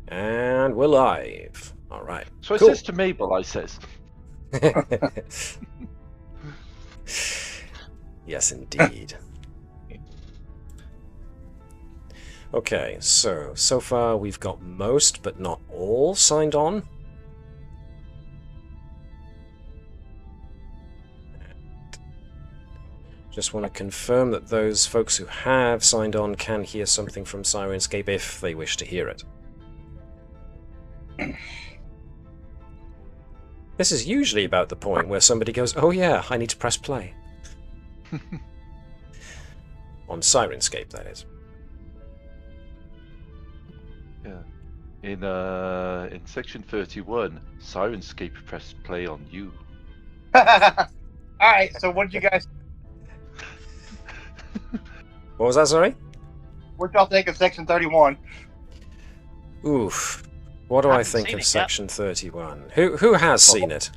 And we're live. All right. So it Cool. says to Mabel, I says. Yes, indeed. Okay, so far we've got most, but not all, signed on. Just want to confirm that those folks who have signed on can hear something from Sirenscape if they wish to hear it. This is usually about the point where somebody goes, oh yeah, I need to press play. On Sirenscape, that is. Yeah. In section 31, Sirenscape press play on you. Alright, so what did you guys... What was that, sorry? What y'all think of Section 31? Oof. What do I think of Section 31? Who has seen it?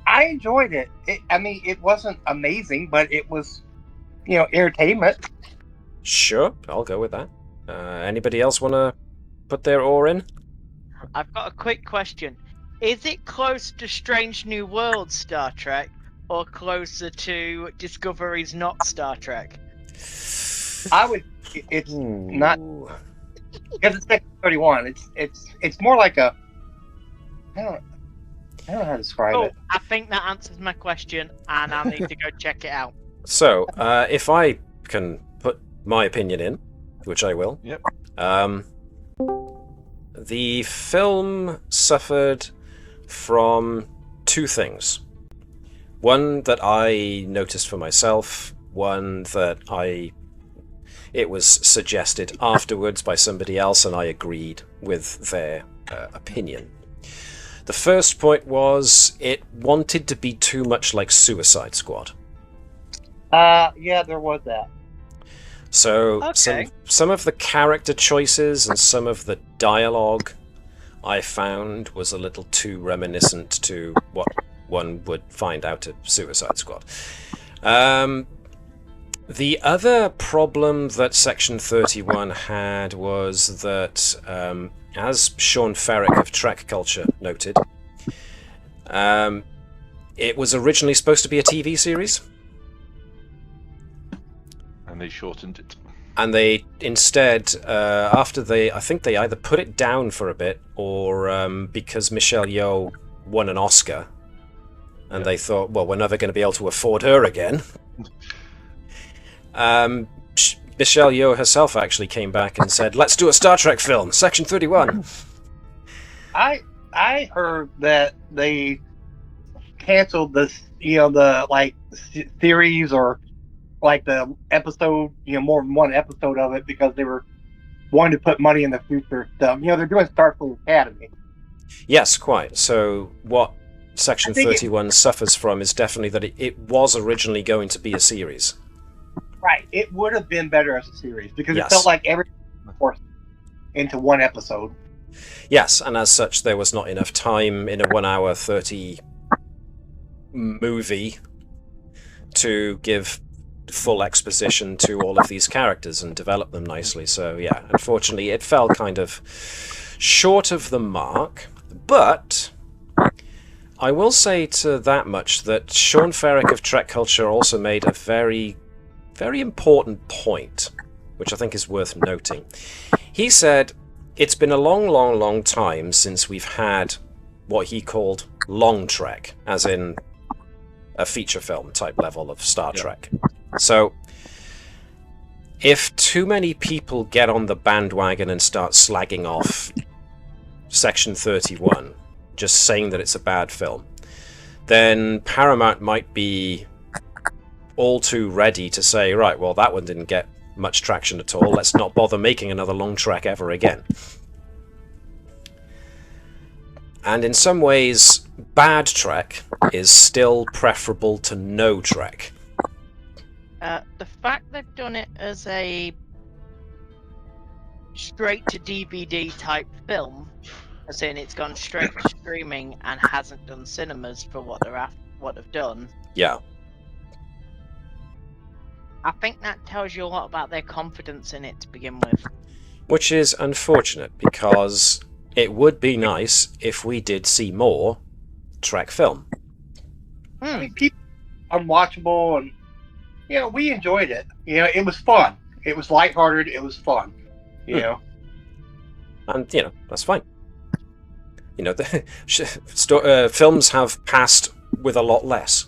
I enjoyed it. It wasn't amazing, but it was, entertainment. Sure, I'll go with that. Anybody else want to put their oar in? I've got a quick question. Is it close to Strange New Worlds Star Trek, or closer to Discovery's Not Star Trek? It's not, because it's Section 31. It's more like a, I don't know how to describe it. I think that answers my question, and I'll need to go check it out. So, if I can put my opinion in, which I will. Yep. The film suffered from two things. One that I noticed for myself, one that it was suggested afterwards by somebody else, and I agreed with their opinion. The first point was it wanted to be too much like Suicide Squad. Yeah, there was that. So Okay. some of the character choices and some of the dialogue I found was a little too reminiscent to what one would find out at Suicide Squad. The other problem that Section 31 had was that, as Sean Ferrick of Trek Culture noted, it was originally supposed to be a TV series. And they shortened it. And they instead, I think they either put it down for a bit, or because Michelle Yeoh won an Oscar, and they thought, well, we're never going to be able to afford her again. Michelle Yeoh herself actually came back and said, let's do a Star Trek film, Section 31. I heard that they canceled this, series, or like the episode, more than one episode of it, because they were wanting to put money in the future stuff. They're doing Starfleet Academy. Yes, quite. So what Section 31 suffers from is definitely that it was originally going to be a series. Right. It would have been better as a series, because Yes. it felt like everything was forced into one episode. Yes, and as such, there was not enough time in a 1 hour 30 movie to give full exposition to all of these characters and develop them nicely. So yeah, unfortunately, it fell kind of short of the mark. But I will say to that much that Sean Ferrick of Trek Culture also made a very, very important point, which I think is worth noting. He said, it's been a long, long, long time since we've had what he called long Trek, as in a feature film type level of Star Trek. So, if too many people get on the bandwagon and start slagging off Section 31, just saying that it's a bad film, then Paramount might be all too ready to say, right, well, that one didn't get much traction at all, let's not bother making another long Trek ever again. And in some ways, bad Trek is still preferable to no Trek. The fact they've done it as a straight to DVD type film, as in it's gone straight to streaming and hasn't done cinemas for what they've done. Yeah. I think that tells you a lot about their confidence in it to begin with. Which is unfortunate, because it would be nice if we did see more Trek film. I mean, people unwatchable, and we enjoyed it. It was fun. It was lighthearted. It was fun. And that's fine. The films have passed with a lot less.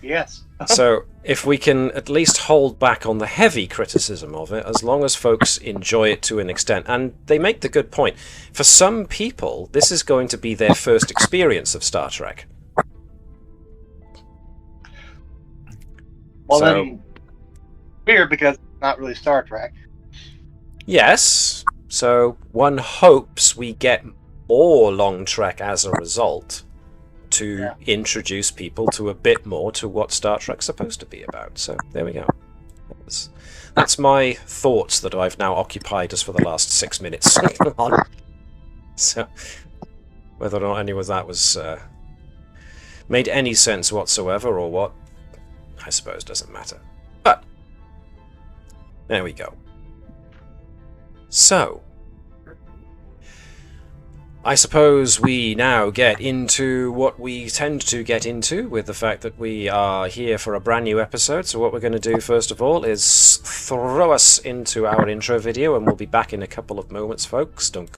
Yes. So if we can at least hold back on the heavy criticism of it, as long as folks enjoy it to an extent, and they make the good point. For some people, this is going to be their first experience of Star Trek. Well, then, weird because it's not really Star Trek. Yes. So one hopes we get more long Trek as a result to introduce people to a bit more to what Star Trek's supposed to be about. So there we go. That's my thoughts that I've now occupied us for the last 6 minutes on. So whether or not any of that was made any sense whatsoever or what, I suppose doesn't matter. But there we go. So I suppose we now get into what we tend to get into with the fact that we are here for a brand new episode. So what we're going to do first of all is throw us into our intro video, and we'll be back in a couple of moments, folks. Don't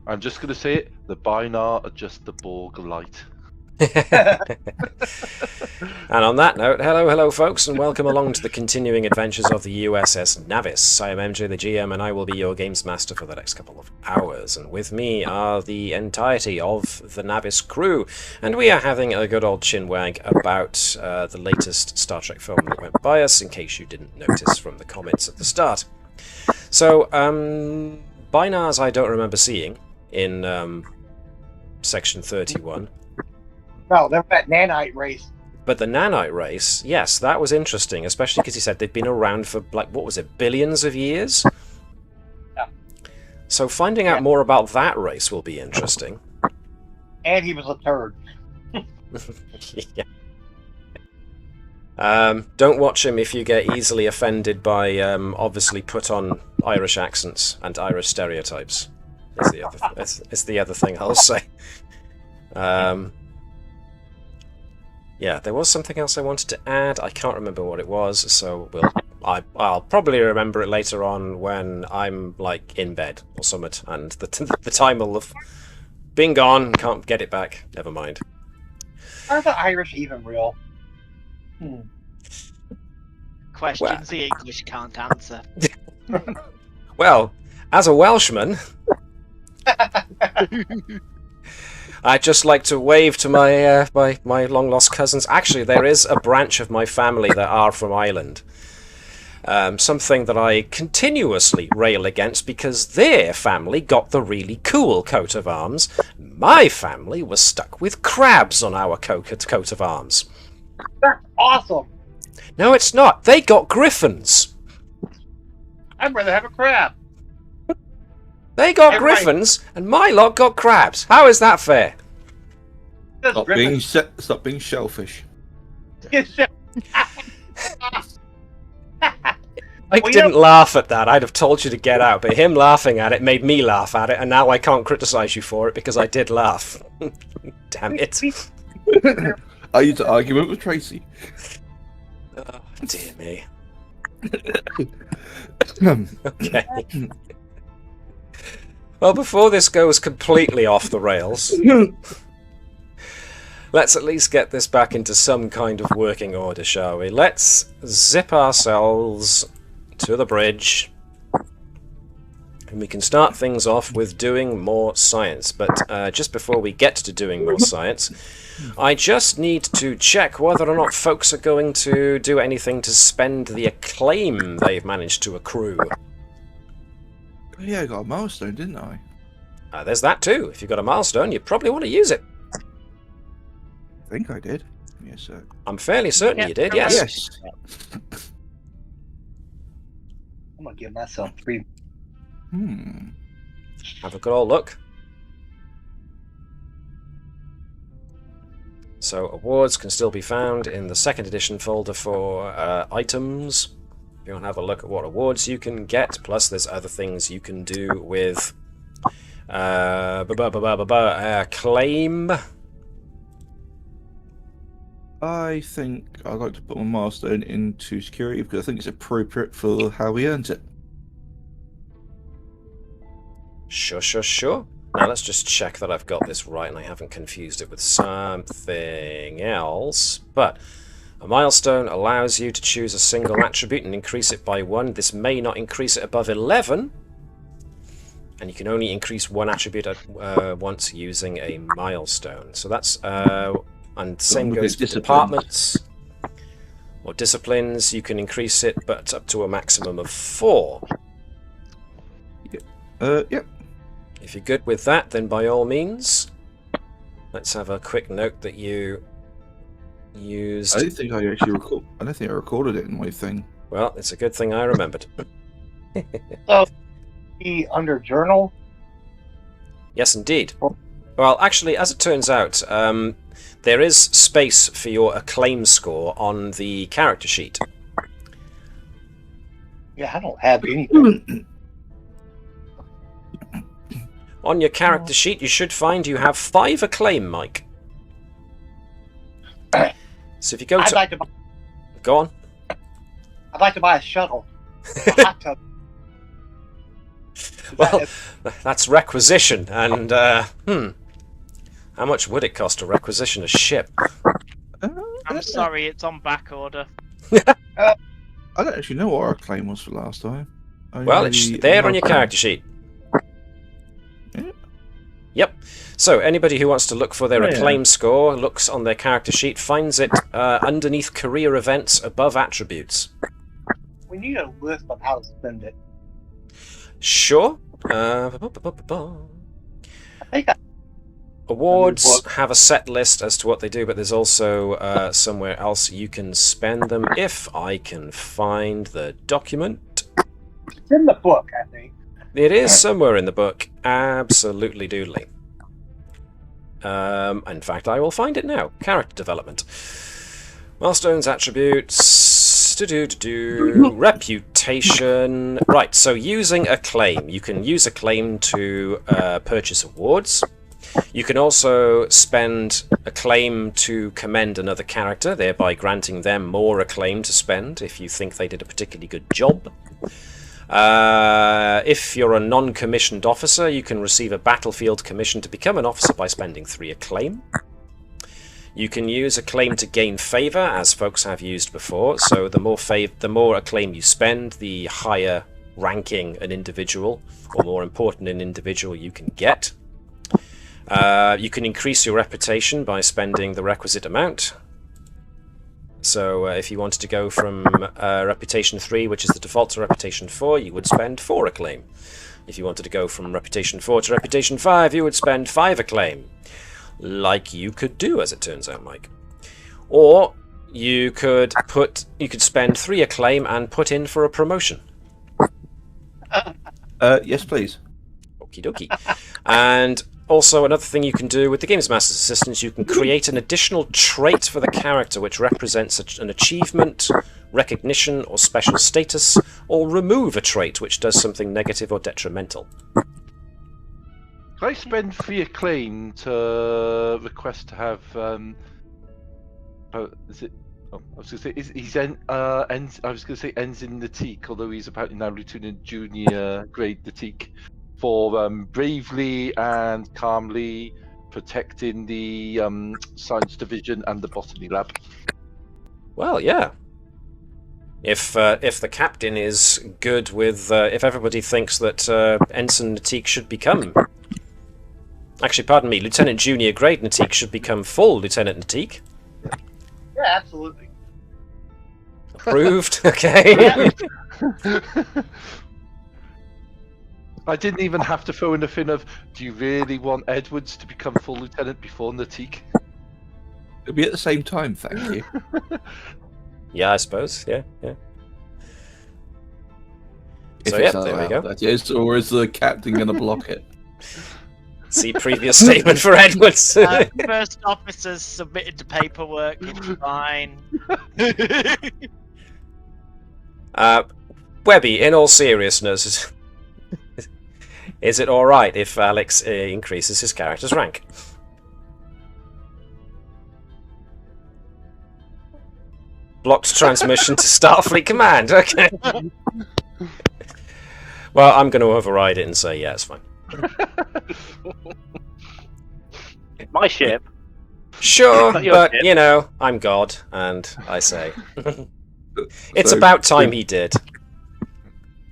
I'm just going to say it, the Binar adjustable light. And on that note, hello folks, and welcome along to the continuing adventures of the USS Navis. I am MJ the GM, and I will be your games master for the next couple of hours. And with me are the entirety of the Navis crew, and we are having a good old chinwag about the latest Star Trek film that went by us, in case you didn't notice from the comments at the start. So, Binars I don't remember seeing in Section 31. No, they're that nanite race. But the nanite race, yes, that was interesting, especially because he said they'd been around for, what was it, billions of years? Yeah. So finding out more about that race will be interesting. And he was a turd. Yeah. Don't watch him if you get easily offended by obviously put on Irish accents and Irish stereotypes. It's the other thing I'll say. Yeah, there was something else I wanted to add. I can't remember what it was, so I'll probably remember it later on when I'm like in bed or something, and the time will have been gone. Can't get it back. Never mind. Are the Irish even real? Questions the English can't answer. Well, as a Welshman, I'd just like to wave to my my long lost cousins. Actually, there is a branch of my family that are from Ireland. Something that I continuously rail against because their family got the really cool coat of arms. My family was stuck with crabs on our coat of arms. That's awesome. No, it's not. They got griffins. I'd rather have a crab. They got griffins, and my lot got crabs. How is that fair? Just Stop being shellfish. I didn't laugh at that. I'd have told you to get out, but him laughing at it made me laugh at it, and now I can't criticize you for it because I did laugh. Damn it. Are you to argument with Tracy? Oh, dear me. Okay. Well, before this goes completely off the rails, let's at least get this back into some kind of working order, shall we? Let's zip ourselves to the bridge, and we can start things off with doing more science. But just before we get to doing more science, I just need to check whether or not folks are going to do anything to spend the acclaim they've managed to accrue. Yeah, I got a milestone, didn't I? There's that too. If you've got a milestone, you probably want to use it. I think I did. Yes, sir. I'm fairly certain you did, yes. Yes. I'm gonna give myself 3. Have a good old look. So awards can still be found in the 2nd edition folder for items. If you want to have a look at what awards you can get, plus there's other things you can do with claim. I think I'd like to put my milestone into security because I think it's appropriate for how we earned it. Sure. Now let's just check that I've got this right and I haven't confused it with something else. But a milestone allows you to choose a single attribute and increase it by 1. This may not increase it above 11. And you can only increase one attribute at once using a milestone. So that's... and same goes for departments or disciplines. You can increase it, but up to a maximum of 4. Yep. If you're good with that, then by all means, let's have a quick note that you used... I don't think I actually I don't think I recorded it in my thing. Well, it's a good thing I remembered. So, be under journal. Yes, indeed. Well, actually, as it turns out, there is space for your acclaim score on the character sheet. Yeah, I don't have anything. On your character sheet, you should find you have 5 acclaim, Mike. So if you go to... Go on. I'd like to buy a shuttle. A hot tub. Well, that's requisition, and, how much would it cost to requisition a ship? I'm sorry, it's on back order. I don't actually know what our claim was for last time. Well, it's there on your character sheet. Yeah. Yep. So anybody who wants to look for their acclaim score looks on their character sheet, finds it underneath career events above attributes. We need a list on how to spend it. Sure. I think Awards have a set list as to what they do, but there's also somewhere else you can spend them if I can find the document. it's in the book, I think. It is somewhere in the book. Absolutely doodly. In fact, I will find it now. Character development. Milestones, attributes, reputation. Right, so using a claim. You can use a claim to purchase awards. You can also spend a claim to commend another character, thereby granting them more acclaim to spend if you think they did a particularly good job. If you're a non-commissioned officer, you can receive a battlefield commission to become an officer by spending 3 acclaim. You can use acclaim to gain favour, as folks have used before, so the more acclaim you spend, the higher ranking an individual, or more important an individual you can get. You can increase your reputation by spending the requisite amount. So if you wanted to go from reputation 3, which is the default, to reputation 4, you would spend 4 acclaim. If you wanted to go from reputation 4 to reputation 5, you would spend 5 acclaim. Like you could do, as it turns out, Mike. Or you could spend 3 acclaim and put in for a promotion. Yes, please. Okie dokie. And also, another thing you can do with the Games Master's Assistance, you can create an additional trait for the character which represents an achievement, recognition, or special status, or remove a trait which does something negative or detrimental. Can I spend 3 acclaim to request to have is it I was going to say he's ends. I was going to say ends in Natique, although he's apparently now Lieutenant Junior grade Natique for bravely and calmly protecting the science division and the botany lab. Well, yeah. If the captain is good with, if everybody thinks that Ensign Natique should become, actually, pardon me, Lieutenant Junior grade Natique should become full Lieutenant Natique. Yeah, absolutely. Approved. Okay. I didn't even have to throw in the thing of, do you really want Edwards to become full lieutenant before Natique? It'll be at the same time, thank you. Yeah, I suppose. Yeah. If So, it's yeah, there we allowed, go. that is, or is the captain going to block it? See previous statement for Edwards. First officers submitted the paperwork. It's fine. Webby, in all seriousness, is it all right if Alex increases his character's rank? Blocked transmission to Starfleet Command. Okay. Well, I'm going to override it and say, yeah, it's fine. My ship. Sure, Not your but, ship. you know, I'm God, and I say. It's So- about time he did.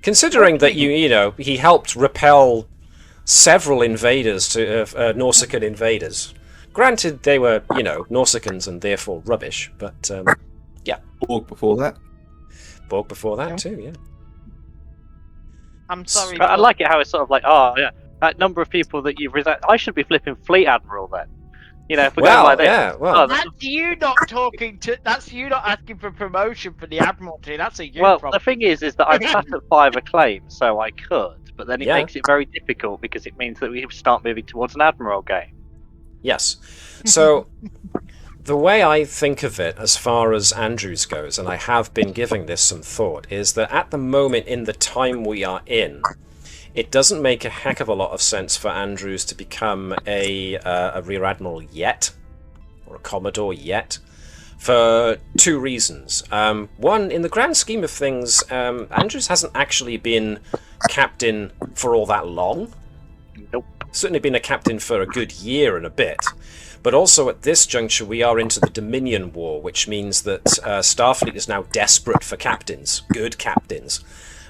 Considering that, you know, he helped repel several invaders, to Nausicaan invaders. Granted, they were, you know, Nausicans and therefore rubbish, but, Borg before that. Borg before that too, yeah. I'm sorry. I but- like it how it's sort of like, oh yeah, that number of people that you've resigned. I should be flipping fleet admiral then. You know, if we're Well, going like this. yeah, well, Oh, That's you not talking to. That's you not asking for promotion for the admiralty. That's a you well, problem. the thing is that I've sat at 5 acclaims, so I could, but then it Yeah. makes it very difficult because it means that we start moving towards an admiral game. yes. So, the way I think of it as far as Andrews goes, and I have been giving this some thought, is that at the moment in the time we are in, it doesn't make a heck of a lot of sense for Andrews to become a Rear Admiral yet, or a Commodore yet, for two reasons. One, in the grand scheme of things, Andrews hasn't actually been captain for all that long. Nope. Certainly been a captain for a good year and a bit. But also at this juncture we are into the Dominion War, which means that Starfleet is now desperate for captains, good captains,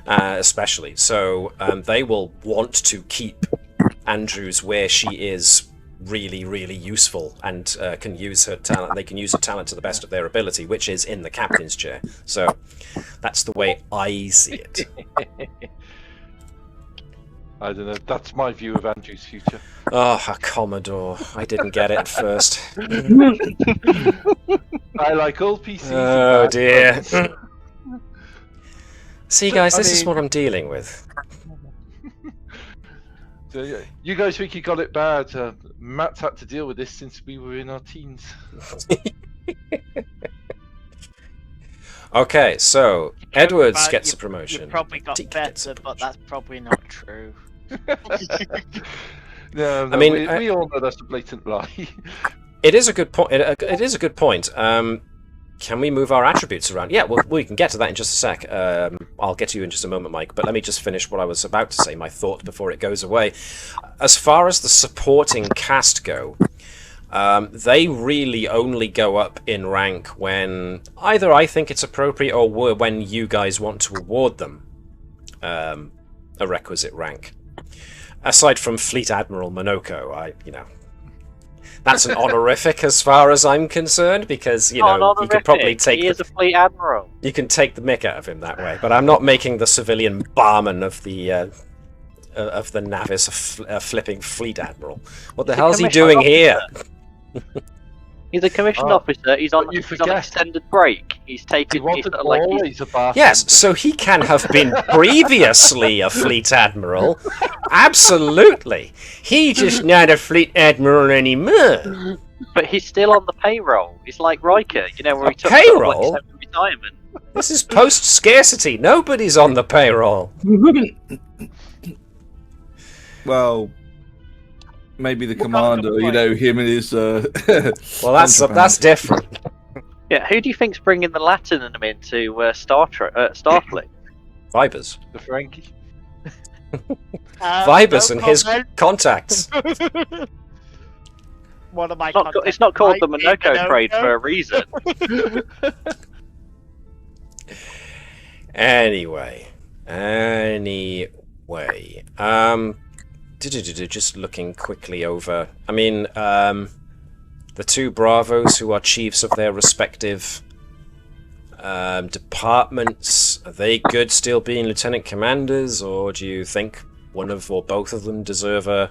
especially. So they will want to keep Andrews where she is really, really useful and can use her talent. They can use her talent to the best of their ability, which is in the captain's chair. So that's the way I see it. I don't know. That's my view of Andrew's future. Oh, a Commodore. I didn't get it at first. I like old PCs. Oh, and dear. bad phones. See, guys, I this is mean- what I'm dealing with. So, yeah, you guys think you got it bad. Matt's had to deal with this since we were in our teens. Okay, so Edwards But gets you- a promotion. You probably got Teak gets a better, but promotion. that's probably not true. No, I mean, we all know that's a blatant lie. It is a good point. It is a good point. Can we move our attributes around? Yeah, well, we can get to that in just a sec. I'll get to you in just a moment, Mike. But let me just finish what I was about to say, my thought before it goes away. As far as the supporting cast go, they really only go up in rank when either I think it's appropriate or when you guys want to award them a requisite rank. Aside from Fleet Admiral Monoko, that's an honorific as far as I'm concerned, because you could probably take He is a fleet admiral. you can take the mick out of him that way. But I'm not making the civilian barman of the Navis a flipping Fleet Admiral. What the He's a hell's he commissioned doing here? He's a commissioned Oh, officer. He's on but you he's on forget. extended break. He's He taken. He's wasn't sort of like he's, always a bartender. Yes, so he can have been previously a Fleet Admiral. Absolutely. He just not a Fleet Admiral anymore. but he's still on the payroll. It's like Riker, where he took Payroll? retirement. This is post-scarcity. Nobody's on the payroll. Well, maybe the Well, that's a commander, good point. him and his. Well, that's different. Yeah, who do you think's bringing the Latinum into Starfleet? Vibers. The Frankie. Vibers no and his comment. contacts. One of my It's not called the might be Monaco trade no. for a reason. Anyway. Just looking quickly over. I mean, the two Bravos who are chiefs of their respective departments, are they good still being lieutenant commanders, or do you think one of or both of them deserve a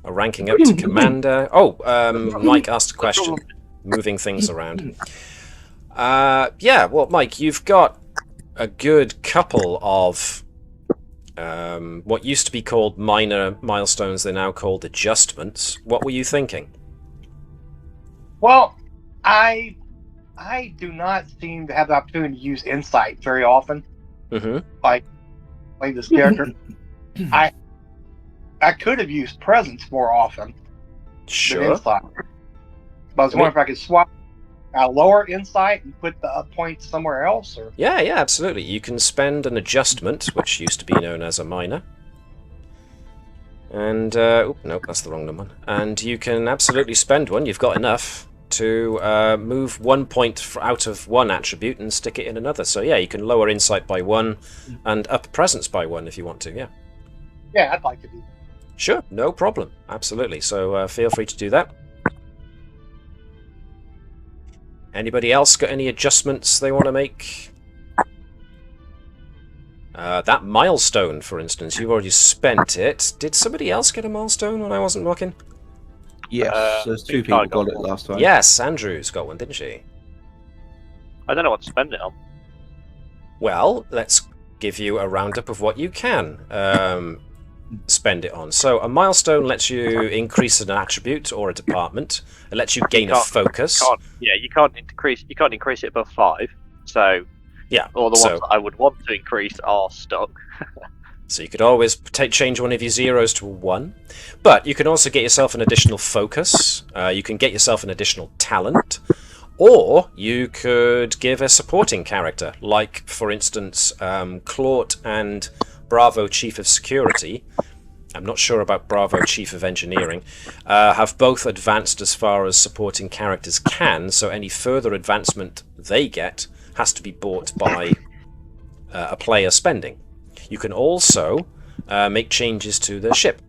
ranking up to commander? Oh, Mike asked a question, moving things around. Yeah, well, Mike, you've got a good couple of what used to be called minor milestones. They're now called adjustments. What were you thinking? Well, I do not seem to have the opportunity to use insight very often. Mm-hmm. Like play this character. I could have used presence more often than Sure. insight. But I was wondering if I could swap lower insight and put the points somewhere else, or Yeah, absolutely. You can spend an adjustment, which used to be known as a minor. And, nope, that's the wrong number. And you can absolutely spend one. You've got enough to move 1 point out of one attribute and stick it in another. So, yeah, you can lower insight by 1 and up presence by 1 if you want to, yeah. yeah, I'd like to do. Sure, no problem. Absolutely. So, feel free to do that. Anybody else got any adjustments they want to make? That milestone, for instance, you've already spent it. Did somebody else get a milestone when I wasn't looking? Yes, there's two think people I got got it one. last time. Yes, Andrew's got one, didn't she? I don't know what to spend it on. Well, let's give you a roundup of what you can spend it on. So, a milestone lets you increase an attribute or a department. It lets you gain a focus. You can't increase it above 5. So Yeah. all the so, ones that I would want to increase are stuck. So you could always change one of your zeros to a 1. But you can also get yourself an additional focus. You can get yourself an additional talent. Or you could give a supporting character, like, for instance, Claude and Bravo Chief of Security. I'm not sure about Bravo Chief of Engineering. Have both advanced as far as supporting characters can, so any further advancement they get has to be bought by a player spending. You can also make changes to the ship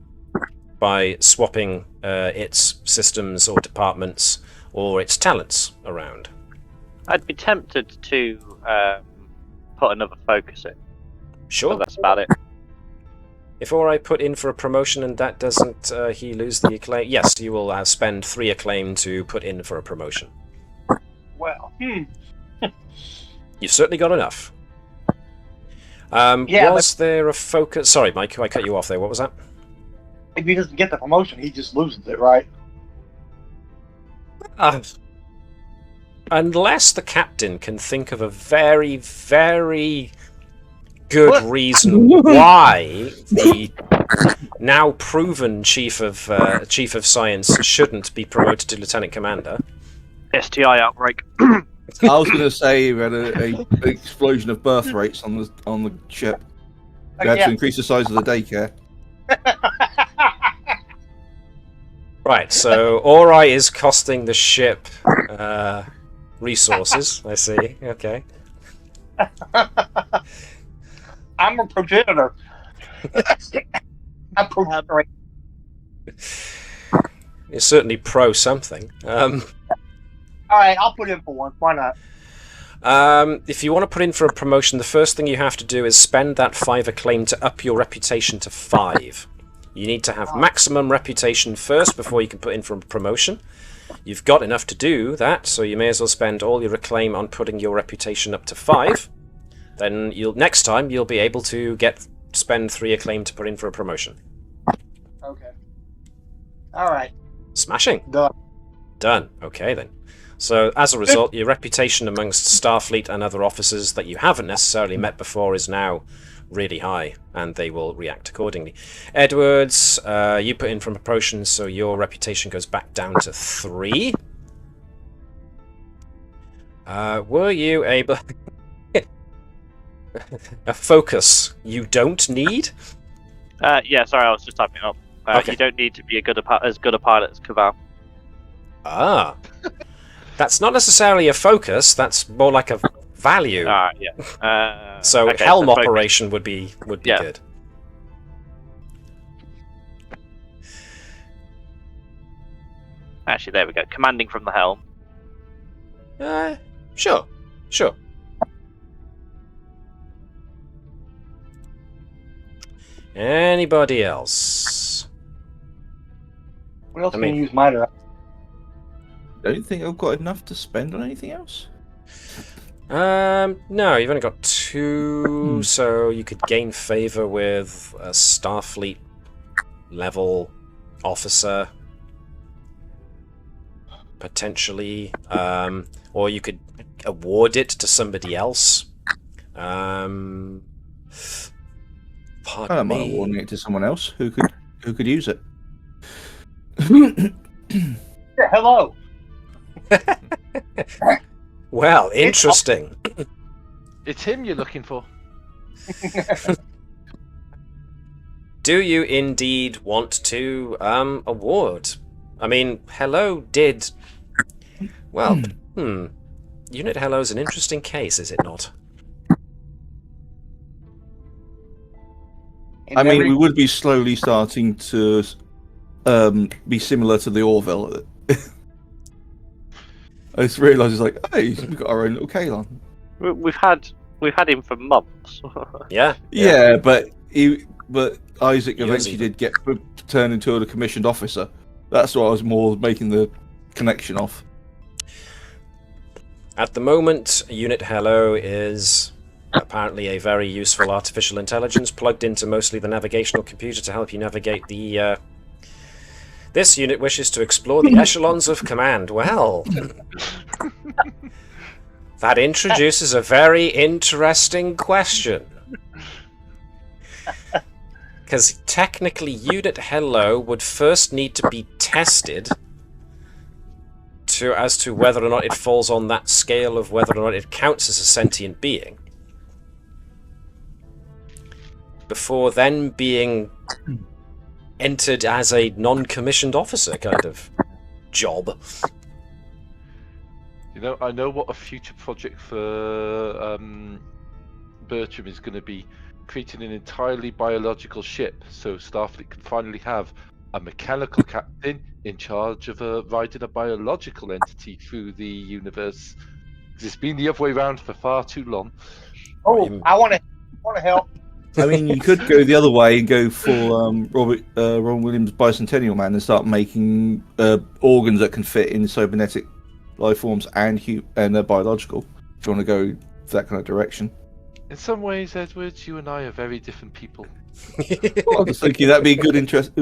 by swapping its systems or departments or its talents around. I'd be tempted to put another focus in. Sure. But that's about it. If I put in for a promotion and that doesn't he lose the acclaim, yes, you will spend 3 acclaim to put in for a promotion. Well, You've certainly got enough. Yeah, was there a focus? Sorry, Mike, I cut you off there. What was that? if he doesn't get the promotion, he just loses it, right? Unless the captain can think of a very, very good What? reason why the now proven chief of science shouldn't be promoted to lieutenant commander. STI outbreak. I was going to say we had a big explosion of birth rates on the ship. We had to increase the size of the daycare. Right, so Ori is costing the ship resources. I see. Okay. I'm a progenitor. I'm progenitor. You're certainly pro something. All right, I'll put in for one. Why not? If you want to put in for a promotion, the first thing you have to do is spend that 5 acclaim to up your reputation to 5. You need to have maximum reputation first before you can put in for a promotion. You've got enough to do that, so you may as well spend all your acclaim on putting your reputation up to 5. Then next time you'll be able to spend 3 acclaim to put in for a promotion. Okay. All right. Smashing. Done. Done. Okay then. So as a result, your reputation amongst Starfleet and other officers that you haven't necessarily met before is now really high, and they will react accordingly. Edwards, you put in for promotion, so your reputation goes back down to 3. Were you able... a focus you don't need? Yeah, sorry, I was just typing it up. Okay. You don't need to be as good a pilot as Kaval. Ah. That's not necessarily a focus, that's more like a value. Yeah. So okay, helm focus. operation would be Yeah. good. Actually, there we go. Commanding from the helm. Sure. Anybody else? What else I can mean- you use minor? Don't think I've got enough to spend on anything else. No, you've only got 2, so you could gain favor with a Starfleet level officer, potentially, or you could award it to somebody else. I Pardon don't mind me. awarding it to someone else who could use it. Yeah, hello. Well, interesting. It's him you're looking for. Do you indeed want to award? I mean, Hello did... Well, Unit Hello is an interesting case, is it not? And I mean, every- we would be slowly starting to be similar to the Orville. I just realised it's like, hey, we've got our own little Kalon. We've had him for months. Yeah? Yeah, but Isaac Years eventually even. did get turned into a commissioned officer. That's what I was more making the connection of. At the moment, Unit Hello is apparently a very useful artificial intelligence plugged into mostly the navigational computer to help you navigate the... This unit wishes to explore the echelons of command. Well... that introduces a very interesting question. Because technically, Unit Hello would first need to be tested as to whether or not it falls on that scale of whether or not it counts as a sentient being, before then being entered as a non-commissioned officer kind of job. You know, I know what a future project for Bertram is going to be, creating an entirely biological ship, so Starfleet can finally have a mechanical captain in charge of riding a biological entity through the universe. 'Cause it's been the other way around for far too long. Oh, I want to help. I mean, you could go the other way and go for Ron Williams' Bicentennial Man and start making organs that can fit in cybernetic life forms and biological. If you want to go that kind of direction. In some ways, Edwards, you and I are very different people. Well, I was thinking that'd be a good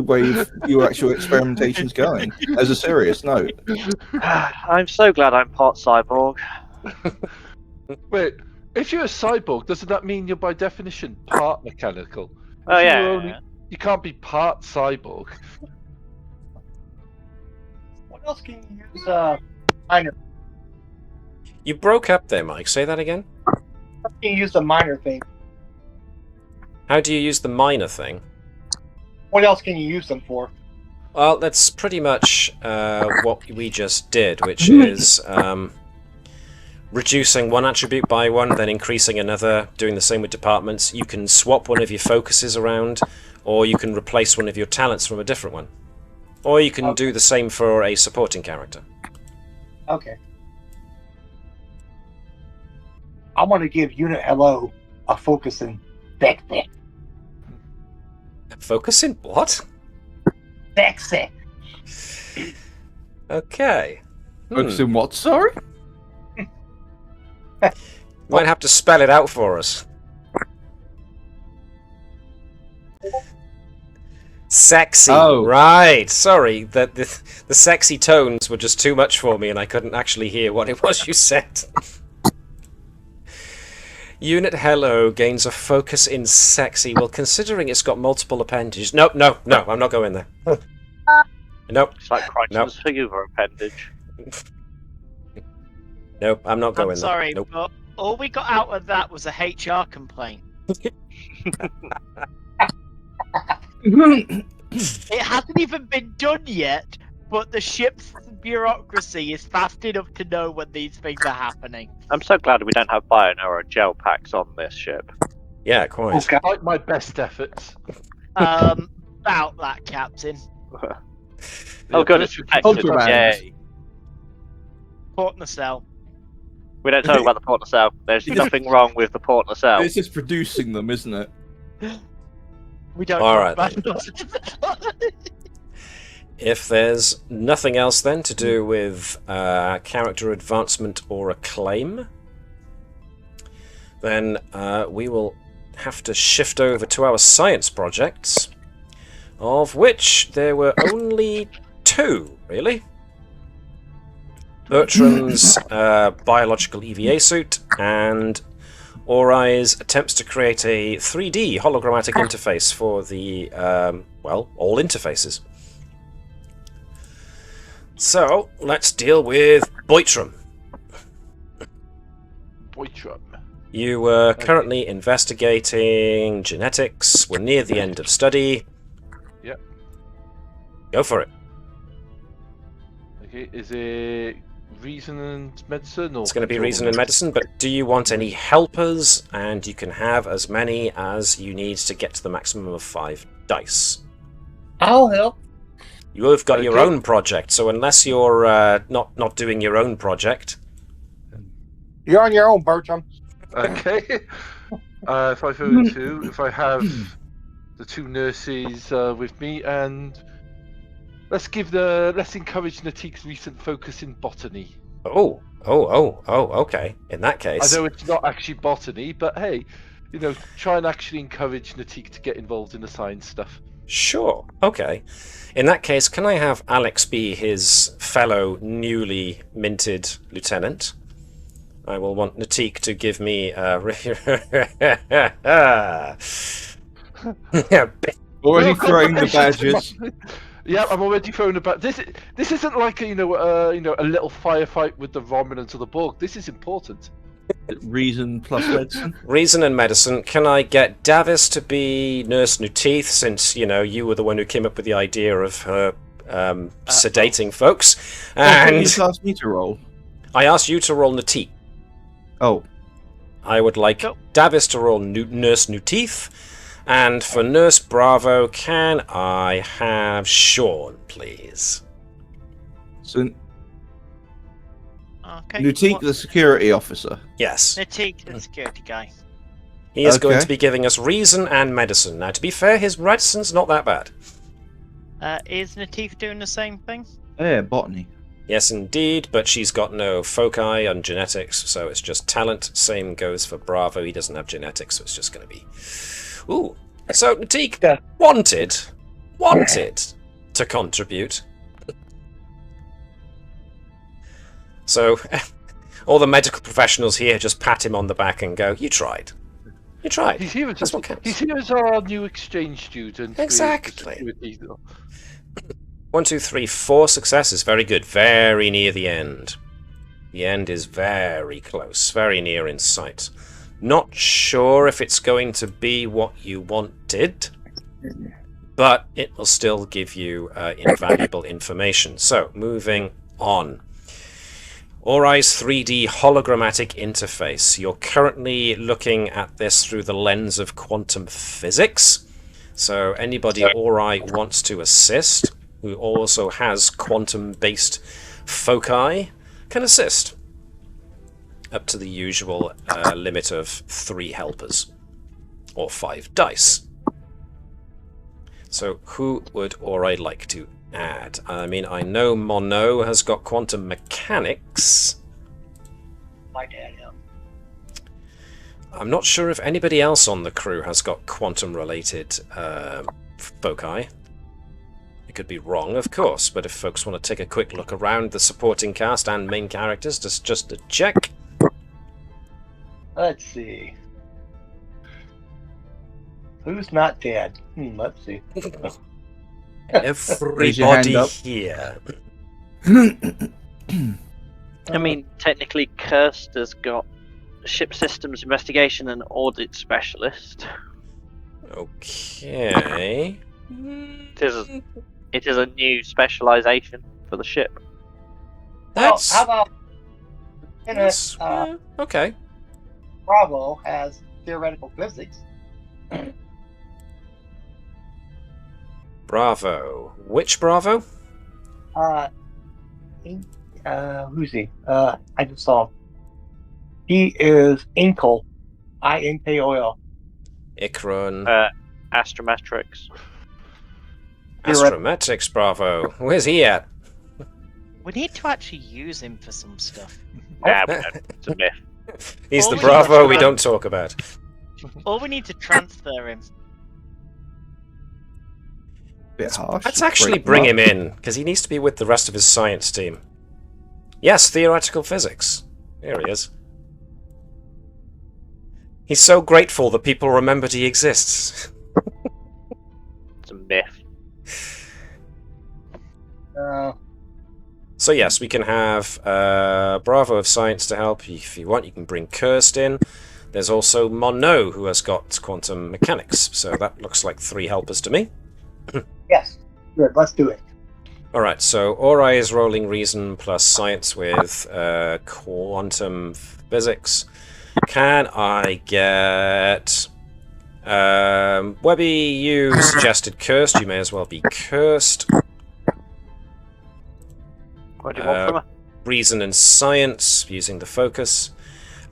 way of your actual experimentations going. As a serious note. I'm so glad I'm part cyborg. Wait, if you're a cyborg, doesn't that mean you're by definition part mechanical? Oh If yeah. you're only- You can't be part cyborg. What else can you use? Minor. You broke up there, Mike. Say that again. How can you use the minor thing? How do you use the minor thing? What else can you use them for? Well, that's pretty much what we just did, which is reducing one attribute by one, then increasing another, doing the same with departments. You can swap one of your focuses around, or you can replace one of your talents from a different one. Or you can do the same for a supporting character. Okay. I want to give Unit Hello a focus in sexy. Focus in what? Sexy. Okay. Focus in what, sorry? Might have to spell it out for us. Sexy. Oh. Right. Sorry, the sexy tones were just too much for me and I couldn't actually hear what it was you said. Unit Hello gains a focus in sexy. Well, considering it's got multiple appendages... No, I'm not going there. Nope. It's like Crichton's Hoover appendage. Nope, I'm not going I'm sorry, there. Nope. but all we got out of that was a HR complaint. It hasn't even been done yet, but the ship's bureaucracy is fast enough to know when these things are happening. I'm so glad we don't have Biono or gel packs on this ship. Yeah, quite. Okay. Like my best efforts. About that, Captain. Oh, good. It's Bertram- excellent. Contraband. Yay. Port nacelle. We don't talk about the port nacelle. There's nothing wrong with the port nacelle. It's just producing them, isn't it? We don't All talk right, about If there's nothing else then to do with character advancement or acclaim, then we will have to shift over to our science projects, of which there were only 2, really. Bertram's biological EVA suit and Orai's attempts to create a 3D hologrammatic interface for the, well, all interfaces. So, let's deal with Bertram. Bertram. You were currently investigating genetics, we're near the end of study. Yep. Go for it. Okay, is it reason and medicine? Or It's going to be control reason and medicine, but do you want any helpers? And you can have as many as you need to get to the maximum of 5 dice. I'll help. You have got your Okay. own project, so unless you're not doing your own project, You're on your own, Bertram. Okay. If I go to, if I have the 2 nurses with me, and let's encourage Natik's recent focus in botany. okay. In that I case, know it's not actually botany, but hey, try and actually encourage Natik to get involved in the science stuff. sure, okay. In that case, can I have Alex be his fellow newly minted lieutenant? I will want Natik to give me Already throwing the badges. Yeah, I'm already throwing about. This isn't like a little firefight with the Romulans or the Borg. This is important. Reason plus medicine. Reason and medicine. Can I get Davis to be Nurse Nuteeth, since you were the one who came up with the idea of her sedating folks? And And you asked me to roll. I asked you to roll Natik. Oh, I would like Go. Davis to roll Nurse Nuteeth, and for Nurse Bravo, can I have Sean, please? so Okay. Nutique, the security officer. Yes. Natik, the security guy. He is going Okay. to be giving us reason and medicine. Now, to be fair, his medicine's not that bad. Is Natik doing the same thing? Yeah, botany. Yes, indeed, but she's got no foci on genetics, so it's just talent. Same goes for Bravo. He doesn't have genetics, so it's just going to be... Ooh. So, Natik Yeah. wanted to contribute. So, all the medical professionals here just pat him on the back and go, you tried. You tried. He's here That's what counts. he's here as our new exchange student. with Exactly. security. 1, 2, 3, 4 successes. Very good. Very near the end. The end is very close. Very near in sight. Not sure if it's going to be what you wanted, but it will still give you invaluable information. So, moving on. Orai's 3D hologrammatic interface. You're currently looking at this through the lens of quantum physics. So anybody Orai wants to assist, who also has quantum-based foci, can assist. Up to the usual limit of 3 helpers. Or 5 dice. So who would Orai like to add? I mean, I know Mono has got quantum mechanics. My dad, yeah. I'm not sure if anybody else on the crew has got quantum-related foci. I could be wrong, of course, but if folks want to take a quick look around the supporting cast and main characters, just to check. Let's see. Who's not dead? Let's see. Everybody up. here. I mean, technically, Kirst has got ship systems investigation and audit specialist. Okay. It is a new specialization for the ship. That's How about that's- okay. Bravo has theoretical physics? Bravo. Which Bravo? Who's he? I just saw him. He is Inkle. Inkol. Ikron. Astrometrics. Astrometrics Bravo. Where's he at? We need to actually use him for some stuff. Nah, we don't. It's a myth. He's the Oh, Bravo we yeah. don't talk about. Or we need to transfer him. Bit harsh. Let's actually bring him in, because he needs to be with the rest of his science team. Yes, theoretical physics. Here he is. He's so grateful that people remembered he exists. It's a myth. So yes, we can have Bravo of Science to help. If you want, you can bring Kirst in. There's also Monod, who has got quantum mechanics. So that looks like 3 helpers to me. Yes. Good. Let's do it. Alright, so Ori is rolling reason plus science with quantum physics. Can I get... Webby, you suggested cursed. You may as well be cursed. What do you want from her? Reason and science, using the focus.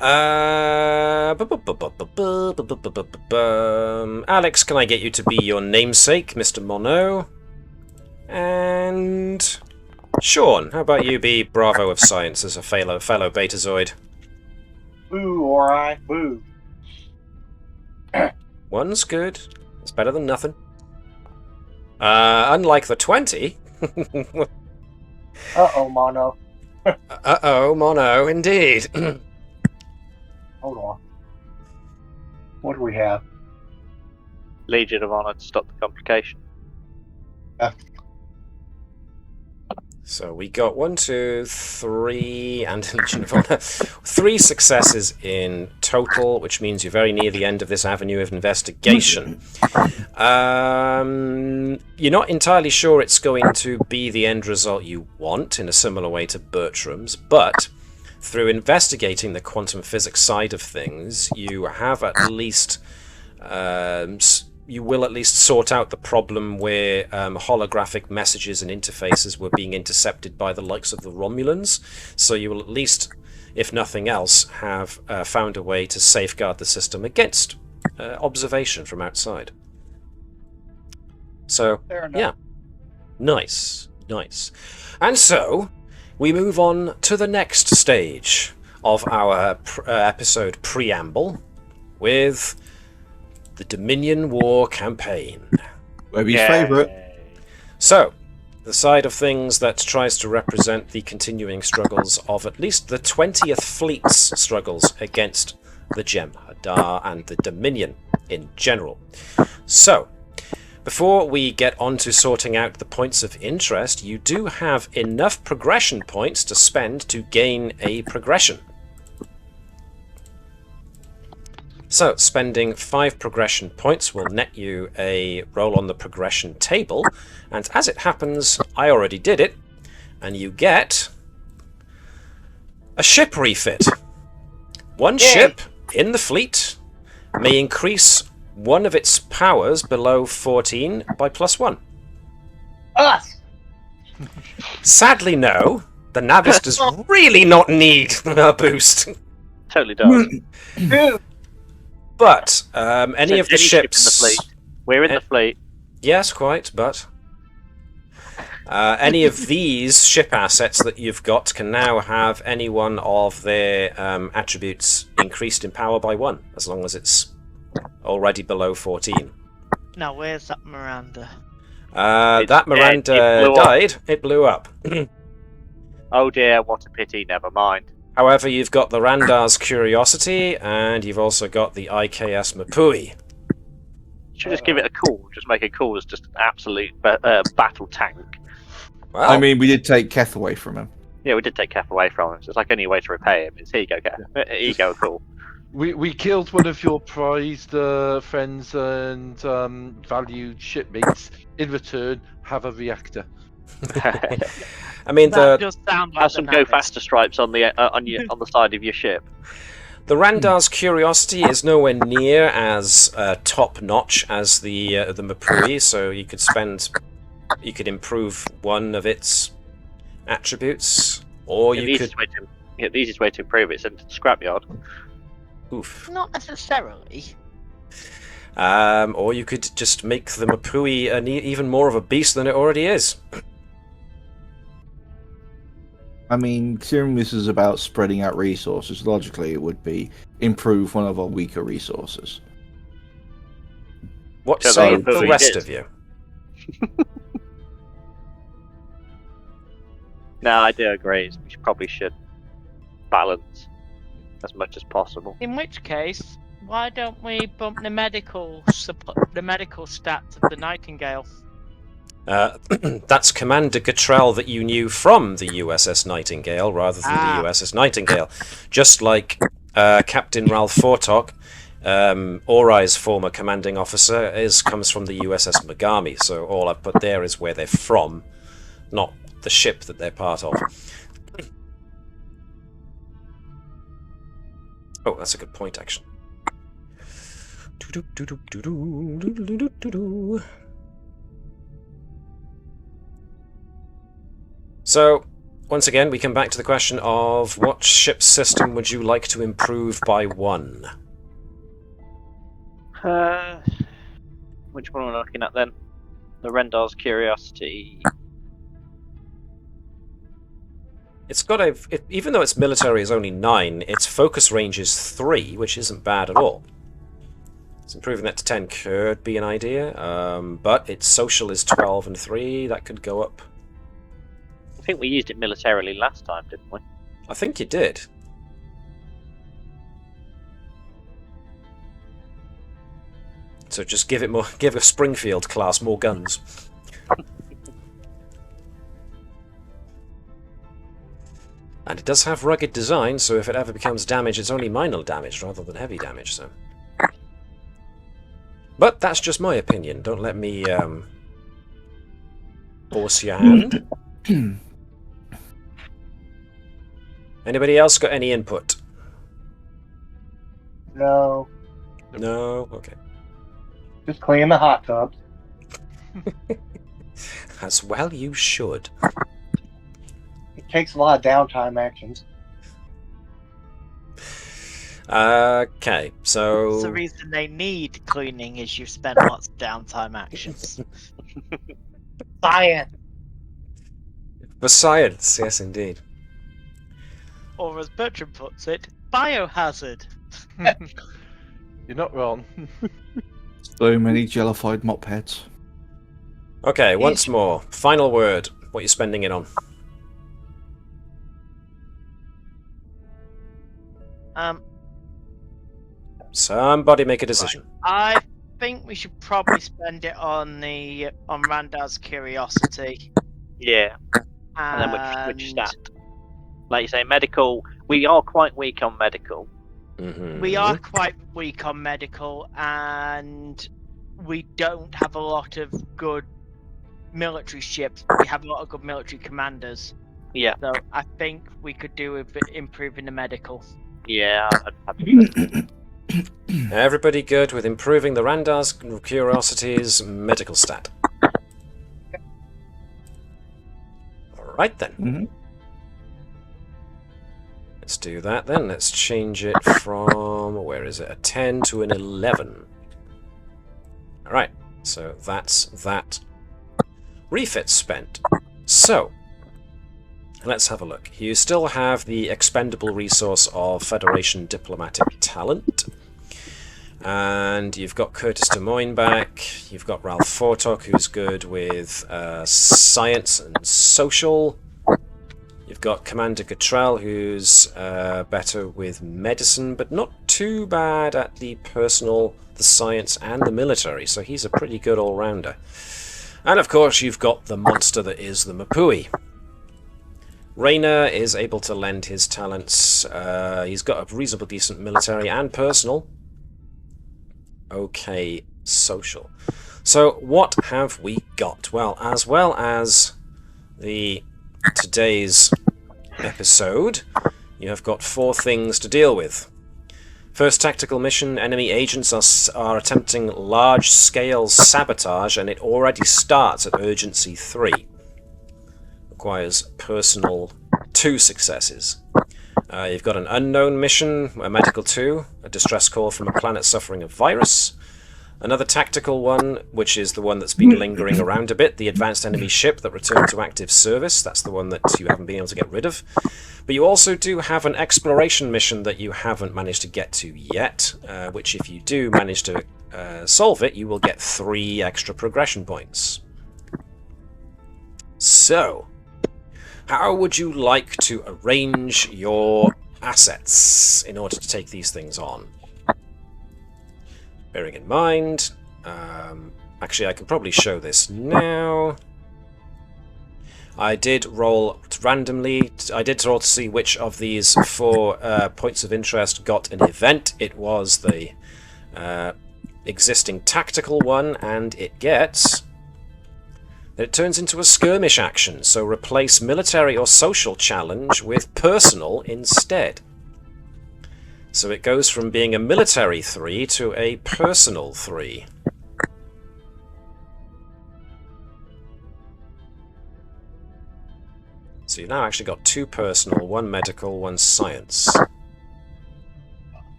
Alex, can I get you to be your namesake, Mr. Monod? And... Sean, how about you be Bravo of Science as a fellow Betazoid? Boo, Ori. Boo. One's good. It's better than nothing. Unlike the 20. Uh-oh, Mono. Uh-oh, Mono, indeed. Hold on. What do we have? Legion of Honor to stop the complication. So we got 1, 2, 3, and Legion of Honor. 3 successes in total, which means you're very near the end of this avenue of investigation. You're not entirely sure it's going to be the end result you want, in a similar way to Bertram's, but through investigating the quantum physics side of things, you have at least... you will at least sort out the problem where holographic messages and interfaces were being intercepted by the likes of the Romulans. So you will at least, if nothing else, have found a way to safeguard the system against observation from outside. So, Fair enough. yeah. Nice, nice. And so, we move on to the next stage of our episode preamble with... the Dominion War campaign. Webby's favourite. So, the side of things that tries to represent the continuing struggles of at least the 20th Fleet's struggles against the Jem'Hadar and the Dominion in general. So, before we get on to sorting out the points of interest, you do have enough progression points to spend to gain a progression. So, spending 5 progression points will net you a roll on the progression table, and as it happens, I already did it, and you get a ship refit. One ship in the fleet may increase one of its powers below 14 by +1. Us! Sadly, no. The Navis does really not need a boost. Totally does. Dude! But any of the ship ships... in the fleet. We're in the fleet. Yes, quite, but... any of these ship assets that you've got can now have any one of their attributes increased in power by 1, as long as it's already below 14. Now, where's that Miranda? That Miranda it blew died. It blew up. Oh dear, what a pity, never mind. However, you've got the Randar's Curiosity, and you've also got the IKS Mapui. Should just give it a call. Just make it cool as just an absolute battle tank. Well, I mean, we did take Keth away from him. Yeah, we did take Kev away from him, so it's like only way to repay him is here you go, Kev. Here you go, cool. We killed one of your prized friends and valued shipmates. In return, have a reactor. I mean, That the does sound like Have the some go Navis. faster stripes on the on the side of your ship. Randar's Curiosity is nowhere near as top notch as the Mapui, so you could improve one of its attributes, or Yeah, you could. the easiest way to improve it is into the scrapyard. Oof. Not necessarily. Or you could just make the Mapui even more of a beast than it already is. I mean, considering this is about spreading out resources, logically it would be improve one of our weaker resources. What So say the the rest is. of you? No, I do agree. We probably should balance as much as possible. In which case, why don't we bump the medical stats of the Nightingale? That's Commander Cottrell that you knew from the USS Nightingale rather than the USS Nightingale. Just like Captain Ralph Fortok, Orai's former commanding officer, comes from the USS Megami, so all I've put there is where they're from, not the ship that they're part of. Oh, that's a good point, actually. So, once again, we come back to the question of what ship system would you like to improve by 1? Which one are we looking at then? The Rendar's Curiosity. It's got even though its military is only 9, its focus range is 3, which isn't bad at all. So improving that to 10 could be an idea, but its social is 12 and 3, that could go up. I think we used it militarily last time, didn't we? I think you did. So just give a Springfield class more guns. And it does have rugged design, so if it ever becomes damaged, it's only minor damage rather than heavy damage. So, but that's just my opinion. Don't let me force your hand. Anybody else got any input? No, No? Okay. just clean the hot tubs. As well you should. It takes a lot of downtime actions. Okay, so... The reason they need cleaning is you spend lots of downtime actions. Science. For science, yes indeed. Or as Bertram puts it, biohazard. You're not wrong. So many jellified mop heads. Okay, once more. Final word. What you're spending it on. Somebody make a decision. I think we should probably spend it on Randar's Curiosity. Yeah. And then which stat? Like you say, medical. We are quite weak on medical. Mm-hmm. We are quite weak on medical, and we don't have a lot of good military ships. We have a lot of good military commanders. Yeah. So I think we could do with improving the medical. Yeah. I'd Everybody good with improving the Randar's Curiosity's medical stat? Alright then. Mm-hmm. Let's do that then. Let's change it from, where is it, a 10 to an 11. Alright, so that's that. Refit spent. So, let's have a look. You still have the expendable resource of Federation diplomatic talent. And you've got Curtis Des Moines back. You've got Ralph Fortok, who's good with science and social. You've got Commander Cottrell, who's better with medicine, but not too bad at the personal, the science, and the military. So he's a pretty good all-rounder. And of course, you've got the monster that is the Mapui. Rayner is able to lend his talents. He's got a reasonably decent military and personal. Okay, social. So what have we got? Well as today's episode, you have got 4 things to deal with. First tactical mission, enemy agents are attempting large-scale sabotage, and it already starts at urgency 3. Requires personal 2 successes. You've got an unknown mission, a medical 2, a distress call from a planet suffering a virus. Another tactical one, which is the one that's been lingering around a bit, the advanced enemy ship that returned to active service. That's the one that you haven't been able to get rid of. But you also do have an exploration mission that you haven't managed to get to yet, which if you do manage to solve it, you will get 3 extra progression points. So, how would you like to arrange your assets in order to take these things on? Bearing in mind, actually I can probably show this now. I did roll randomly. I did roll to see which of these 4 points of interest got an event. It was the existing tactical one, and it gets... It turns into a skirmish action, so replace military or social challenge with personal instead. So it goes from being a military 3 to a personal 3. So you've now actually got 2 personal, 1 medical, 1 science.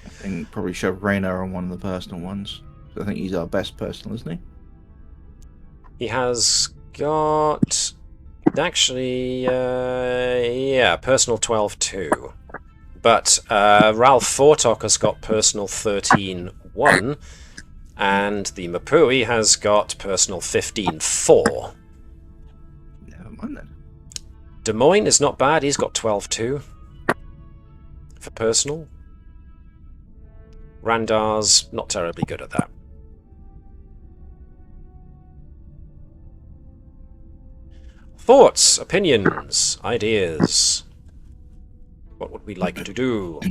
I think probably shove Rayner on one of the personal ones. I think he's our best personal, isn't he? He has got... Actually, yeah, personal 12 too. But Ralph Fortok has got personal 13-1, and the Mapui has got personal 15-4. Never mind then. Des Moines is not bad, he's got 12-2 for personal. Randar's not terribly good at that. Thoughts, opinions, ideas. What would we like to do?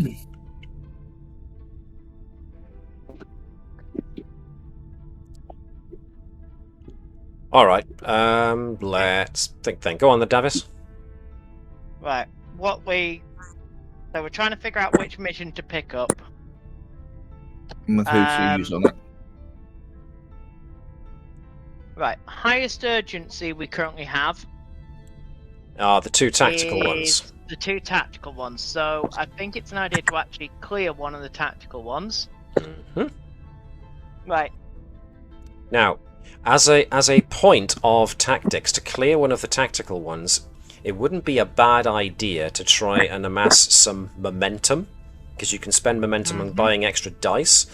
Alright, let's think then. Go on, the Navis. Right. So we're trying to figure out which mission to pick up. And with who to use on it. Right. Highest urgency we currently have. The 2 tactical is ones. The 2 tactical ones. So I think it's an idea to actually clear one of the tactical ones. Mm-hmm. Right. Now, as a point of tactics, to clear one of the tactical ones, it wouldn't be a bad idea to try and amass some momentum, because you can spend momentum on buying extra dice.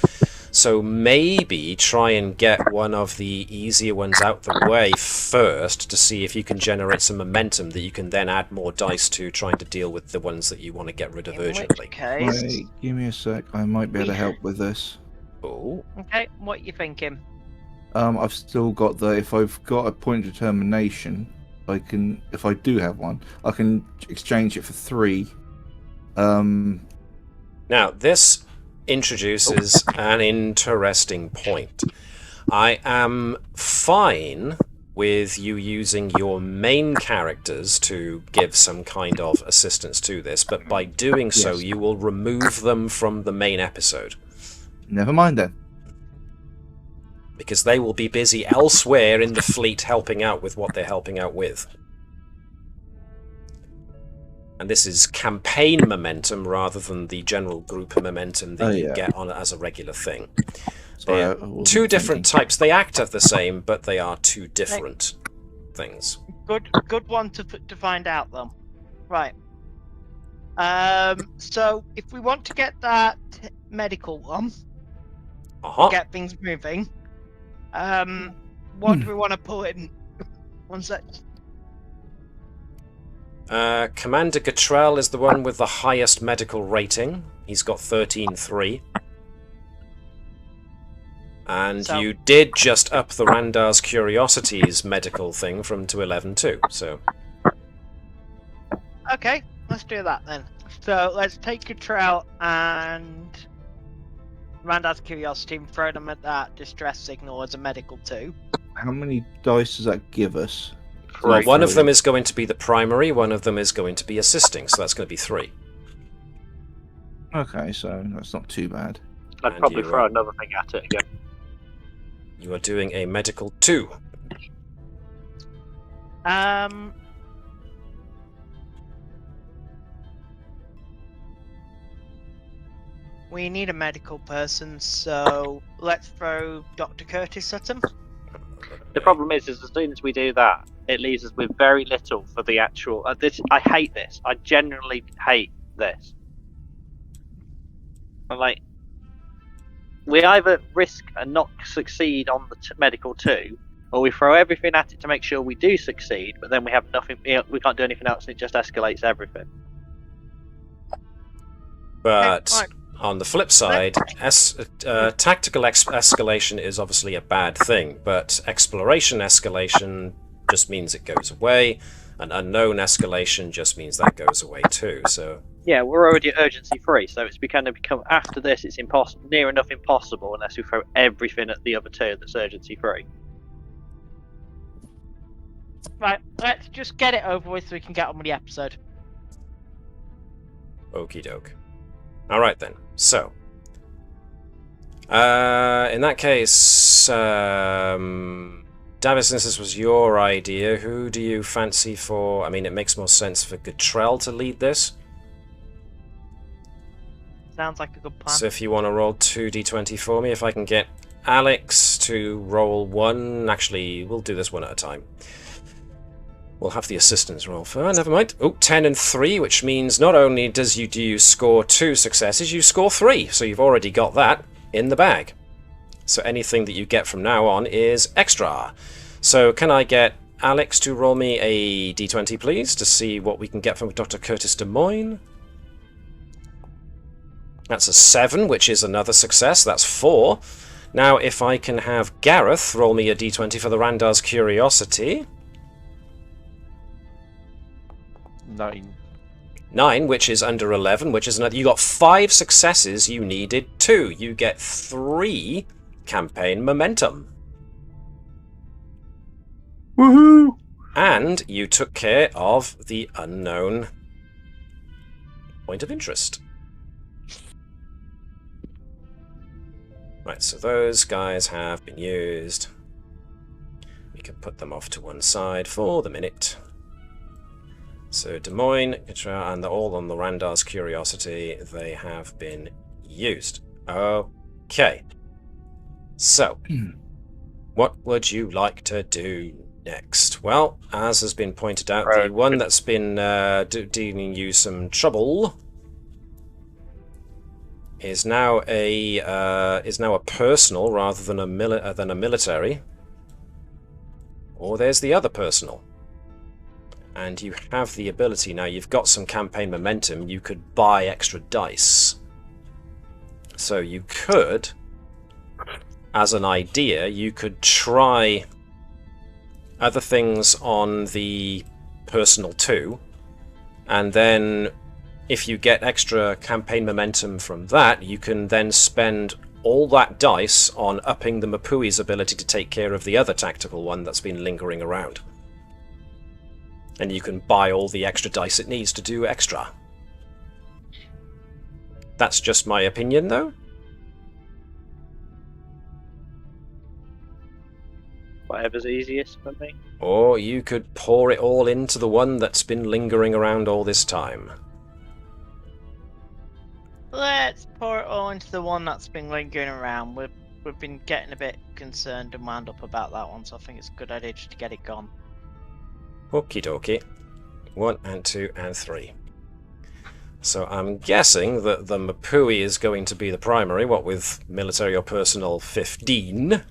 So maybe try and get one of the easier ones out the way first to see if you can generate some momentum that you can then add more dice to, trying to deal with the ones that you want to get rid of urgently. Which case... Wait, give me a sec. I might be able to help with this. Oh. Okay, what are you thinking? I've still got if I've got a point of determination, I can, if I do have one, I can exchange it for 3. Now, this introduces an interesting point. I am fine with you using your main characters to give some kind of assistance to this, but by doing so, Yes. you will remove them from the main episode. Never mind then. Because they will be busy elsewhere in the fleet helping out with what they're helping out with. And this is campaign momentum rather than the general group momentum that you get on as a regular thing. Sorry, They're 2 different types. They act the same, but they are 2 different things. Good one to find out, though. Right. So, if we want to get that medical one, get things moving, what do we want to put in? One sec. Commander Gatrell is the one with the highest medical rating. He's got 13-3. And So- you did just up the Randar's Curiosities medical thing from to 11-2, so... Okay, let's do that then. So let's take Cottrell and Randall's Curiosity and throw them at that distress signal as a medical 2. How many dice does that give us? Well, Three. one of them is going to be the primary, one of them is going to be assisting, so that's going to be 3. Okay, so that's not too bad. I'd And probably you, throw another thing at it again. You are doing a medical 2. We need a medical person, so let's throw Dr. Curtis at him. The problem is as soon as we do that, it leaves us with very little for the actual. I hate this. I genuinely hate this. I'm like, we either risk and not succeed on the medical 2, or we throw everything at it to make sure we do succeed, but then we have nothing. We can't do anything else, and it just escalates everything. But Right. on the flip side, tactical escalation is obviously a bad thing, but exploration escalation just means it goes away, and unknown escalation just means that goes away too. So Yeah, we're already at urgency 3, so it's going to become after this. It's near enough impossible unless we throw everything at the other 2 that's urgency 3. Right, let's just get it over with so we can get on with the episode. okie doke. All right then. So, in that case, Navis, since this was your idea, who do you fancy for? I mean, it makes more sense for Cottrell to lead this. Sounds like a good plan. So if you want to roll 2d20 for me, if I can get Alex to roll 1. Actually, we'll do this one at a time. We'll have the assistants roll first. Never mind. Oh, 10 and 3, which means not only do you score 2 successes, you score 3. So you've already got that in the bag. So anything that you get from now on is extra. So can I get Alex to roll me a d20, please, to see what we can get from Dr. Curtis Des Moines? That's a 7, which is another success. That's 4. Now, if I can have Gareth roll me a d20 for the Randar's Curiosity. 9. 9, which is under 11, which is another. You got 5 successes. You needed 2. You get 3 campaign momentum. Woohoo! And you took care of the unknown point of interest. Right, so those guys have been used. We can put them off to one side for the minute. So Des Moines, and they're all on the Randar's Curiosity. They have been used. Okay. So, what would you like to do next? Well, as has been pointed out, the one that's been dealing you some trouble is now a personal rather than a military. Or there's the other personal. And you have the ability now. You've got some campaign momentum. You could buy extra dice. So you could, as an idea, you could try other things on the personal too, and then if you get extra campaign momentum from that, you can then spend all that dice on upping the Mapui's ability to take care of the other tactical one that's been lingering around. And you can buy all the extra dice it needs to do extra. That's just my opinion, though. Whatever's easiest for me. Or you could pour it all into the one that's been lingering around all this time. Let's pour it all into the one that's been lingering around. We've been getting a bit concerned and wound up about that one, so I think it's a good idea just to get it gone. Okie dokie. 1 and 2 and 3. So I'm guessing that the Mapui is going to be the primary, what with military or personal 15.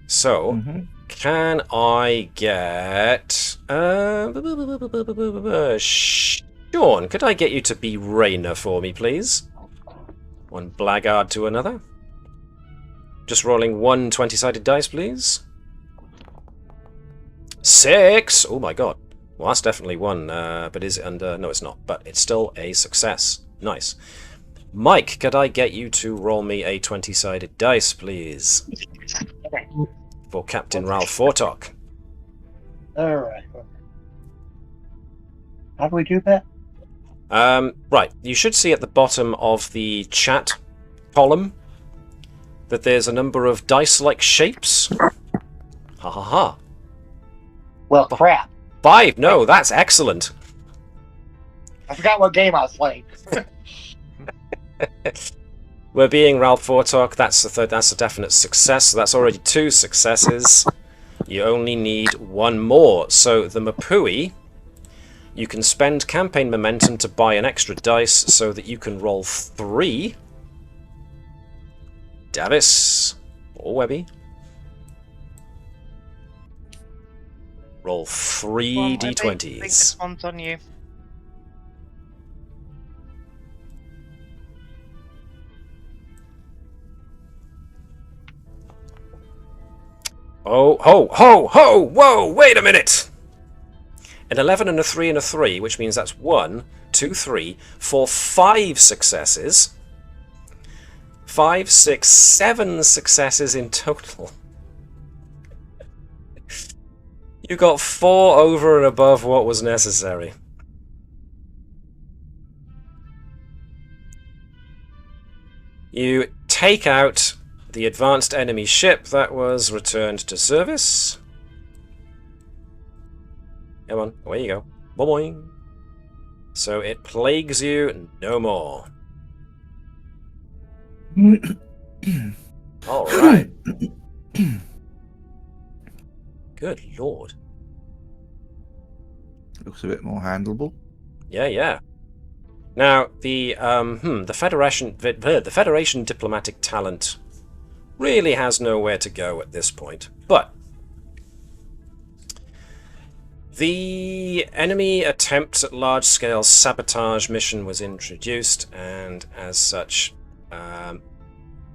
So, can I get... Sean, could I get you to be Rainer for me, please? One blackguard to another. Just rolling 1 20-sided dice, please. 6! Oh my god. Well, that's definitely one, but is it under... No, it's not, but it's still a success. Nice. Mike, could I get you to roll me a 20-sided dice, please? Okay. For Captain Ralph Fortok. Alright. How do we do that? Right, you should see at the bottom of the chat column that there's a number of dice-like shapes. Ha ha ha. Well, crap. 5, no, that's excellent. I forgot what game I was playing. We're being Ralph Fortok, that's a definite success, so that's already 2 successes. You only need 1 more. So the Mapui, you can spend campaign momentum to buy an extra dice so that you can roll 3. Davis or Webby. Roll 3 Well, I think d20s. this one's on you. Oh, ho, ho, ho, whoa, wait a minute! An 11 and a 3 and a 3, which means that's 1, 2, 3, 4, 5 successes. 5, 6, 7 successes in total. You got 4 over and above what was necessary. You take out the advanced enemy ship that was returned to service. Come on, away you go. Boing. So it plagues you no more. Alright. Good lord. Looks a bit more handleable. Yeah. Now, the Federation diplomatic talent really has nowhere to go at this point. But the enemy attempts at large-scale sabotage mission was introduced, and as such,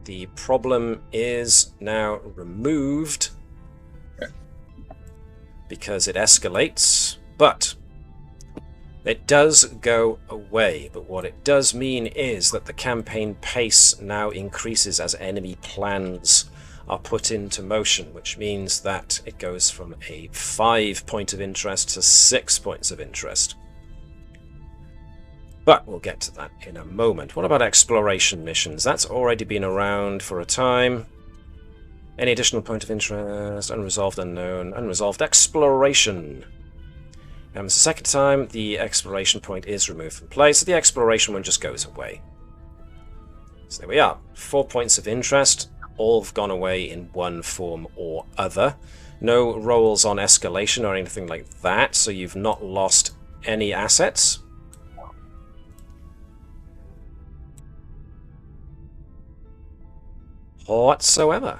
the problem is now removed because it escalates, but it does go away. But what it does mean is that the campaign pace now increases as enemy plans are put into motion, which means that it goes from a 5 point of interest to 6 points of interest. But we'll get to that in a moment. What about exploration missions? That's already been around for a time. Any additional point of interest? Unresolved, unknown, unresolved exploration. The second time, the exploration point is removed from play, so the exploration one just goes away. So there we are. 4 points of interest. All have gone away in one form or other. No rolls on escalation or anything like that, so you've not lost any assets. Whatsoever.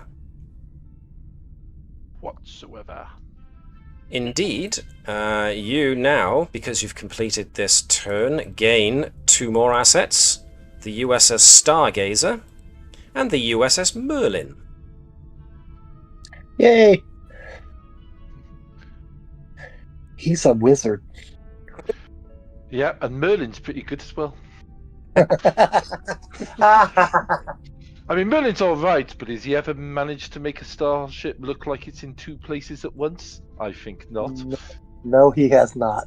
Indeed, you now, because you've completed this turn, gain 2 more assets. The USS Stargazer and the USS Merlin. Yay! He's a wizard. Yeah, and Merlin's pretty good as well. I mean, Merlin's alright, but has he ever managed to make a starship look like it's in 2 places at once? I think not. No, he has not.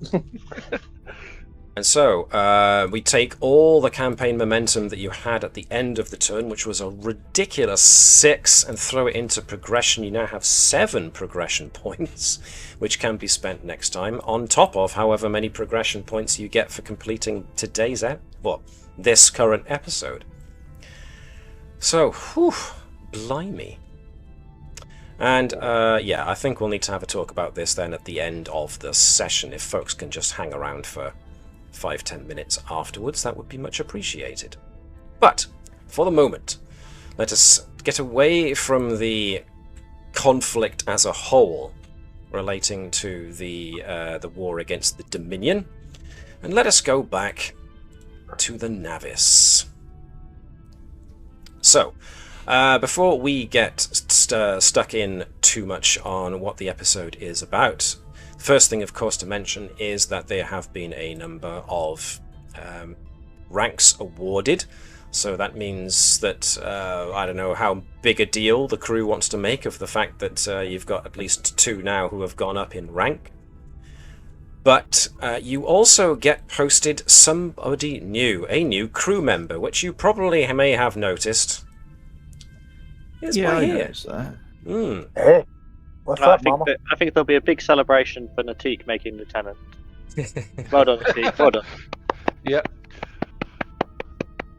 And so, we take all the campaign momentum that you had at the end of the turn, which was a ridiculous 6, and throw it into progression. You now have 7 progression points, which can be spent next time, on top of however many progression points you get for completing today's this current episode. So, whew, blimey. And, yeah, I think we'll need to have a talk about this then at the end of the session. If folks can just hang around for 5-10 minutes afterwards, that would be much appreciated. But, for the moment, let us get away from the conflict as a whole relating to the war against the Dominion, and let us go back to the Navis. So, before we get stuck in too much on what the episode is about, First thing, of course, to mention is that there have been a number of ranks awarded. So that means that, I don't know how big a deal the crew wants to make of the fact that you've got at least 2 now who have gone up in rank. But you also get posted somebody new, a new crew member, which you probably may have noticed. Is Yeah, by I here. noticed that. Hey, what's I up, think Mama? I think there'll be a big celebration for Natik making lieutenant. Well done, Natik. Well done. Yeah.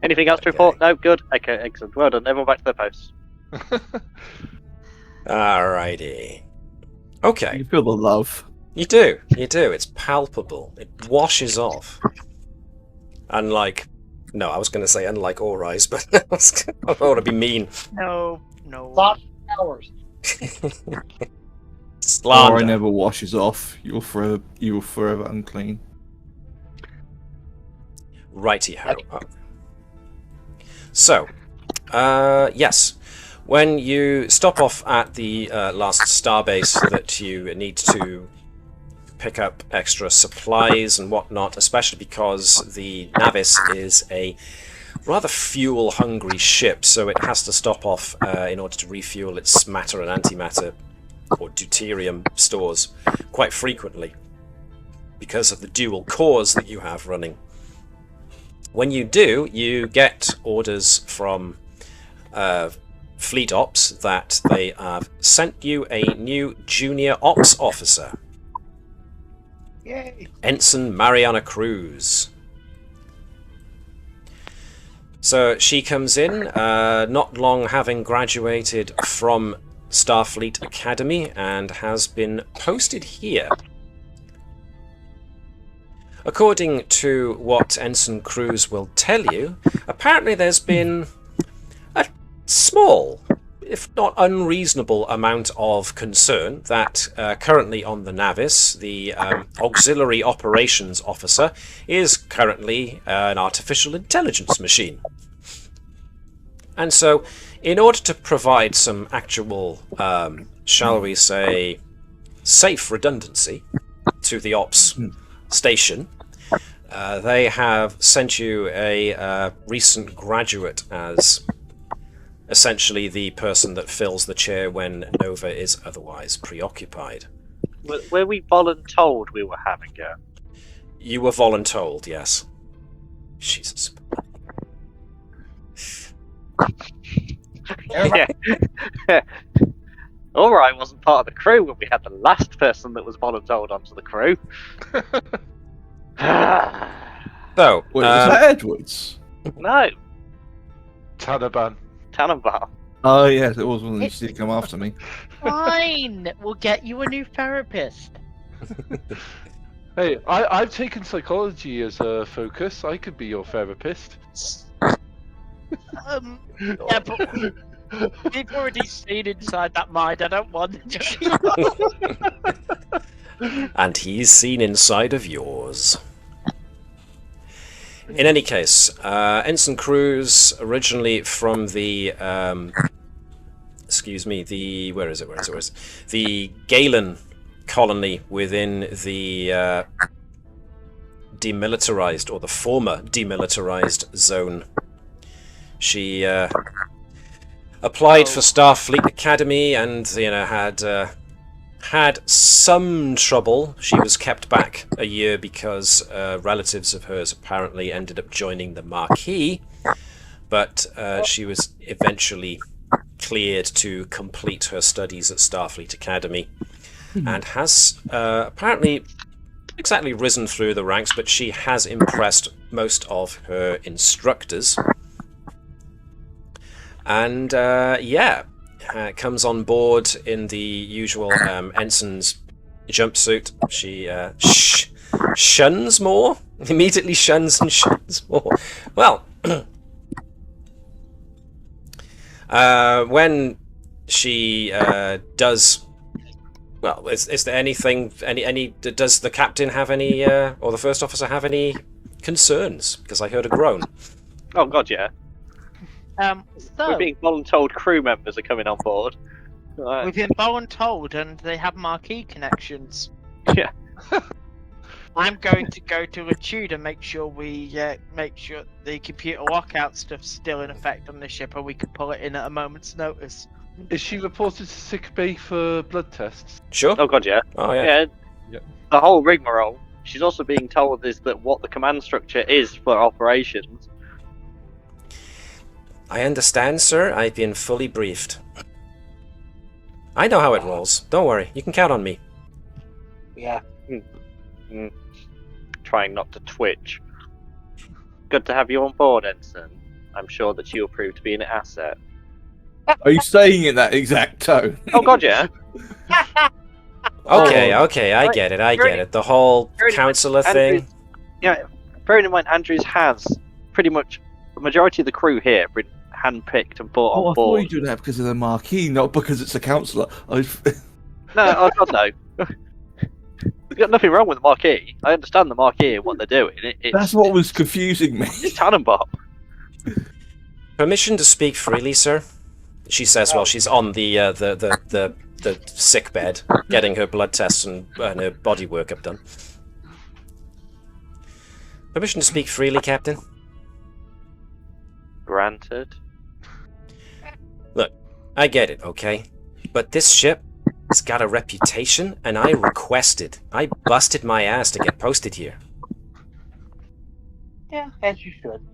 Anything else to report? No, good. Okay, excellent. Well done. Everyone back to their posts. Alrighty. Okay. You feel the love. You do. It's palpable. It washes off. Unlike... No, I was going to say unlike Ori's, but I don't want to be mean. No. Lots of hours. Slander. Ori never washes off. You will forever unclean. Righty-ho. So, yes. When you stop off at the last starbase that you need to pick up extra supplies and whatnot, especially because the Navis is a rather fuel-hungry ship, so it has to stop off in order to refuel its matter and antimatter or deuterium stores quite frequently because of the dual cores that you have running. When you do, you get orders from Fleet Ops that they have sent you a new junior ops officer. Yay! Ensign Mariana Cruz. So she comes in, not long having graduated from Starfleet Academy, and has been posted here. According to what Ensign Cruz will tell you, apparently there's been a small, if not unreasonable, amount of concern that currently on the Navis, the Auxiliary Operations Officer is currently an artificial intelligence machine. And so, in order to provide some actual, shall we say, safe redundancy to the ops station, they have sent you a recent graduate as essentially the person that fills the chair when Nova is otherwise preoccupied. Were we voluntold we were having her? You were voluntold, yes. Jesus. Yeah. Alright, wasn't part of the crew when we had the last person that was voluntold onto the crew. So, Wait, was that Edwards? No, Taliban. Tannenbaum. Oh yes, it was one that used to come after me. Fine, we'll get you a new therapist. Hey, I've taken psychology as a focus. I could be your therapist. Yeah, but we've already seen inside that mind. I don't want to. and he's seen inside of yours. In any case, Ensign Cruz, originally from the, where is it? The Galen colony within the demilitarized, or the former demilitarized zone. She applied for Starfleet Academy and, had some trouble. She was kept back a year because relatives of hers apparently ended up joining the Marquis, but she was eventually cleared to complete her studies at Starfleet Academy, and has apparently exactly risen through the ranks, but she has impressed most of her instructors. And comes on board in the usual ensign's jumpsuit. She shuns more, immediately shuns and shuns more. Well, when she does, well, is there anything? Any? Does the captain have any, or the first officer have any concerns? Because I heard a groan. Oh god, yeah. So We're being voluntold crew members are coming on board. Right. we've been voluntold, and they have marquee connections. Yeah. I'm going to go to Latude and make sure the computer lockout stuff's still in effect on the ship, and we can pull it in at a moment's notice. Is she reported to sick bay for blood tests? Sure. Oh god, yeah. Oh yeah. Yep. The whole rigmarole. She's also being told is that what the command structure is for operations. I understand, sir. I've been fully briefed. I know how it rolls. Don't worry. You can count on me. Yeah. Trying not to twitch. Good to have you on board, Ensign. I'm sure that you'll prove to be an asset. Are you saying in that exact tone? Oh god, yeah. Okay, I get it. The whole counselor thing. Yeah, bearing in mind Andrews has pretty much the majority of the crew here been handpicked and brought Oh, on I thought board. you do that because of the marquee, not because it's a counsellor. No, oh god, no. There's got nothing wrong with the marquee. I understand the marquee and what they're doing. That's what was confusing me. It's Tannenbaum. Permission to speak freely, sir. She says while she's on the sick bed, getting her blood tests and her body workup done. Permission to speak freely, Captain. Granted. Look, I get it, okay? But this ship has got a reputation, and I busted my ass to get posted here. Yeah, as you should.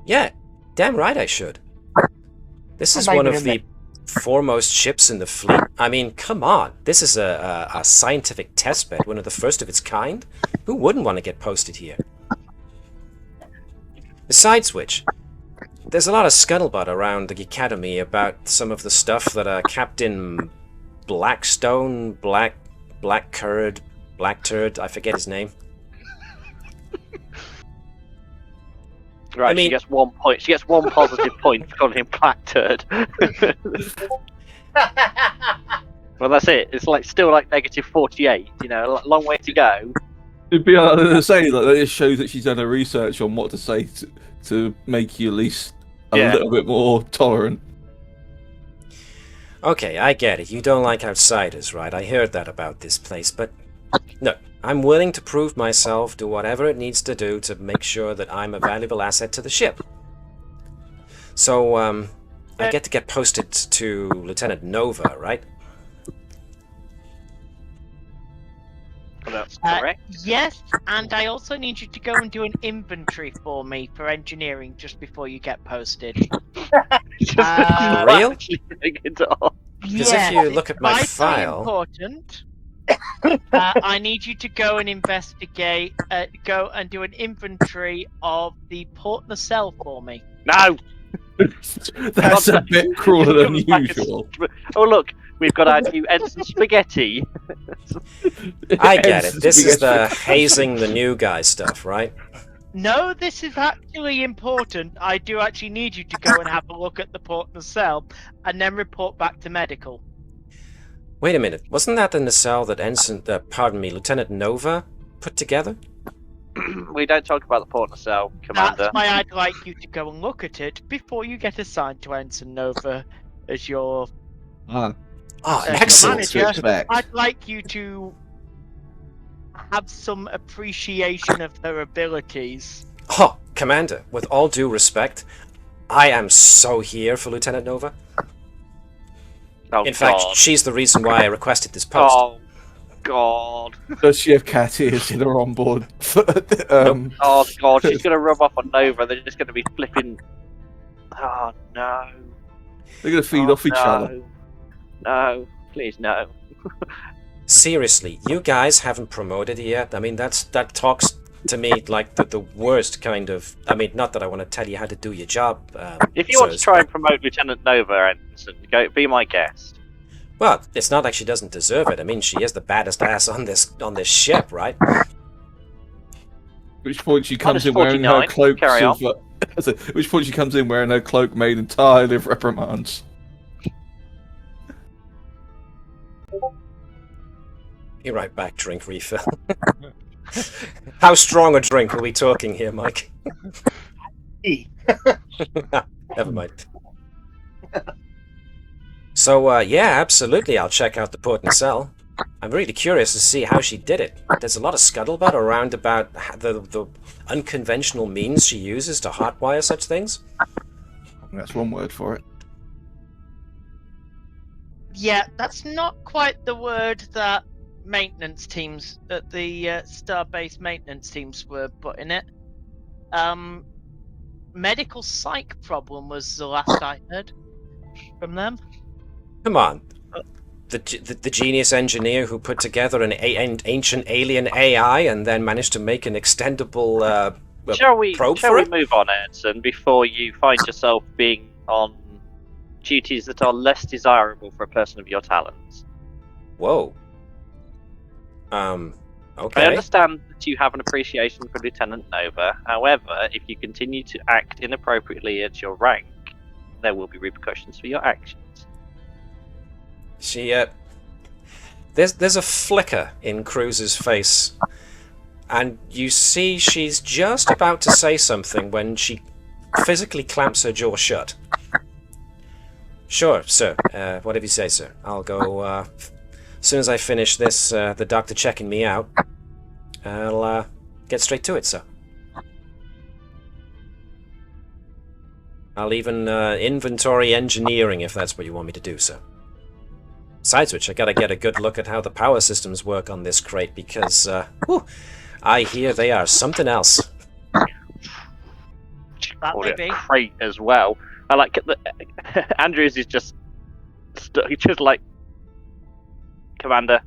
Yeah, damn right I should. This is I'm not one even of in the foremost ships in the fleet. I mean, come on. This is a scientific testbed, one of the first of its kind. Who wouldn't want to get posted here? Besides which, there's a lot of scuttlebutt around the Academy about some of the stuff that Captain Blackstone, Black Turd, I forget his name. Right, I mean- she gets 1 point. She gets 1 positive point for calling him Black Turd. Well, that's it. It's still negative 48. You know, a long way to go. It'd be to say that it shows that she's done her research on what to say to make you at least a little bit more tolerant. Okay, I get it. You don't like outsiders, right? I heard that about this place, but no. I'm willing to prove myself, do whatever it needs to do to make sure that I'm a valuable asset to the ship. So, I get posted to Lieutenant Nova, right? That's correct. Yes, and I also need you to go and do an inventory for me for engineering just before you get posted. For real? Because Because if you look at my vitally file... important. I need you to go and investigate, go and do an inventory of the port nacelle for me. No! That's a bit crueler than usual. Oh look, we've got our new Ensign Spaghetti. I get it. This is the hazing the new guy stuff, right? No, this is actually important. I do actually need you to go and have a look at the port nacelle and then report back to medical. Wait a minute. Wasn't that the nacelle that Lieutenant Nova put together? We don't talk about the port nacelle, Commander. That's why I'd like you to go and look at it before you get assigned to Ensign Nova as your Oh, your excellent. manager. I'd like you to have some appreciation of her abilities. Oh, Commander, with all due respect, I am so here for Lieutenant Nova. Oh, In fact, God. she's the reason why I requested this post. Oh, God. Does she have cat ears in her on board? Oh, God. She's going to rub off on Nova. They're just going to be flipping. Oh, no. They're going to feed off each other. No. Please, no. Seriously, you guys haven't promoted her yet? I mean, that talks to me like the worst kind of... I mean, not that I want to tell you how to do your job. If you want to sirs, try but- and promote Lieutenant Nova, Ensign, be my guest. Well, it's not like she doesn't deserve it. I mean, she is the baddest ass on this ship, right? At which point she comes in Minus wearing her 49. cloak. Carry on. At which point she comes in wearing her cloak made entirely of reprimands. Be right back, drink refill. How strong a drink are we talking here, Mike? Never mind. So, yeah, absolutely, I'll check out the port nacelle. I'm really curious to see how she did it. There's a lot of scuttlebutt around about the unconventional means she uses to hotwire such things. That's one word for it. Yeah, that's not quite the word that maintenance teams at the Starbase maintenance teams were putting it. Medical psych problem was the last I heard from them. Come on. The genius engineer who put together an ancient alien AI and then managed to make an extendable Shall we probe for it? move on, Edson, before you find yourself being on duties that are less desirable for a person of your talents? Whoa. I Okay. understand that you have an appreciation for Lieutenant Nova. However, if you continue to act inappropriately at your rank, there will be repercussions for your actions. She, there's a flicker in Cruz's face, and you see she's just about to say something when she physically clamps her jaw shut. Sure, sir. Whatever you say, sir. I'll go, as soon as I finish this, the doctor checking me out, I'll, get straight to it, sir. I'll even, inventory engineering if that's what you want me to do, sir. Besides which, I gotta get a good look at how the power systems work on this crate, because, I hear they are something else. That Call may it be. a crate as well. I like the Andrews is just he's just like, Commander,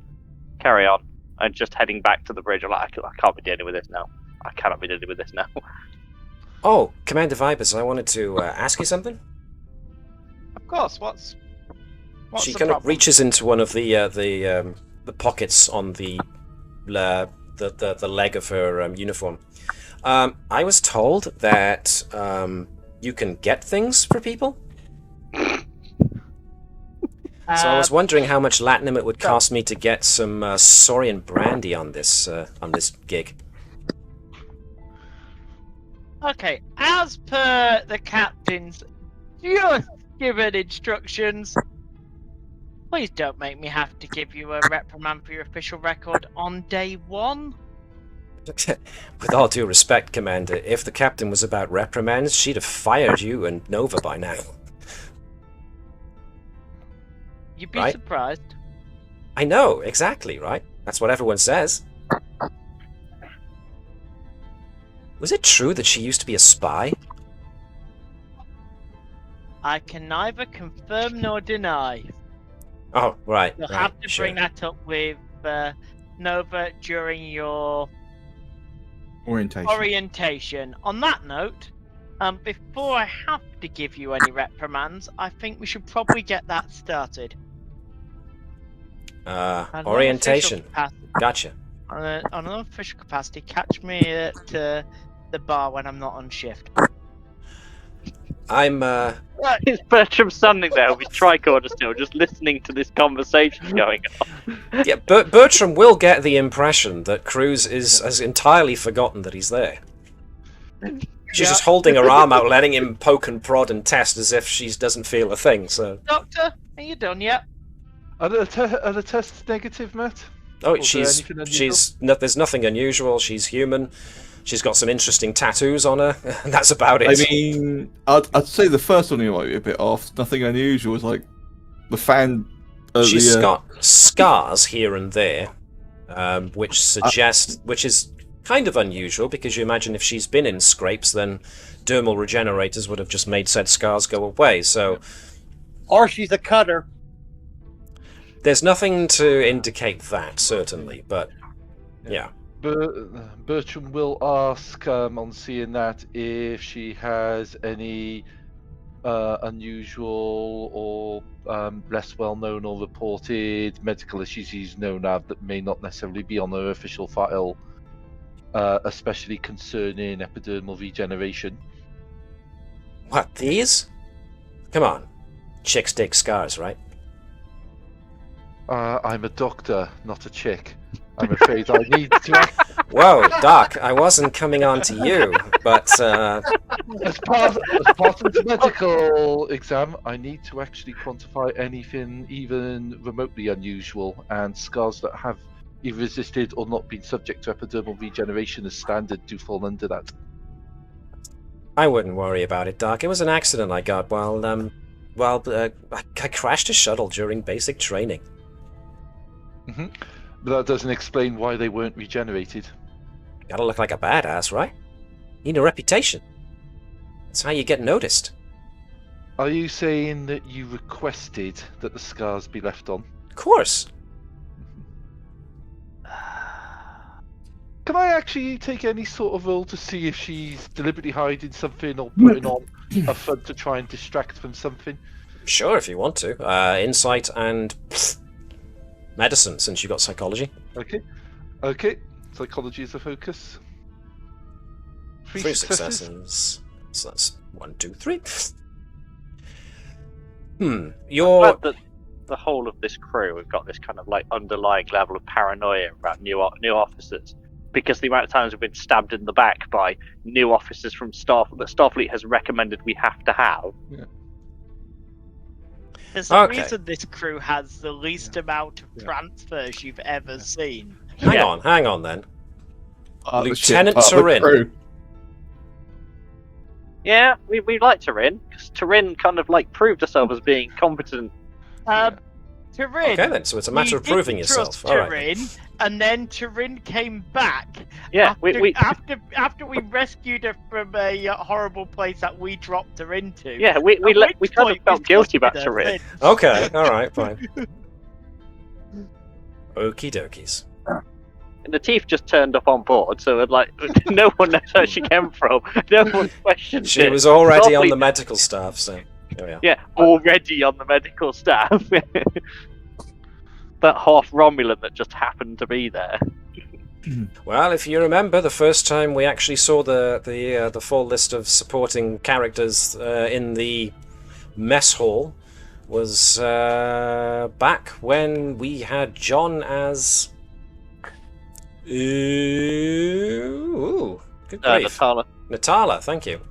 carry on. I'm just heading back to the bridge. I'm like, I can't be dealing with this now. I cannot be dealing with this now. Oh, Commander Vibers, I wanted to, ask you something. Of course. What's She the kind of problem? reaches into one of the pockets on the leg of her uniform. I was told that you can get things for people. So I was wondering how much latinum it would cost me to get some Saurian brandy on this gig. Okay, as per the captain's just given instructions, please don't make me have to give you a reprimand for your official record on day one. With all due respect, Commander, if the captain was about reprimands, she'd have fired you and Nova by now. You'd be Right. surprised. I know, exactly, right? That's what everyone says. Was it true that she used to be a spy? I can neither confirm nor deny. Oh, right. You'll right, have to sure. bring that up with Nova during your Orientation. orientation. On that note, before I have to give you any reprimands, I think we should probably get that started. On an Orientation. official capacity- Gotcha. On an official capacity, catch me at the bar when I'm not on shift. I'm, Is Bertram standing there with tricorder still, just listening to this conversation going on? yeah, Bertram will get the impression that Cruz has entirely forgotten that he's there. She's just holding her arm out, letting him poke and prod and test as if she doesn't feel a thing, so... Doctor, are you done yet? Are the tests negative, Matt? Oh, Was there anything unusual? there's nothing unusual, she's human, she's got some interesting tattoos on her, and that's about it. I mean, I'd say the first one you might be a bit off. Nothing unusual. It's like the fan. She's got scars here and there, which is kind of unusual, because you imagine if she's been in scrapes, then dermal regenerators would have just made said scars go away, so... Or she's a cutter. There's nothing to indicate that, certainly, but yeah. Bertram will ask, on seeing that, if she has any unusual or less well-known or reported medical issues she's known of that may not necessarily be on her official file, especially concerning epidermal regeneration. What, these? Come on. Chicks dig scars, right? I'm a doctor, not a chick. I'm afraid I need to. Whoa, Doc, I wasn't coming on to you, but As part of the medical exam, I need to actually quantify anything even remotely unusual, and scars that have either resisted or not been subject to epidermal regeneration as standard do fall under that. I wouldn't worry about it, Doc. It was an accident I got while I crashed a shuttle during basic training. But that doesn't explain why they weren't regenerated. Gotta look like a badass, right? Need a reputation. That's how you get noticed. Are you saying that you requested that the scars be left on? Of course. Can I actually take any sort of role to see if she's deliberately hiding something or putting on a front to try and distract from something? Sure, if you want to. Insight and medicine, since you got psychology. Okay. Psychology is a focus. Three successes. So that's 1, 2, 3. You're... I'm glad that the whole of this crew have got this kind of like underlying level of paranoia about new officers, because the amount of times we've been stabbed in the back by new officers from Starfleet that Starfleet has recommended we have to have. Yeah. There's a Okay. reason this crew has the least amount of transfers you've ever seen. Hang on then. Partnership, Lieutenant part of the Turin. crew. Yeah, we like Turin, because Turin kind of like proved herself as being competent. Turin. Okay then, so it's a matter we of proving didn't yourself. trust All right. Turin, and then Turin came back. Yeah, after we rescued her from a horrible place that we dropped her into. yeah, we At which kind of point felt we guilty about trusted her Turin. since. Okay, alright, fine. Okie dokies. And the Teeth just turned up on board, so like no one knows where she came from. No one questioned She it. was already on Starfleet- the medical staff, so there we are. Yeah, already on the medical staff. That half Romulan that just happened to be there. Well, if you remember, the first time we actually saw the full list of supporting characters in the mess hall was back when we had John as... Ooh, good grief. Natala. Natala, thank you.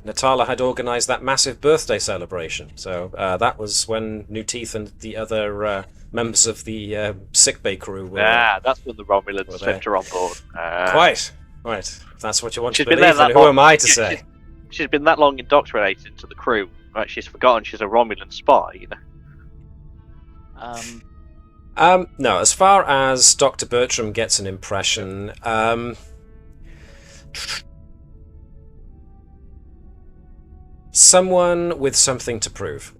Natala had organised that massive birthday celebration, so that was when New Teeth and the other members of the sickbay crew were... That's when the Romulans were swept her on board. Quite. Right. If that's what you want She's to been there believe, then that who long. am I to Yeah, say? She's been that long indoctrinated into the crew, right? She's forgotten she's a Romulan spy, you know. No, as far as Dr. Bertram gets an impression, someone with something to prove.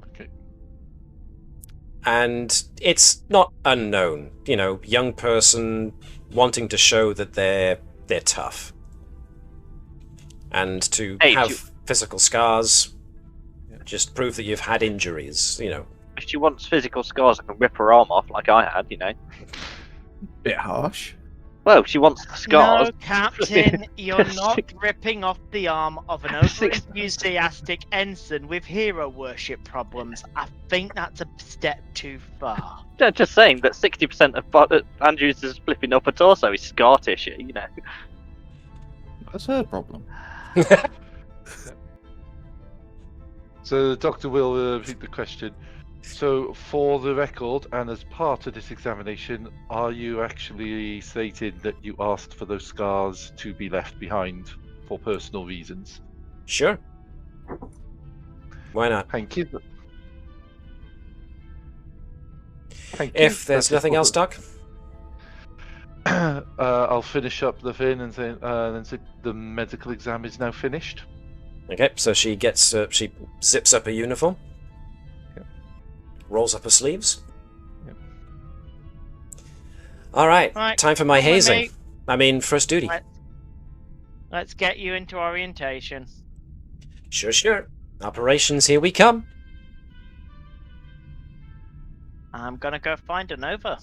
Okay. And it's not unknown, you know, young person wanting to show that they're tough. And to have physical scars, just prove that you've had injuries, you know. If she wants physical scars, I can rip her arm off like I had, you know. Bit harsh. Well, she wants the scars. No, Captain, you're not ripping off the arm of an over-enthusiastic ensign with hero worship problems. I think that's a step too far. Yeah, just saying that 60% of Andrews' flipping upper torso is scar tissue, you know. That's her problem. So the doctor will repeat the question. So, for the record, and as part of this examination, are you actually stating that you asked for those scars to be left behind for personal reasons? Sure. Why not? Thank you. Thank you. If there's That's nothing else, important. Doc? I'll finish up the thing and then say the medical exam is now finished. Okay, so she gets, she zips up her uniform. Rolls up her sleeves. Yep. Alright, Right, time for my come with hazing. me. I mean, first duty. Let's get you into orientation. Sure. Operations, here we come. I'm gonna go find a Nova.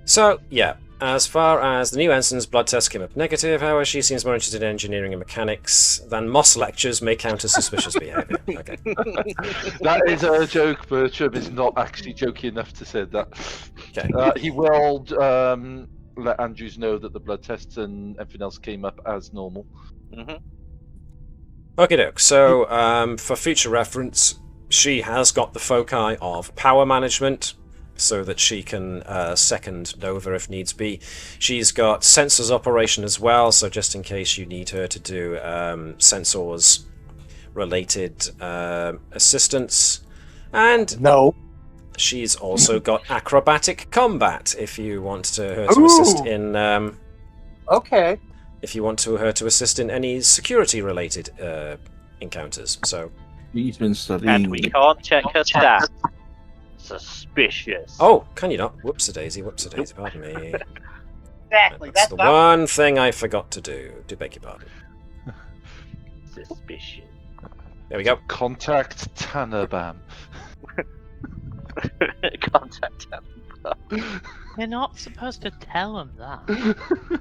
So, yeah, as far as the new ensign's blood test came up negative, however, she seems more interested in engineering and mechanics than Moss lectures may counter suspicious behaviour. Okay. That is a joke. Bertram is not actually joking enough to say that. Okay. He will let Andrews know that the blood tests and everything else came up as normal. Okay, doke. So, for future reference, she has got the foci of power management, so that she can second Nova if needs be. She's got sensors operation as well, so just in case you need her to do sensors related assistance. And No. she's also got acrobatic combat if you want her to assist in Okay. if you want her to assist in any security related encounters. So He's been studying. And we can't check her stats. Suspicious. oh, can you not? Whoops-a-daisy, pardon me. Exactly. That's the one thing I forgot to do. Do beg your pardon. Suspicious. There we go. Contact Tanabam. Contact him. You're not supposed to tell him that.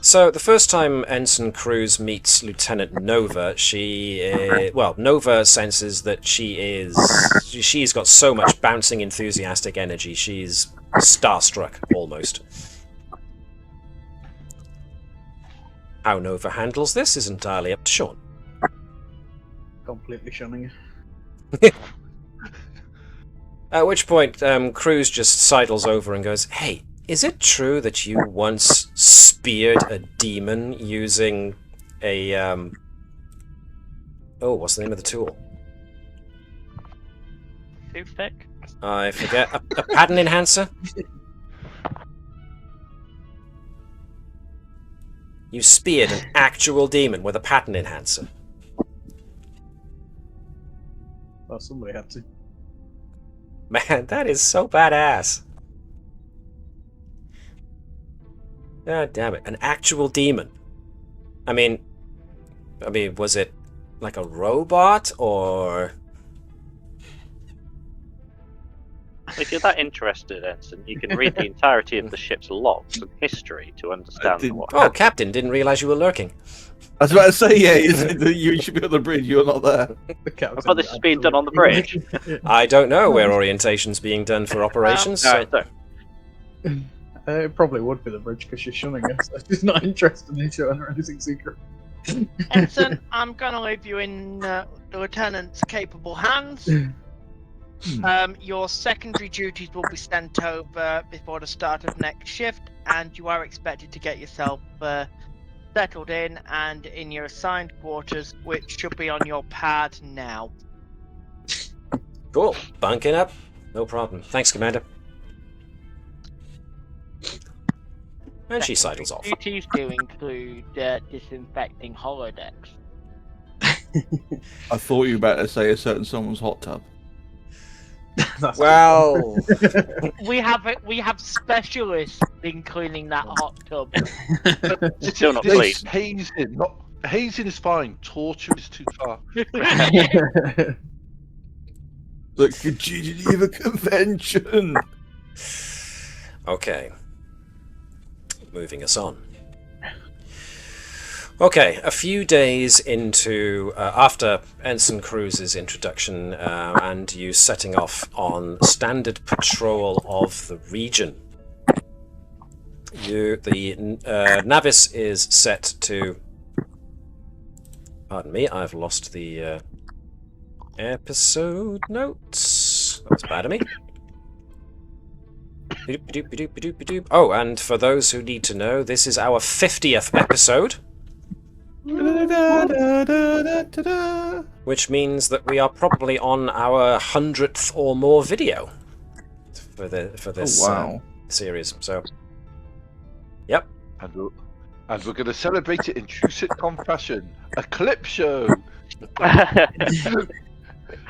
So the first time Ensign Cruz meets Lieutenant Nova, Nova senses that she's got so much bouncing, enthusiastic energy. She's starstruck almost. How Nova handles this is entirely up to Sean. Completely shunning. At which point, Cruz just sidles over and goes, "Hey, is it true that you once speared a demon using a, oh, what's the name of the tool? Toothpick? I forget. A pattern enhancer? You speared an actual demon with a pattern enhancer. Well, somebody had to. Man, that is so badass. God damn it. An actual demon. I mean, was it like a robot, or... If you're that interested, Ensign, you can read the entirety of the ship's logs and history to understand what Oh, Captain, didn't realise you were lurking. I was about to say, yeah, you should be on the bridge. You're not there. The captain I thought this was being done on the bridge. I don't know where orientation's being done for operations. No, so... no. It probably would be the bridge because she's shunning us. She's not interested in showing her anything secret. Ensign, I'm going to leave you in the Lieutenant's capable hands. Your secondary duties will be sent over before the start of next shift, and you are expected to get yourself settled in and in your assigned quarters, which should be on your pad now. Cool. Bunking up. No problem. Thanks, Commander. And she sidles off. Duties do include disinfecting holodecks. I thought you were about to say a certain someone's hot tub. Well, We have specialists in cleaning that hot tub. Still not This pleased. hazing, hazing is fine. Torture is too far. Look, the Geneva Convention. okay. Moving us on. Okay, a few days into after Ensign Cruz's introduction and you setting off on standard patrol of the region, the Navis is set to. Pardon me, I've lost the episode notes. That was bad of me. Oh, and for those who need to know, this is our 50th episode. Which means that we are probably on our 100th or more video for this series. So, yep. And we're going to celebrate it in true sitcom fashion. A clip show.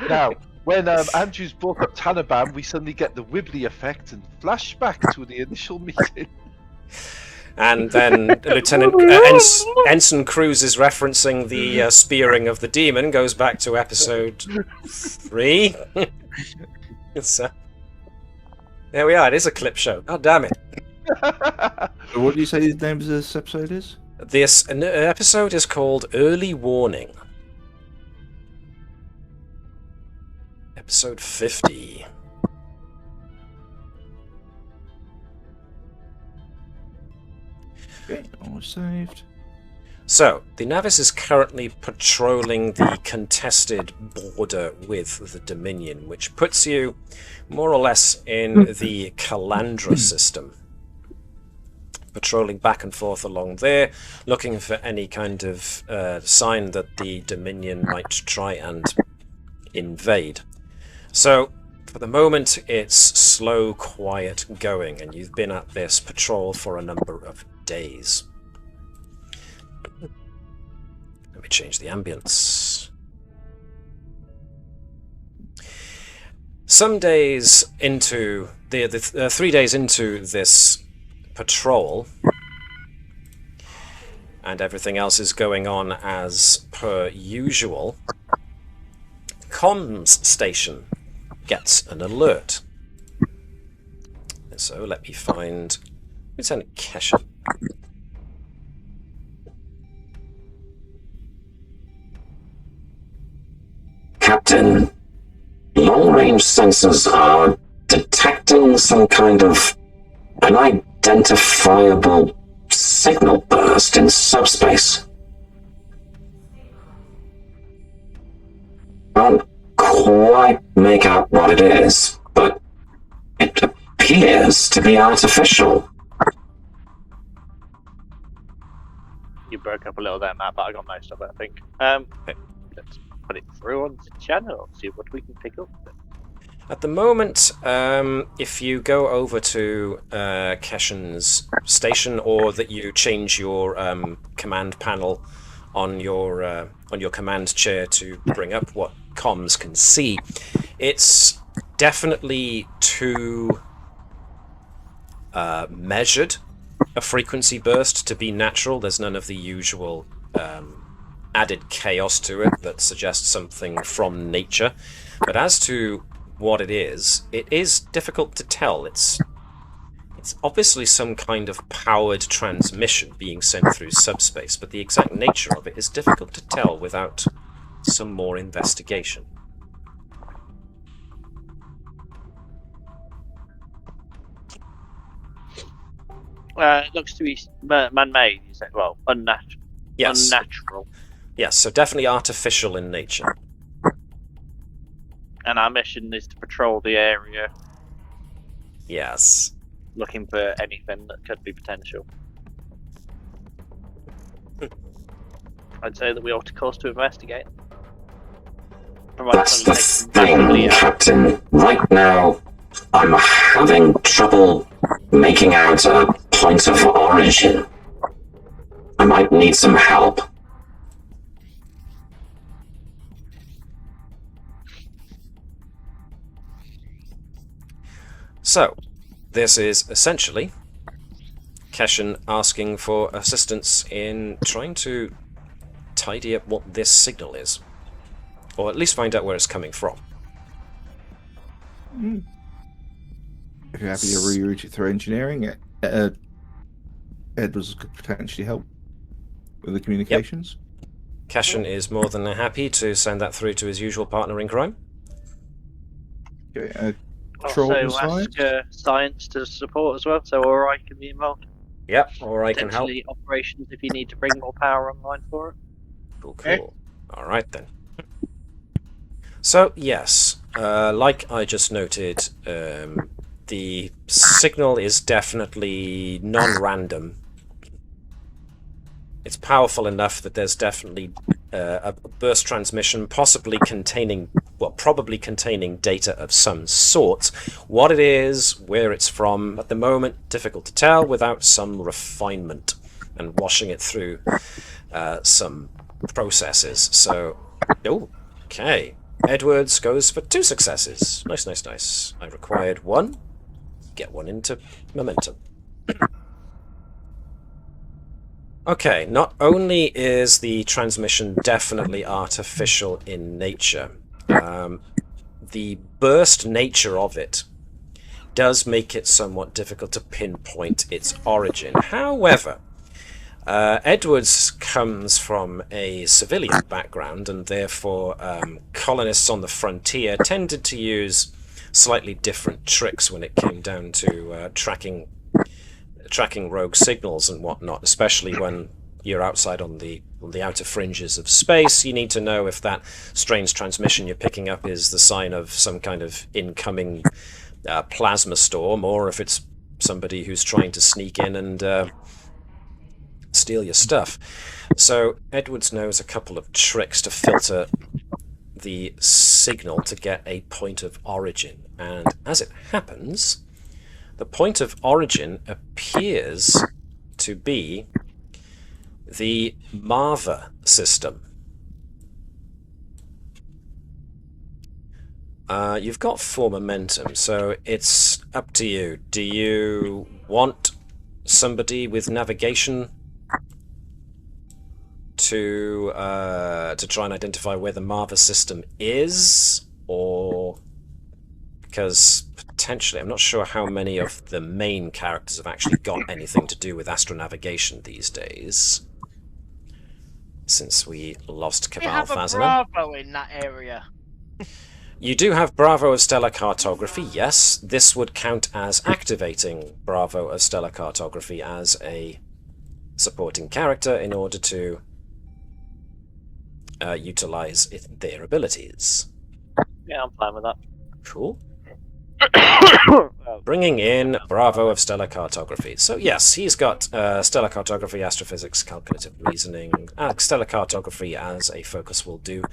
Now, when Andrews brought up Tanabam, we suddenly get the Wibbly effect and flashback to the initial meeting. And then Lieutenant Ensign Cruz is referencing the spearing of the demon, goes back to episode 3. So, there we are, it is a clip show. God damn it. So what do you say the name of this episode is? This episode is called Early Warning. Episode 50. Okay, almost saved. So, the Navis is currently patrolling the contested border with the Dominion, which puts you more or less in the Calandra system. Patrolling back and forth along there, looking for any kind of sign that the Dominion might try and invade. So, for the moment, it's slow, quiet going, and you've been at this patrol for a number of days. Let me change the ambience. Some days into the 3 days into this patrol, and everything else is going on as per usual, comms station gets an alert. So let me find Lieutenant Kesha. Captain, long-range sensors are detecting some kind of unidentifiable signal burst in subspace. Can't quite make out what it is, but it appears to be artificial. You broke up a little there, Matt, but I got most of it, I think. Let's put it through on the channel, see what we can pick up. At the moment, if you go over to Keshan's station, or that you change your command panel on your command chair to bring up what comms can see, it's definitely too measured a frequency burst to be natural. There's none of the usual added chaos to it that suggests something from nature. But as to what it is difficult to tell. It's obviously some kind of powered transmission being sent through subspace, but the exact nature of it is difficult to tell without some more investigation. It looks to be man-made, you say? Well, unnatural. Yes. Unnatural. Yes, so definitely artificial in nature. And our mission is to patrol the area, Yes. looking for anything that could be potential. I'd say that we ought to course to investigate. That's the thing, Captain. Right now, I'm having trouble making out a point of origin. I might need some help. So, this is essentially Keshan asking for assistance in trying to tidy up what this signal is. Or at least find out where it's coming from. If you're happy to reroute it through engineering, Edwards could potentially help with the communications. Keshan is more than happy to send that through to his usual partner in crime. Okay, Also Troll ask science to support as well, so Ori can be involved. Yep, or I can help. Potentially operations if you need to bring more power online for it. Cool, cool. Alright then. So, yes, like I just noted, the signal is definitely non-random. It's powerful enough that there's definitely a burst transmission, possibly containing, well, probably containing data of some sort. What it is, where it's from, at the moment, difficult to tell without some refinement and washing it through some processes. So, oh, okay. Edwards goes for 2 successes. Nice, nice, nice. I required 1. Get 1 into momentum. Okay, not only is the transmission definitely artificial in nature, the burst nature of it does make it somewhat difficult to pinpoint its origin. However, Edwards comes from a civilian background, and therefore colonists on the frontier tended to use slightly different tricks when it came down to tracking rogue signals and whatnot, especially when you're outside on the outer fringes of space. You need to know if that strange transmission you're picking up is the sign of some kind of incoming plasma storm, or if it's somebody who's trying to sneak in and steal your stuff. So Edwards knows a couple of tricks to filter the signal to get a point of origin, and as it happens, the point of origin appears to be the Marva system. You've got 4 momentum, so it's up to you. Do you want somebody with navigation to try and identify where the Marva system is, or because potentially I'm not sure how many of the main characters have actually got anything to do with astronavigation these days, since we lost Cabal We have a Fazanen. Bravo in that area. You do have Bravo of Stellar Cartography, yes. This would count as activating Bravo of Stellar Cartography as a supporting character in order to utilize their abilities. Yeah, I'm fine with that. Cool. Bringing in Bravo of Stellar Cartography. So yes, he's got Stellar Cartography, Astrophysics, Calculative Reasoning. Stellar Cartography as a focus will do.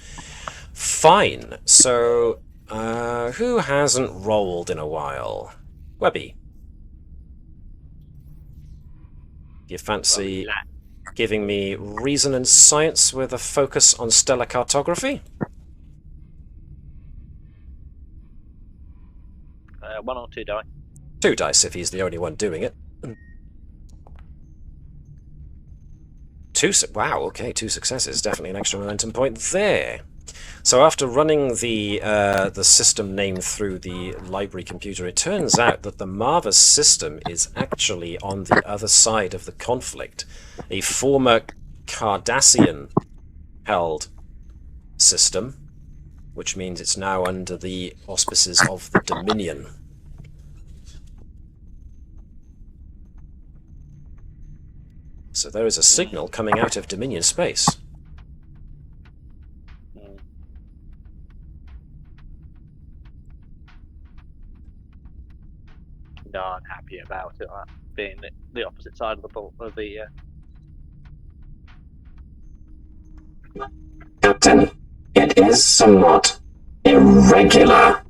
Fine. So, who hasn't rolled in a while? Webby. Do you fancy giving me Reason and Science with a focus on Stellar Cartography? 1 or 2 die. 2 dice if he's the only one doing it. Wow, okay, 2 successes. Definitely an extra momentum point there. So after running the system name through the library computer, it turns out that the Marva system is actually on the other side of the conflict. A former Cardassian-held system, which means it's now under the auspices of the Dominion. So there is a signal coming out of Dominion space. No, I'm happy about it, being the opposite side of the ball of the. Captain, it is somewhat irregular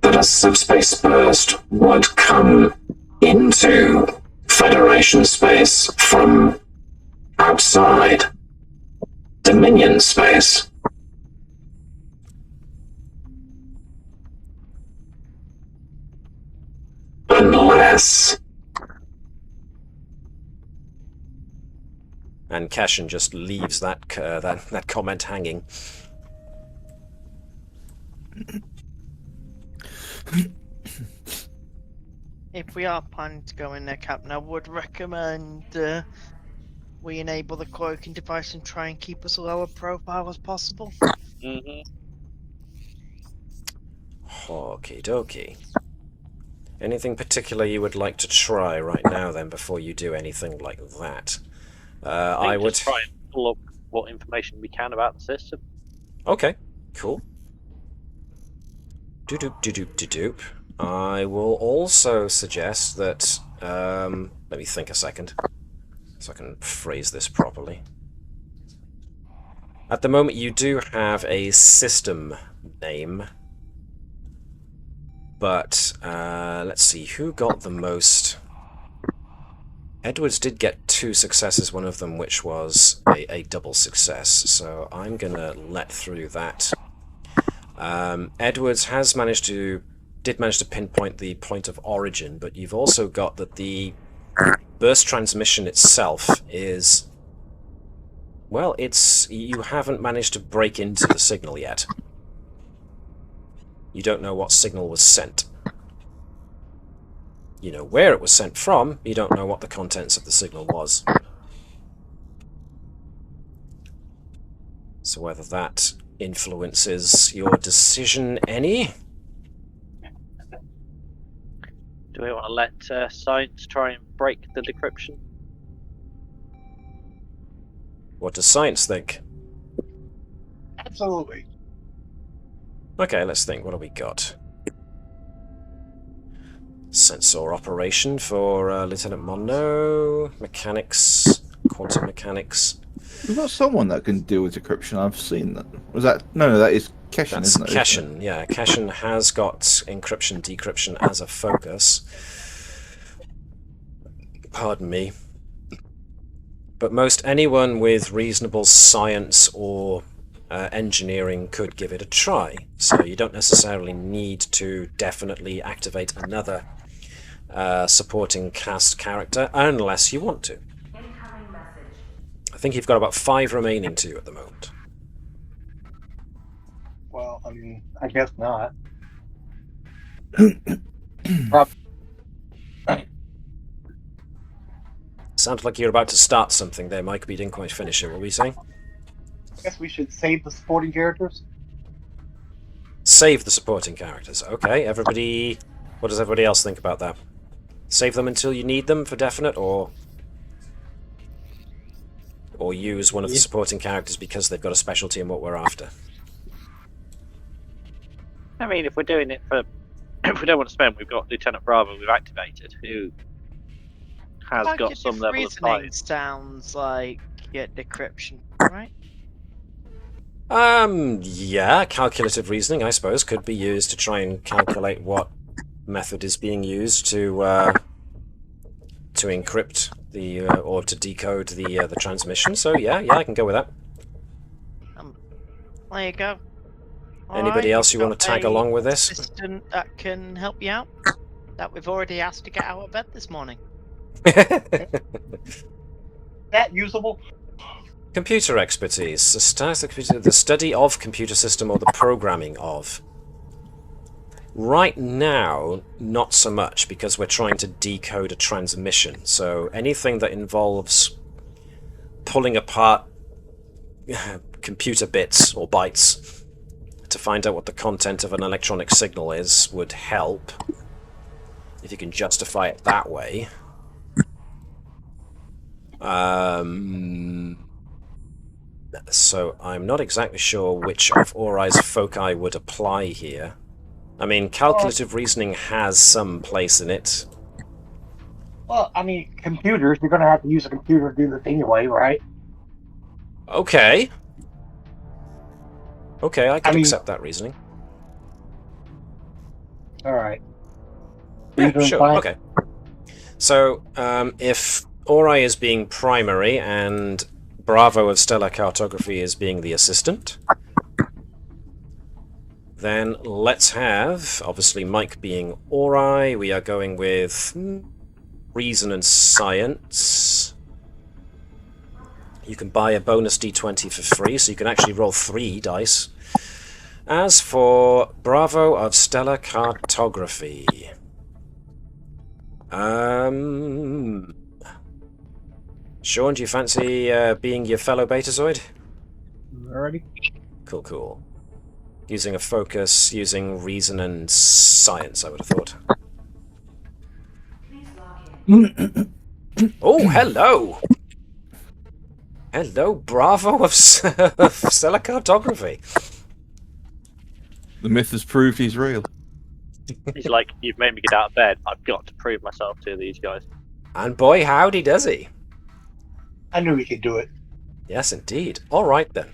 that a subspace burst would come into Federation space from outside Dominion space. Unless... And Cashin just leaves that comment hanging. If we are planning to go in there, Captain, I would recommend we enable the cloaking device and try and keep as low a profile as possible. Mm-hmm. Okie dokie. Anything particular you would like to try right now, then, before you do anything like that? I would try and pull up what information we can about the system. Okay, cool. Doop. I will also suggest that. Let me think a second, so I can phrase this properly. At the moment, you do have a system name. But, let's see, who got the most? Edwards did get 2 successes, one of them which was a double success, so I'm gonna let through that. Edwards did manage to pinpoint the point of origin, but you've also got that the burst transmission itself is... Well, you haven't managed to break into the signal yet. You don't know what signal was sent. You know where it was sent from, you don't know what the contents of the signal was. So whether that influences your decision any? Do we want to let science try and break the decryption? What does science think? Absolutely. Okay, let's think. What do we got? Sensor operation for Lieutenant Mondo. Mechanics. Quantum mechanics. We've got someone that can deal with decryption. I've seen that. Was that? No, that is Keshin, That's isn't it? Keshin, yeah. Keshin has got encryption, decryption as a focus. Pardon me. But most anyone with reasonable science or engineering could give it a try. So you don't necessarily need to definitely activate another supporting cast character unless you want to. I think you've got about 5 remaining to you at the moment. Well, I mean, I guess not. Sounded like you're about to start something there, Mike, but you didn't quite finish it. What were you saying? I guess we should save the supporting characters. Save the supporting characters. Okay, everybody... What does everybody else think about that? Save them until you need them for definite, or use one of the supporting characters because they've got a specialty in what we're after? I mean, if we're doing it for... If we don't want to spend, we've got Lieutenant Bravo we've activated, who has got some level of reasoning size. sounds like decryption, right? Yeah, calculative reasoning, I suppose, could be used to try and calculate what method is being used to encrypt the or to decode the transmission. So yeah, I can go with that. There you go. Anybody else you want to tag along with this? Assistant that can help you out. That we've already asked to get out of bed this morning. That usable? Computer expertise. The study of computer system or the programming of. Right now, not so much, because we're trying to decode a transmission. So anything that involves pulling apart computer bits or bytes to find out what the content of an electronic signal is would help, if you can justify it that way. So I'm not exactly sure which of Orai's foci would apply here. I mean, calculative reasoning has some place in it. Well, I mean, computers, you're going to have to use a computer to do this anyway, right? Okay. Okay, I can accept that reasoning. Alright. Yeah, sure, okay. So, if Orai is being primary and Bravo of Stellar Cartography is being the assistant, then let's have, obviously Mike being Orai, we are going with reason and science. You can buy a bonus d20 for free, so you can actually roll 3 dice. As for Bravo of Stellar Cartography, Sean, do you fancy being your fellow Betazoid? Alrighty. Cool. Using a focus, using reason and science, I would have thought. Oh, hello! Hello, Bravo of Stellar Cartography. The myth has proved he's real. He's like, you've made me get out of bed. I've got to prove myself to these guys. And boy, howdy does he. I knew he could do it. Yes, indeed. All right, then.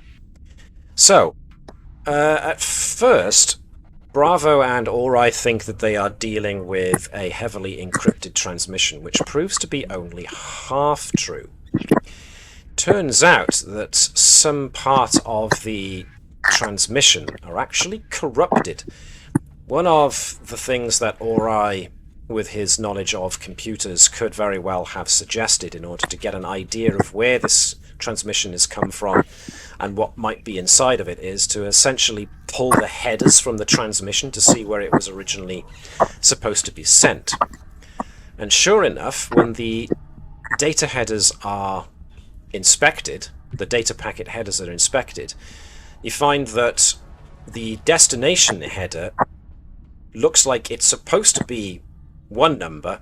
So, at first, Bravo and Orai think that they are dealing with a heavily encrypted transmission, which proves to be only half true. Turns out that some part of the transmission are actually corrupted. One of the things that Orai, with his knowledge of computers, could very well have suggested in order to get an idea of where this transmission has come from and what might be inside of it is to essentially pull the headers from the transmission to see where it was originally supposed to be sent. And sure enough, when the data headers are inspected, the data packet headers are inspected, you find that the destination header looks like it's supposed to be one number,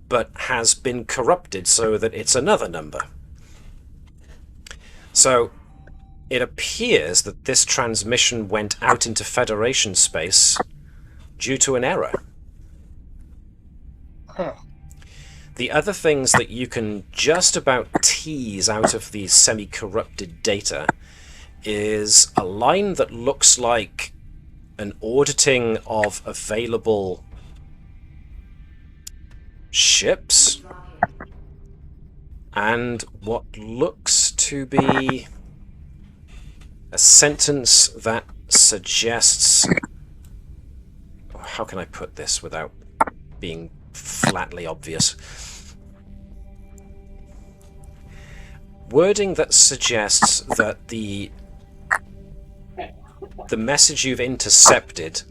but has been corrupted so that it's another number. So it appears that this transmission went out into Federation space due to an error. Huh. The other things that you can just about tease out of these semi-corrupted data is a line that looks like an auditing of available ships, and what looks to be a sentence that suggests... How can I put this without being flatly obvious? Wording that suggests that the message you've intercepted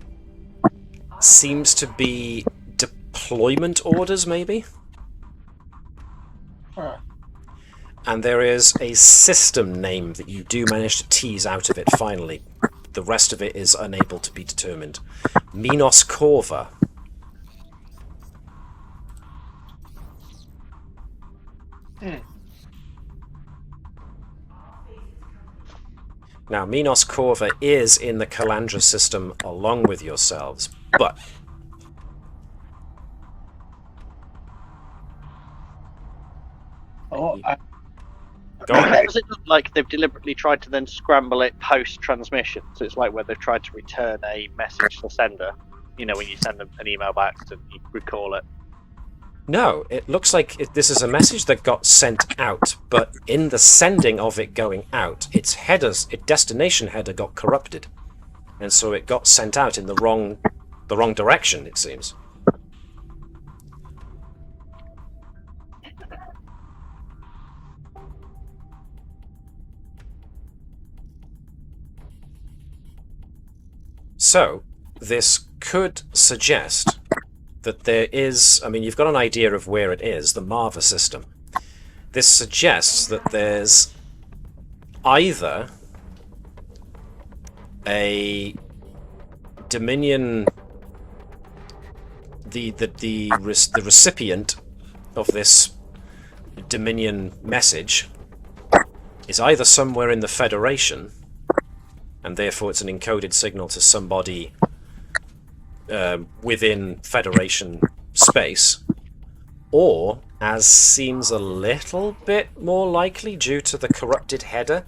seems to be deployment orders, maybe? Huh. And there is a system name that you do manage to tease out of it finally. The rest of it is unable to be determined. Minos Corva. Now, Minos Corva is in the Calandra system along with yourselves, but... Oh, Go on. Does it look like they've deliberately tried to then scramble it post-transmission? So it's like where they've tried to return a message to the sender. You know, when you send them an email back and you recall it. No, it looks like this is a message that got sent out, but in the sending of it going out, its destination header got corrupted, and so it got sent out in the wrong direction, it seems. So, this could suggest that there is... I mean, you've got an idea of where it is, the Marva system. This suggests that there's either a Dominion... the recipient of this Dominion message is either somewhere in the Federation, and therefore it's an encoded signal to somebody within Federation space, or, as seems a little bit more likely due to the corrupted header,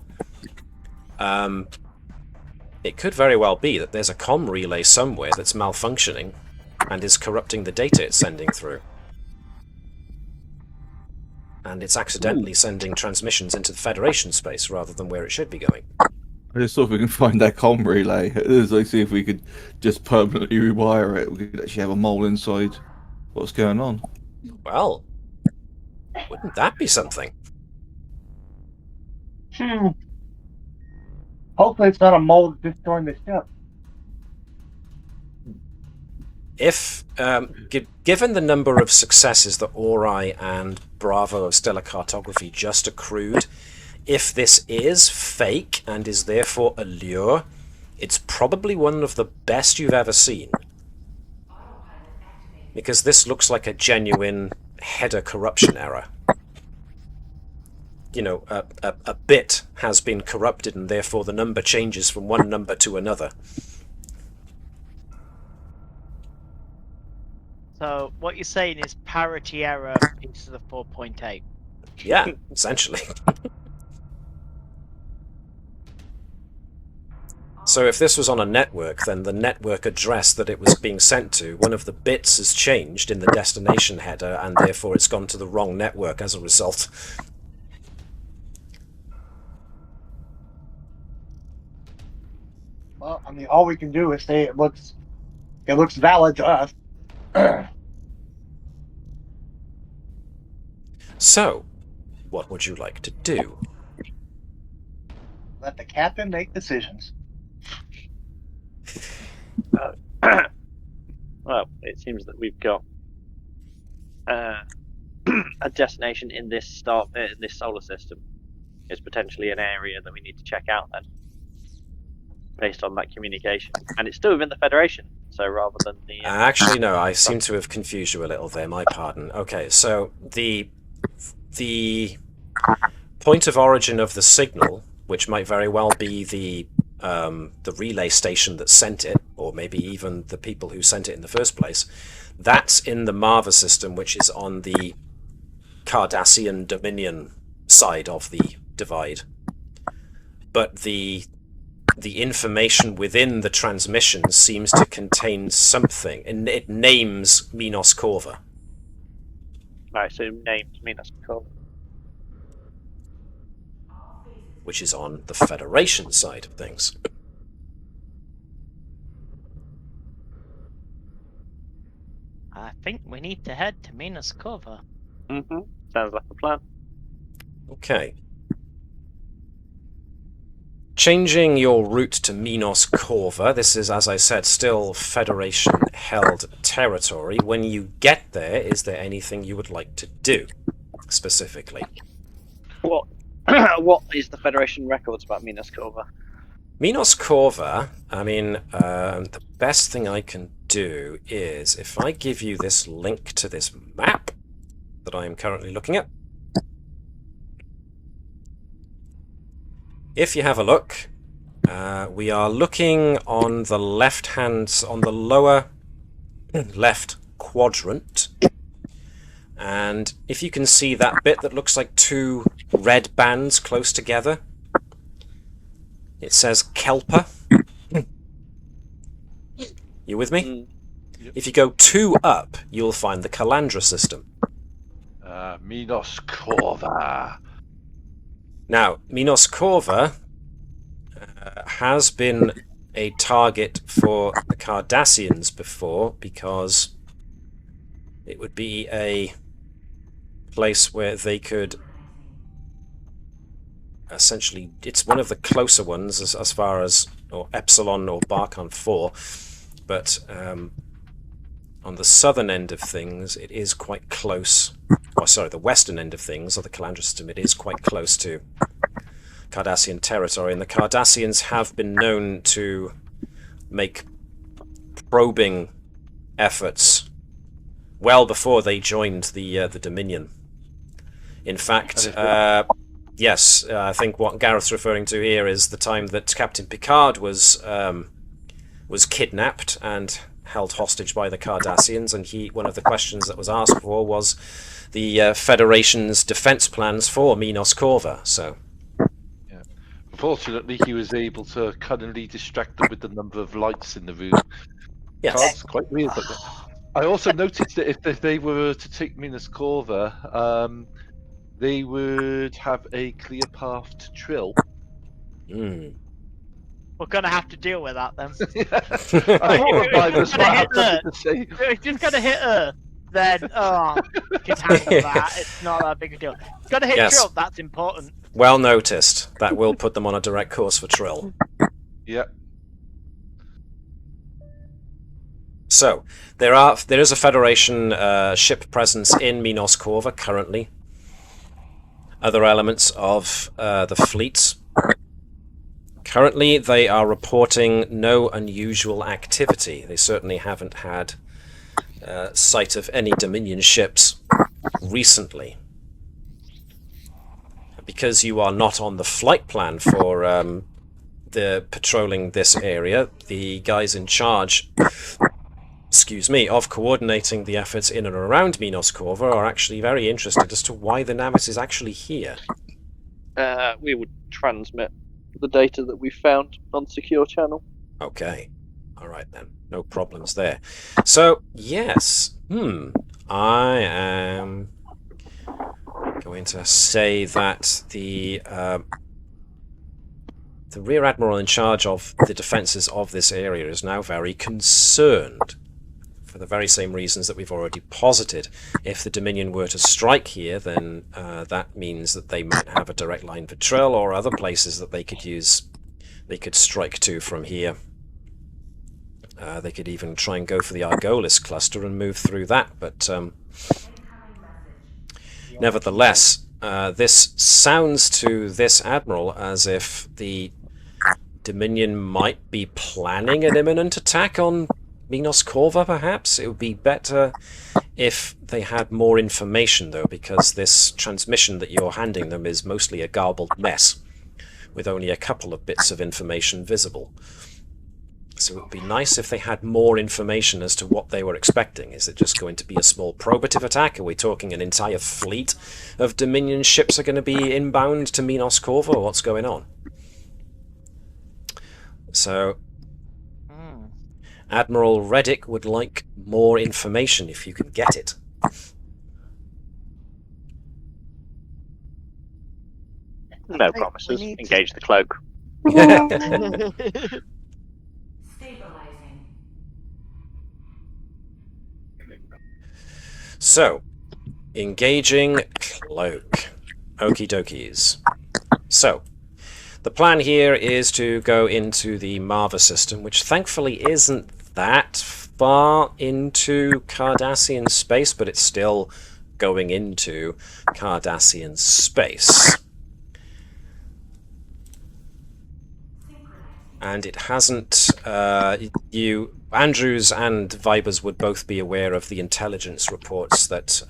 it could very well be that there's a comm relay somewhere that's malfunctioning and is corrupting the data it's sending through. And it's accidentally sending transmissions into the Federation space rather than where it should be going. I just thought if we can find that comm relay, let's like see if we could just permanently rewire it. We could actually have a mole inside what's going on. Well, wouldn't that be something? Hopefully it's not a mole destroying the ship. If, given the number of successes that Ori and Bravo of Stellar Cartography just accrued, if this is fake and is therefore a lure, it's probably one of the best you've ever seen. Because this looks like a genuine header corruption error. You know, a bit has been corrupted and therefore the number changes from one number to another. So what you're saying is parity error into the 4.8. Yeah, essentially. So if this was on a network, then the network address that it was being sent to, one of the bits has changed in the destination header, and therefore it's gone to the wrong network as a result. Well, I mean, all we can do is say it looks valid to us. So, what would you like to do? Let the captain make decisions. Well, it seems that we've got a destination in this solar system is potentially an area that we need to check out then, based on that communication. And it's still within the Federation, so rather than the... Actually, no, I seem to have confused you a little there, my pardon. Okay, so the point of origin of the signal, which might very well be the relay station that sent it, or maybe even the people who sent it in the first place, that's in the Marva system, which is on the Cardassian Dominion side of the divide. But the information within the transmission seems to contain something, and it names Minos Corva. Right, so named Minos Corva. Which is on the Federation side of things. I think we need to head to Minos Corva. Mm-hmm. Sounds like a plan. Okay. Changing your route to Minos Corva, this is, as I said, still Federation-held territory. When you get there, is there anything you would like to do, specifically? What is the Federation records about Minos Corva? Minos Corva, I mean, the best thing I can do is, if I give you this link to this map that I am currently looking at, if you have a look, we are looking on the on the lower left quadrant, and if you can see that bit that looks like two red bands close together, it says Kelpa. You with me? Yep. If you go 2 up, you'll find the Calandra system. Minos Corva. Now, Minos Corva has been a target for the Cardassians before, because it would be a place where they could essentially, it's one of the closer ones as far as, or Epsilon or Barkon 4, but on the southern end of things, it is quite close. Oh, sorry, the western end of things, or the Calandra system, it is quite close to Cardassian territory, and the Cardassians have been known to make probing efforts well before they joined the Dominion. In fact, yes, I think what Gareth's referring to here is the time that Captain Picard was kidnapped and held hostage by the Cardassians, and one of the questions that was asked for was the Federation's defense plans for Minos Corva. So, yeah. Fortunately, he was able to cunningly distract them with the number of lights in the room. yes, That's quite weird. But I also noticed that if they were to take Minos Corva, they would have a clear path to Trill. We're gonna have to deal with that then. I thought about this. It's just gonna hit Earth, then we can handle that. It's not that big a deal. It's gonna hit Yes. Trill, that's important. well noticed. That will put them on a direct course for Trill. Yeah. So, there is a Federation ship presence in Minos Corva currently. Other elements of the fleet. Currently, they are reporting no unusual activity. They certainly haven't had sight of any Dominion ships recently. Because you are not on the flight plan for the patrolling this area, the guys in charge, of coordinating the efforts in and around Minos Corva are actually very interested as to why the Navis is actually here. We would transmit the data that we found on secure channel. Okay. Alright then. No problems there. So, yes. I am going to say that the Rear Admiral in charge of the defences of this area is now very concerned, for the very same reasons that we've already posited. If the Dominion were to strike here, then that means that they might have a direct line for Trill or other places that they could strike to from here. They could even try and go for the Argolis cluster and move through that, but Nevertheless, this sounds to this admiral as if the Dominion might be planning an imminent attack on Minos Corva, perhaps. It would be better if they had more information, though, because this transmission that you're handing them is mostly a garbled mess, with only a couple of bits of information visible. So it would be nice if they had more information as to what they were expecting. Is it just going to be a small probative attack? Are we talking an entire fleet of Dominion ships are going to be inbound to Minos Corva, or what's going on? So, Admiral Reddick would like more information if you can get it. No promises. Engage the cloak. So, engaging cloak. Okie dokies. So, the plan here is to go into the Marva system, which thankfully isn't that far into Cardassian space, but it's still going into Cardassian space. And it hasn't... Andrews and Vibers would both be aware of the intelligence reports that...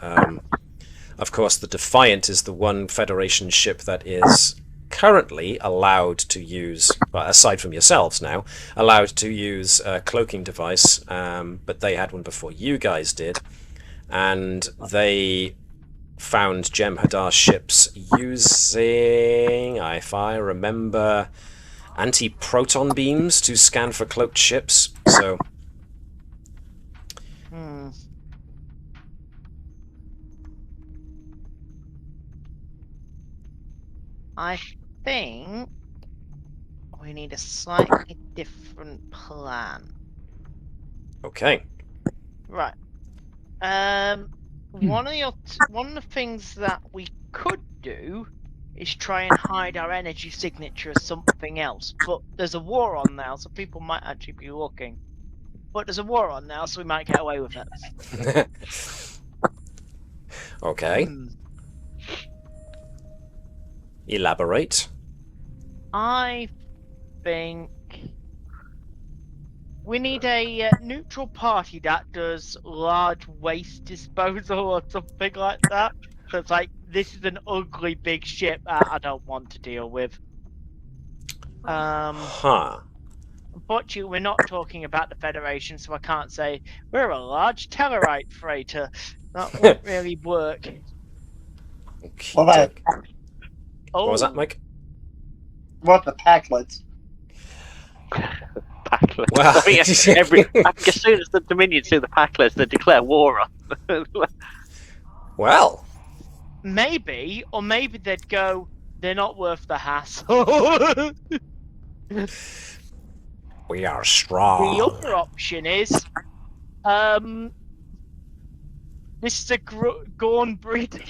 of course, the Defiant is the one Federation ship that is currently allowed to use, well, aside from yourselves now, allowed to use a cloaking device, but they had one before you guys did, and they found Jem'Hadar ships using, if I remember, anti-proton beams to scan for cloaked ships, so... I think we need a slightly different plan. Okay. Right. One of the things that we could do is try and hide our energy signature as something else. But there's a war on now, so people might actually be looking. But there's a war on now, so we might get away with it. Okay. Elaborate. I think we need a neutral party that does large waste disposal or something like that. So it's like, this is an ugly big ship that I don't want to deal with. Unfortunately, we're not talking about the Federation, so I can't say we're a large Tellarite freighter. That won't really work. Okay. What was that, Mike? What the Packlets? Packlets. Well, I think as soon as the Dominion see the Packlets, they declare war on. Well, maybe, or maybe they'd go, they're not worth the hassle. we are strong. The other option is, this is a Gorn breeding.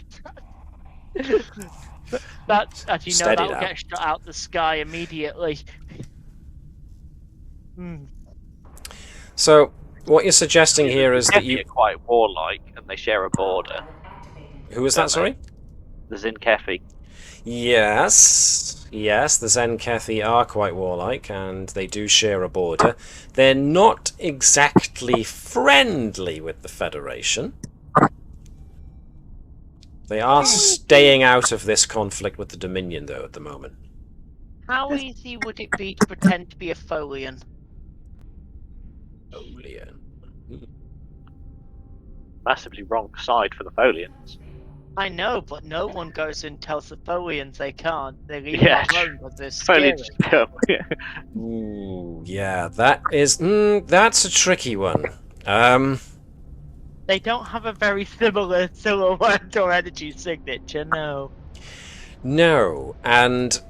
That, as you know, Steady that will now. get shot out the sky immediately. So, what you're suggesting here is that They're you... quite warlike, and they share a border. Who was that, sorry? The Zinkefi. Yes, the Zenkethi are quite warlike, and they do share a border. They're not exactly friendly with the Federation. They are staying out of this conflict with the Dominion, though, at the moment. How easy would it be to pretend to be a Folian? Folian. Massively wrong side for the Folians. I know, but no one goes and tells the Folians they can't. They leave Yeah. them alone because they're scared. Folians go. Ooh, yeah, that is... that's a tricky one. They don't have a very similar silhouette or energy signature, no. No, and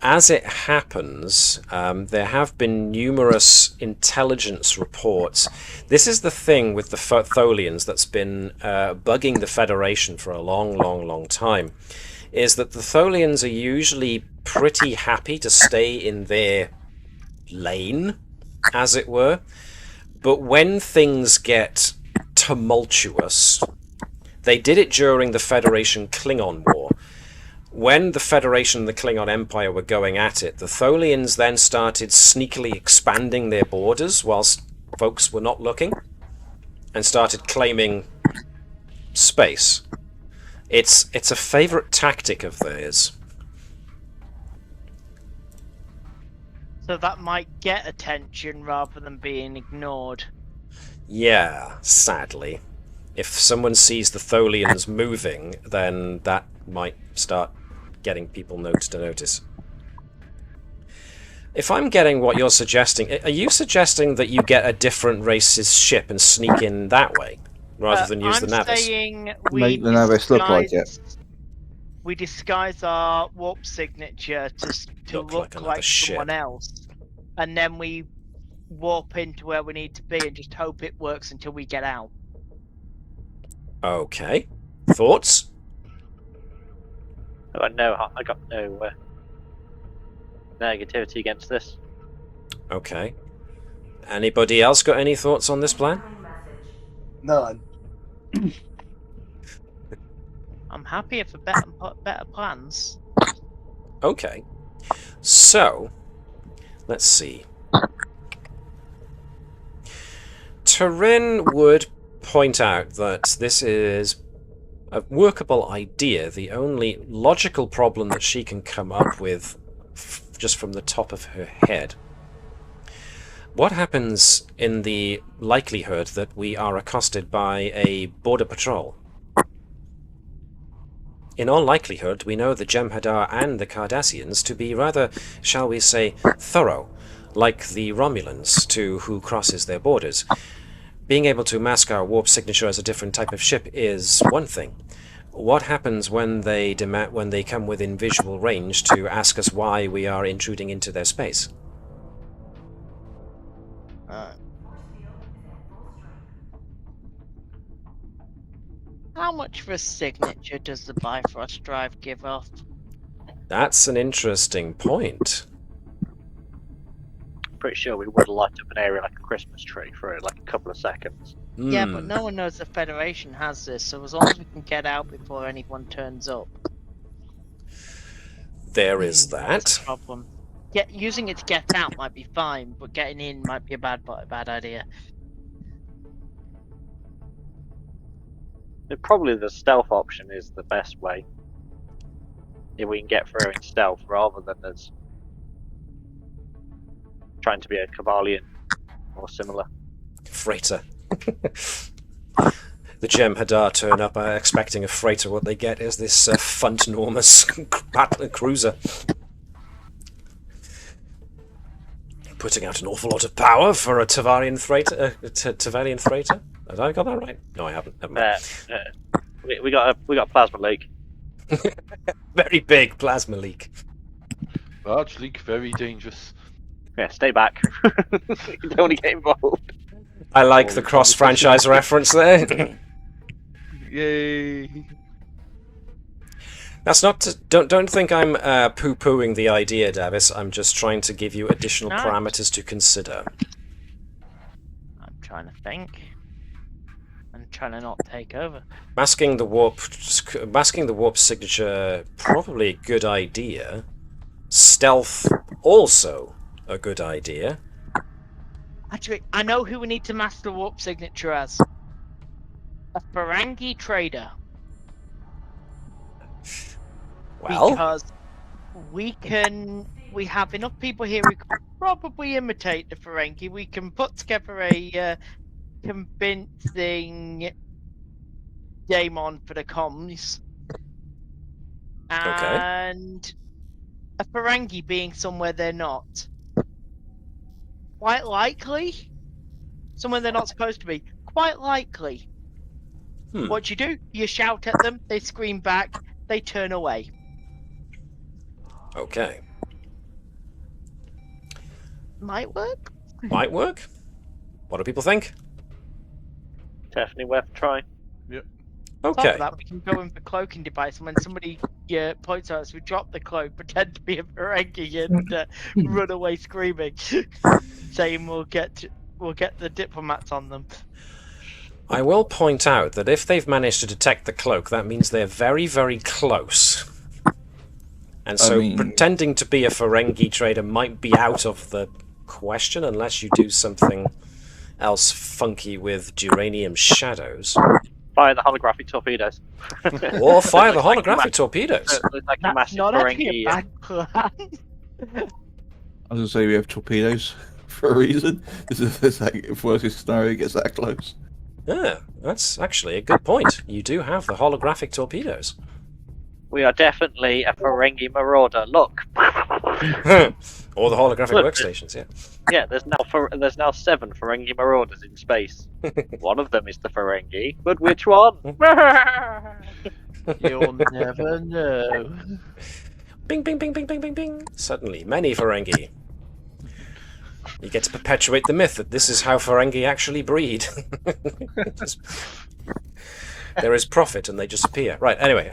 as it happens, there have been numerous intelligence reports. This is the thing with the Tholians that's been bugging the Federation for a long time, is that the Tholians are usually pretty happy to stay in their lane, as it were, but when things get tumultuous, They did it during the Federation-Klingon War. When the Federation and the Klingon Empire were going at it, the Tholians then started sneakily expanding their borders whilst folks were not looking, and started claiming space. It's a favourite tactic of theirs. So that might get attention rather than being ignored. Yeah, sadly. If someone sees the Tholians moving, then that might start getting people to notice. If I'm getting what you're suggesting, are you suggesting that you get a different race's ship and sneak in that way, rather than use the Navis? I'm saying we Make the Navis look like it. We disguise our warp signature to look like someone else, and then we warp into where we need to be and just hope it works until we get out. Okay. Thoughts? I got no negativity against this. Okay. Anybody else got any thoughts on this plan? None. I'm happier for better plans. Okay. So, let's see. Turin would point out that this is a workable idea. The only logical problem that she can come up with just from the top of her head. What happens in the likelihood that we are accosted by a border patrol? In all likelihood, we know the Jem'Hadar and the Cardassians to be rather, shall we say, thorough, like the Romulans to who crosses their borders. Being able to mask our warp signature as a different type of ship is one thing. What happens when they come within visual range to ask us why we are intruding into their space? How much of a signature does the Bifrost drive give off? That's an interesting point. Pretty sure we would light up an area like a Christmas tree for like a couple of seconds. Yeah, but no one knows the Federation has this, so as long as we can get out before anyone turns up. There is That's that. a problem. Using it to get out might be fine, but getting in might be a bad idea. Probably the stealth option is the best way. If we can get through in stealth rather than as trying to be a Cavalian or similar. Freighter. The Jem'Hadar turn up expecting a freighter. What they get is this enormous cruiser. Putting out an awful lot of power for a Tavarian freighter. Tavarian freighter? Have I got that right? No, I haven't. Never mind. We got a plasma leak. Very big plasma leak. Large leak, very dangerous. Yeah, stay back. You don't want to get involved. I like the cross-franchise reference there. Yay! That's not. Don't think I'm poo-pooing the idea, Davis. I'm just trying to give you additional parameters to consider. I'm trying to think. I'm trying to not take over. Masking the warp signature, probably a good idea. Stealth, also a good idea. Actually, I know who we need to mask the warp signature as. A Ferengi trader. Well, because we have enough people here who can probably imitate the Ferengi. We can put together a convincing daemon for the comms. And a Ferengi being somewhere they're not. Quite likely. Somewhere they're not supposed to be. Quite likely. What you do, you shout at them, they scream back, they turn away. Okay. Might work. Might work. What do people think? Definitely worth trying. Yep. Okay. After that, we can go in for cloaking device, and when somebody points at us, we drop the cloak, pretend to be a Ferengi, and run away screaming, saying we'll get the diplomats on them. I will point out that if they've managed to detect the cloak, that means they're very, very close. And so pretending to be a Ferengi trader might be out of the question unless you do something else funky with Duranium shadows. Fire the holographic torpedoes. Or fire the holographic torpedoes. Looks like a That's massive not actually a Ferengi. bad plan. I was going to say we have torpedoes for a reason. This is like, if worst case scenario gets that close. Yeah, that's actually a good point. You do have the holographic torpedoes. We are definitely a Ferengi marauder. Look. Or the holographic Look. workstations, yeah. Yeah, there's now 7 Ferengi marauders in space. One of them is the Ferengi, but which one? You'll never know. Bing, bing, bing, bing, bing, bing, bing. Suddenly, many Ferengi. You get to perpetuate the myth that this is how Ferengi actually breed. There is profit and they just appear. Right, anyway,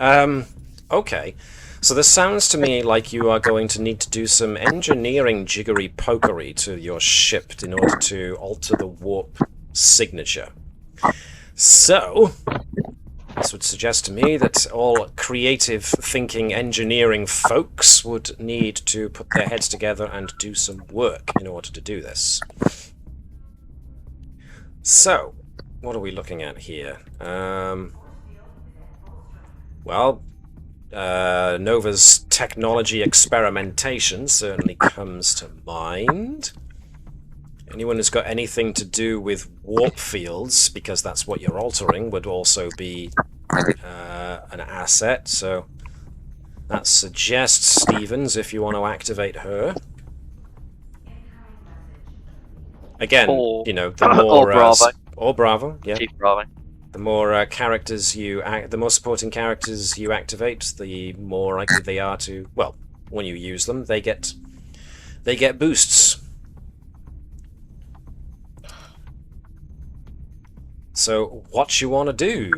okay. So this sounds to me like you are going to need to do some engineering jiggery-pokery to your ship in order to alter the warp signature. So, this would suggest to me that all creative thinking engineering folks would need to put their heads together and do some work in order to do this. So, what are we looking at here? Nova's technology experimentation certainly comes to mind. Anyone who's got anything to do with warp fields, because that's what you're altering, would also be an asset. So that suggests Stevens if you want to activate her. Again, Or- you know, the more... or Bravo. Or Bravo, yeah. Chief Bravo. The more characters the more supporting characters you activate, the more likely they are to, well, when you use them, they get boosts. So, what you want to do?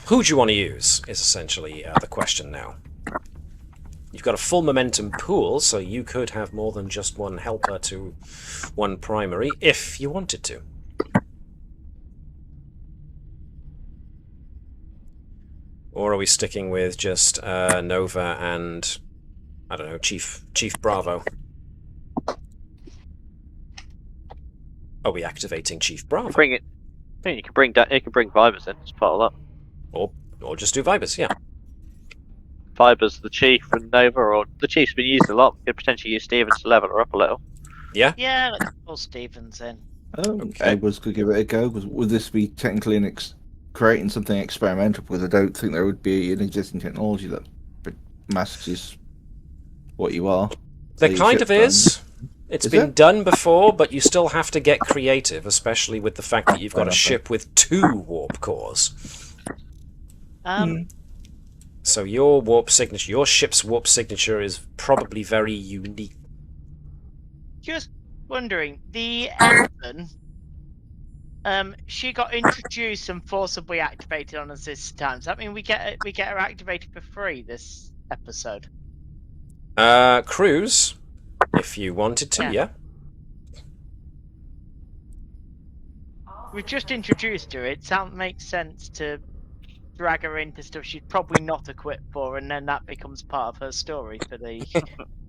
Who do you want to use? Is essentially the question now. You've got a full momentum pool, so you could have more than just one helper to one primary if you wanted to. Or are we sticking with just Nova and, I don't know, Chief Bravo? Are we activating Chief Bravo? Bring it. Yeah, you can bring Vibers in as part of that. Or just do Vibers, yeah. Vibers, the Chief, and Nova, or the Chief's been used a lot. We could potentially use Stevens to level her up a little. Yeah? Yeah, let's pull Stevens in. Okay, was could give it a go. Would this be technically creating something experimental? Because I don't think there would be an existing technology that masks what you are. There kind of is. It's been done before, but you still have to get creative, especially with the fact that you've got a ship with 2 warp cores. So your ship's warp signature is probably very unique. Just wondering, the ensign, she got introduced and forcibly activated on us this time. Does that mean we get her activated for free this episode? Cruise, if you wanted to, yeah. We've just introduced her. It makes sense to drag her into stuff she's probably not equipped for, and then that becomes part of her story for the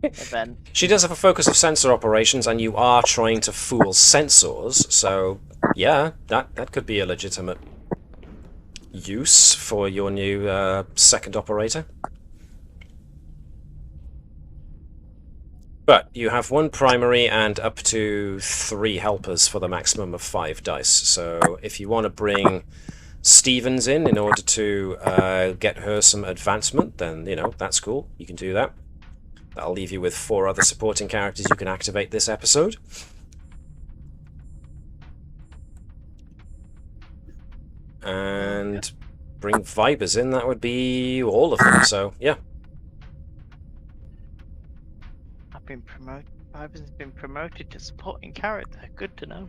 event. She does have a focus of sensor operations, and you are trying to fool sensors, so yeah, that could be a legitimate use for your new second operator. But you have 1 primary and up to 3 helpers for the maximum of 5 dice, so if you want to bring Stevens in order to get her some advancement, then, you know, that's cool. You can do that. That'll leave you with 4 other supporting characters you can activate this episode. And bring Vibers in, that would be all of them, so, yeah. Vibers has been promoted to supporting character. Good to know.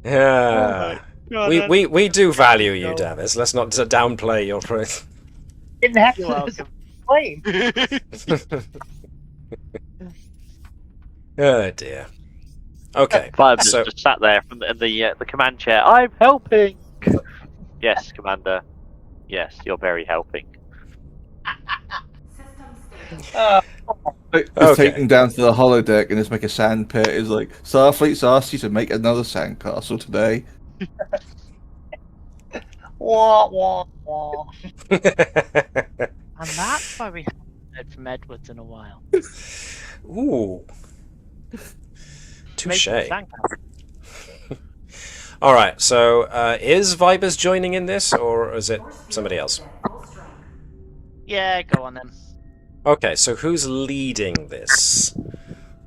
Yeah. We do value you, Navis. Let's not downplay your... Didn't have You're to welcome. plane. Oh dear. Okay, Vibes so just sat there from the command chair. I'm helping. Yes, Commander. Yes, you're very helping. Just Okay. take them down to the holodeck and just make a sand pit. It's like, Starfleet's asked you to make another sandcastle today. Wah, wah, wah. And that's why we haven't heard from Edwards in a while. Ooh. Touche. Making sandcastles. All right, so is Vibers joining in this, or is it somebody else? Yeah, go on then. Okay, so who's leading this?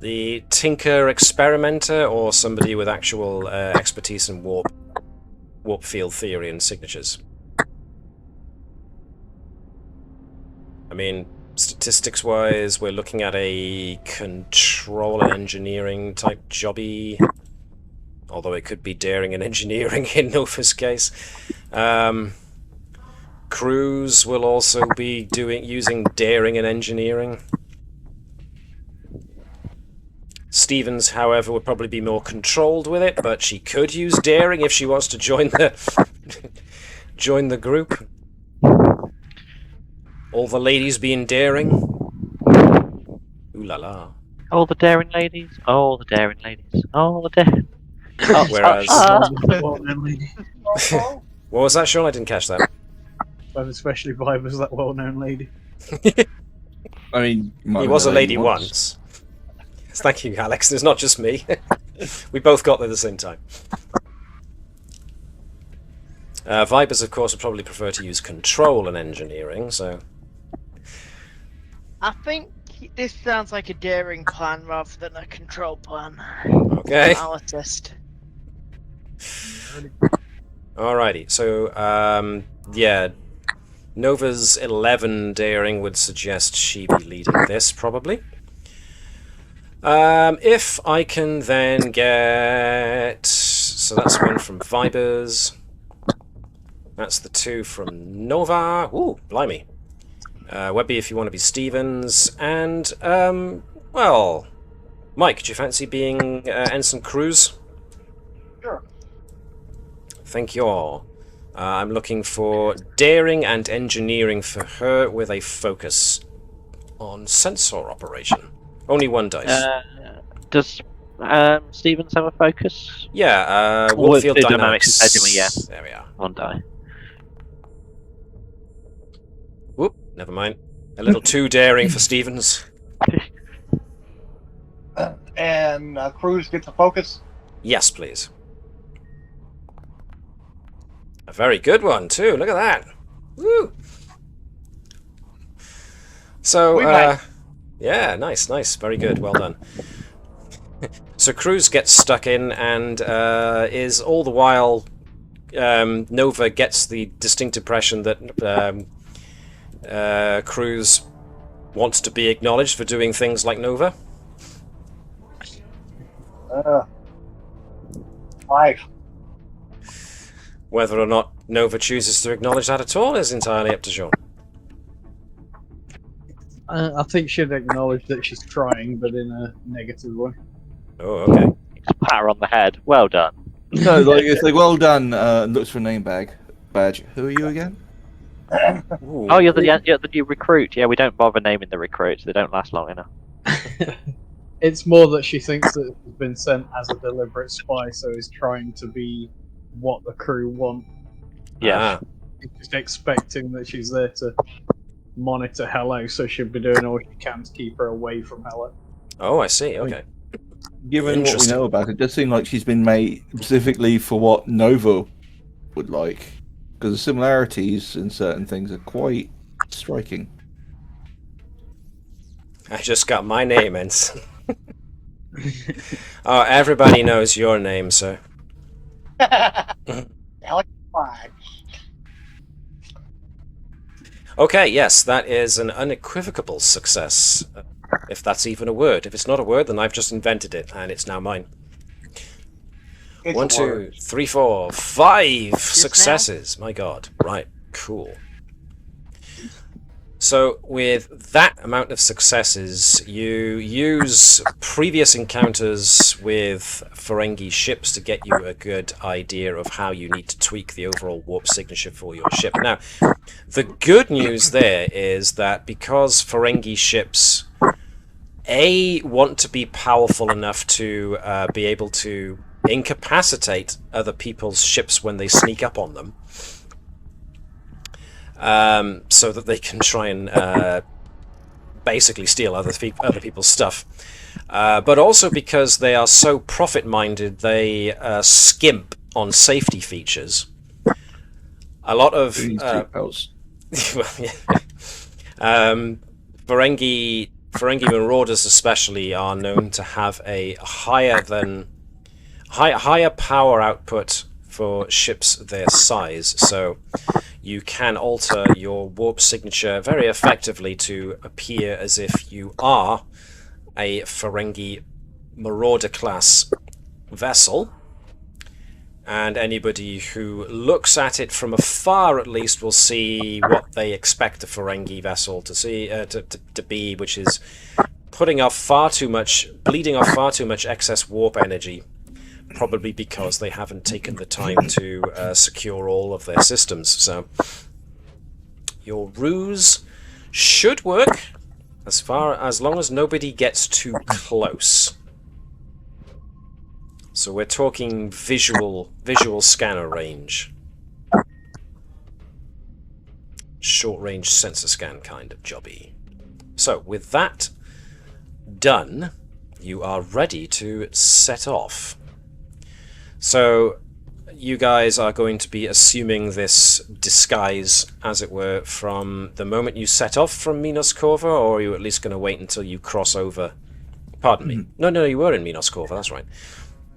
The Tinker Experimenter, or somebody with actual expertise in warp field theory and signatures? I mean, statistics-wise, we're looking at a control and engineering type jobby, although it could be daring and engineering in Nova's case. Cruz will also be using daring and engineering. Stevens, however, would probably be more controlled with it, but she could use daring if she wants to join the group. All the ladies being daring. Ooh la la. All the daring ladies. All the daring ladies. All the daring. Oh, Whereas, Well-known lady. what was that, Sean? I didn't catch that. But especially Vibe was that well-known lady. I mean, He was a lady once. Thank you, Alex. It's not just me. We both got there at the same time. Vipers, of course, would probably prefer to use control and engineering, so... I think this sounds like a daring plan rather than a control plan. Okay. I'll assist. Alrighty, so, yeah, Nova's 11 daring would suggest she be leading this, probably. If I can then get... So that's one from Vibers. That's the 2 from Nova. Ooh, blimey. Webby, if you want to be Stevens. And, well... Mike, do you fancy being Ensign Cruz? Sure. Thank you all. I'm looking for daring and engineering for her with a focus on sensor operation. Only one dice. Does Stevens have a focus? Yeah, Or Warfield the Dynamics. Academy, yeah. There we are. One die. Whoop, never mind. A little too daring for Stevens. And Cruz gets a focus. Yes, please. A very good one, too. Look at that. Woo! So, We might. yeah, nice. Very good. Well done. So Cruz gets stuck in and is all the while... Nova gets the distinct impression that Cruz wants to be acknowledged for doing things like Nova. 5. Whether or not Nova chooses to acknowledge that at all is entirely up to Sean. I think she'd acknowledge that she's trying, but in a negative way. Oh, okay. Pat her on the head. Well done. No, like it's like, well done. Looks for a name badge. Who are you again? Ooh. Oh, you're the new recruit. Yeah, we don't bother naming the recruits. They don't last long enough. It's more that she thinks that she's been sent as a deliberate spy, so is trying to be what the crew want. Yeah. She's just expecting that she's there to monitor Hello, so she'll be doing all she can to keep her away from Hello. Oh, I see. Okay. Given what we Interesting. know about it, it does seem like she's been made specifically for what Nova would like, because the similarities in certain things are quite striking. I just got my name, Ensign. Oh, everybody knows your name, sir. Alex 5. Okay, yes, that is an unequivocal success. If that's even a word. If it's not a word, then I've just invented it, and it's now mine. It's 1, a 2, word. 3, 4, 5 now? successes. My God. Right. Cool. So with that amount of successes, you use previous encounters with Ferengi ships to get you a good idea of how you need to tweak the overall warp signature for your ship. Now, the good news there is that because Ferengi ships, A, want to be powerful enough to be able to incapacitate other people's ships when they sneak up on them, so that they can try and basically steal other people's stuff. But also because they are so profit-minded, they skimp on safety features. A lot of Ferengi marauders especially are known to have a higher power output for ships their size, so you can alter your warp signature very effectively to appear as if you are a Ferengi Marauder class vessel, and anybody who looks at it from afar at least will see what they expect a Ferengi vessel to see to be, which is bleeding off far too much excess warp energy, probably because they haven't taken the time to secure all of their systems. So your ruse should work as long as nobody gets too close. So we're talking visual scanner range, short range sensor scan kind of jobby. So with that done, you are ready to set off. So you guys are going to be assuming this disguise, as it were, from the moment you set off from Minos Corva, or are you at least going to wait until you cross over? Pardon me. No, you were in Minos Corva, that's right.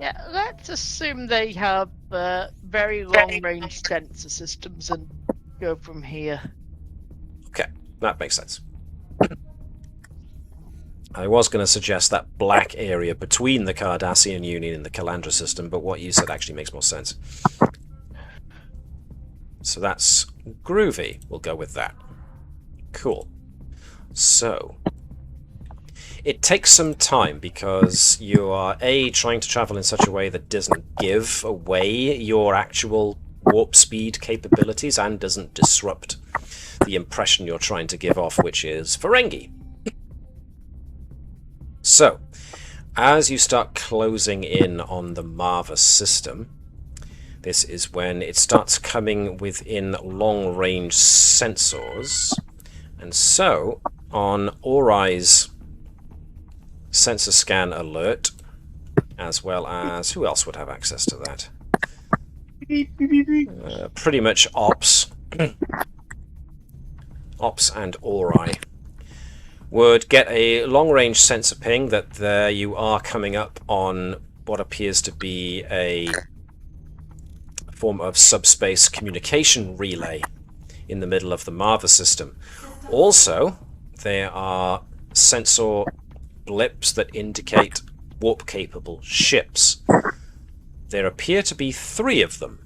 Yeah, let's assume they have very long-range sensor systems and go from here. Okay, that makes sense. I was going to suggest that black area between the Cardassian Union and the Calandra system, but what you said actually makes more sense. So that's groovy. We'll go with that. Cool. So it takes some time because you are A, trying to travel in such a way that doesn't give away your actual warp speed capabilities and doesn't disrupt the impression you're trying to give off, which is Ferengi. So, as you start closing in on the Marvis system, this is when it starts coming within long-range sensors. And so, on Ori's sensor scan alert, as well as... who else would have access to that? Pretty much Ops. Ops and Ori would get a long-range sensor ping that there you are coming up on what appears to be a form of subspace communication relay in the middle of the Marvis system. Also, there are sensor blips that indicate warp-capable ships. There appear to be 3 of them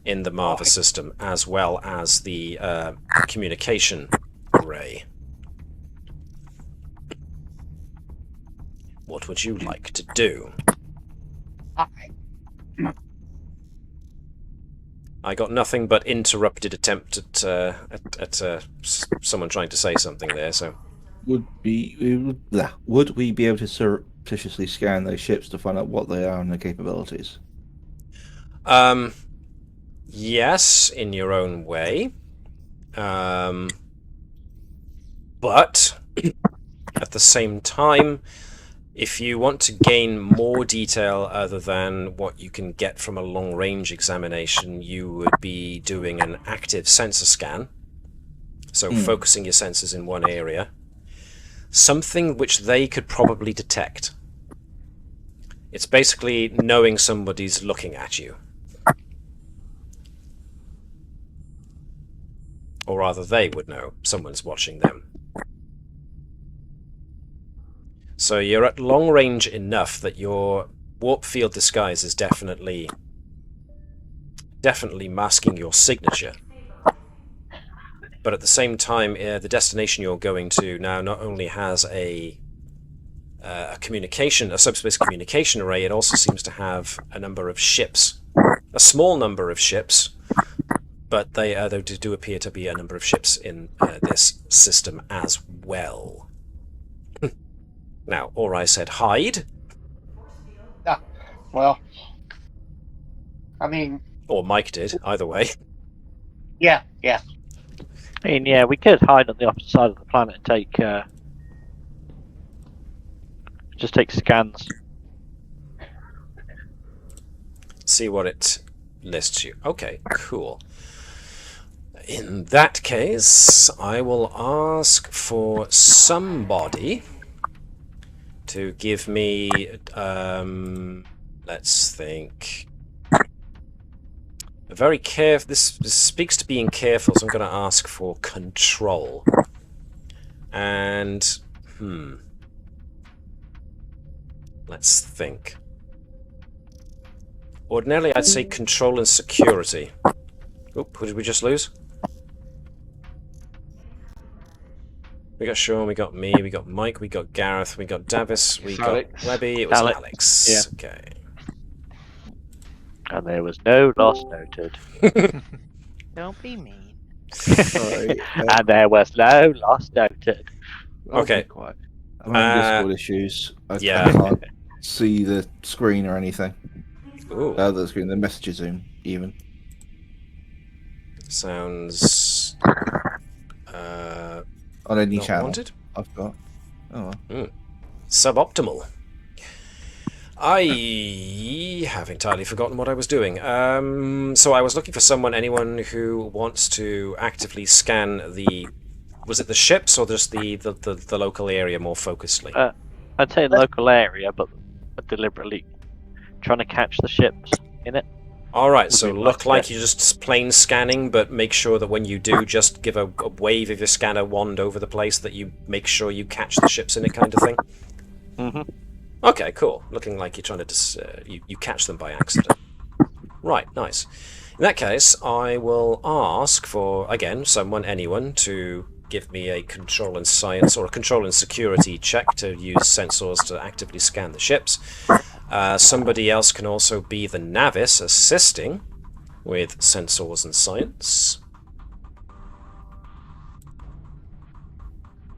in the Marvis system, as well as the communication array. What would you like to do? I got nothing but interrupted attempt at someone trying to say something there. So, would we be able to surreptitiously scan those ships to find out what they are and their capabilities? Yes, in your own way. But at the same time, if you want to gain more detail other than what you can get from a long-range examination, you would be doing an active sensor scan. So focusing your sensors in one area. Something which they could probably detect. It's basically knowing somebody's looking at you. Or rather, they would know someone's watching them. So you're at long range enough that your warp field disguise is definitely masking your signature. but at the same time, the destination you're going to now not only has a subspace communication array, it also seems to have a number of ships, a small number of ships, but there do appear to be a number of ships in this system as well. Now, Ori said hide. Yeah, well, I mean, Or Mike did, either way. yeah. I mean, yeah, we could hide on the opposite side of the planet and take just take scans. See what it lists you. Okay, cool. In that case, I will ask for somebody to give me, let's think, a very careful. This speaks to being careful, so I'm going to ask for control. And let's think. Ordinarily, I'd say control and security. Oop, who did we just lose? We got Sean, we got me, we got Mike, we got Gareth, we got Navis, we got Alex. Webby, it was Alex. Alex. Yeah. Okay. And there was no loss noted. Don't be mean. Sorry. And there was no loss noted. Okay. Quiet. I'm having Discord issues. I can't see the screen or anything. Ooh. The screen, the messages zoom, even. Sounds On any not channel wanted. I've got. Oh, well. Suboptimal. I have entirely forgotten what I was doing. So I was looking for anyone who wants to actively scan the... Was it the ships or just the local area more focusedly? I'd say local area, but deliberately trying to catch the ships in it. Alright, so be look like like that. you're just plain scanning, but make sure that when you do, just give a wave of your scanner wand over the place that you make sure you catch the ships in it kind of thing? Mm-hmm. Okay, cool. Looking like you're trying to you catch them by accident. Right, nice. In that case, I will ask for, again, anyone, to give me a control and science or a control and security check to use sensors to actively scan the ships. Somebody else can also be the Navis, assisting with sensors and science.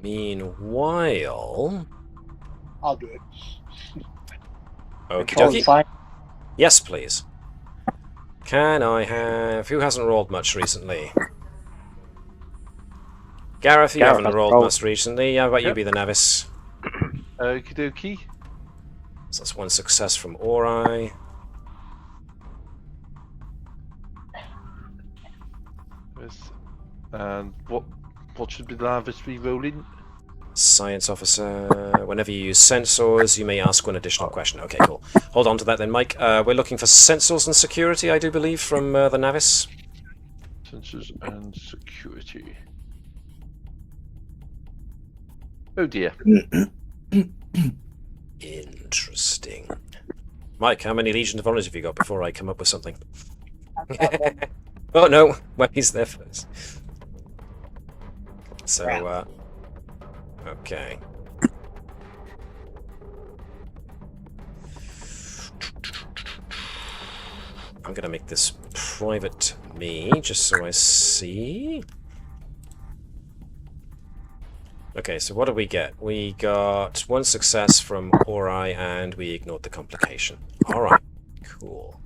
Meanwhile... I'll do it. Okie Control dokie. science. Yes, please. Can I have... Who hasn't rolled much recently? Gareth, you Gareth haven't hasn't rolled rolled. much recently. How about you Yep. be the Navis? Okie dokie. So that's one success from Ori. And what should be the Navis re-rolling? Science officer. Whenever you use sensors, you may ask one additional question. Okay, cool. Hold on to that then, Mike. We're looking for sensors and security, I do believe, from the Navis. Sensors and security. Oh dear. Interesting. Mike, how many Legion of Honors have you got before I come up with something? Oh no, Webby's there first. So, okay. I'm gonna make this private me, just so I see. Okay, so what do we get? We got one success from Ori, and we ignored the complication. Alright, cool.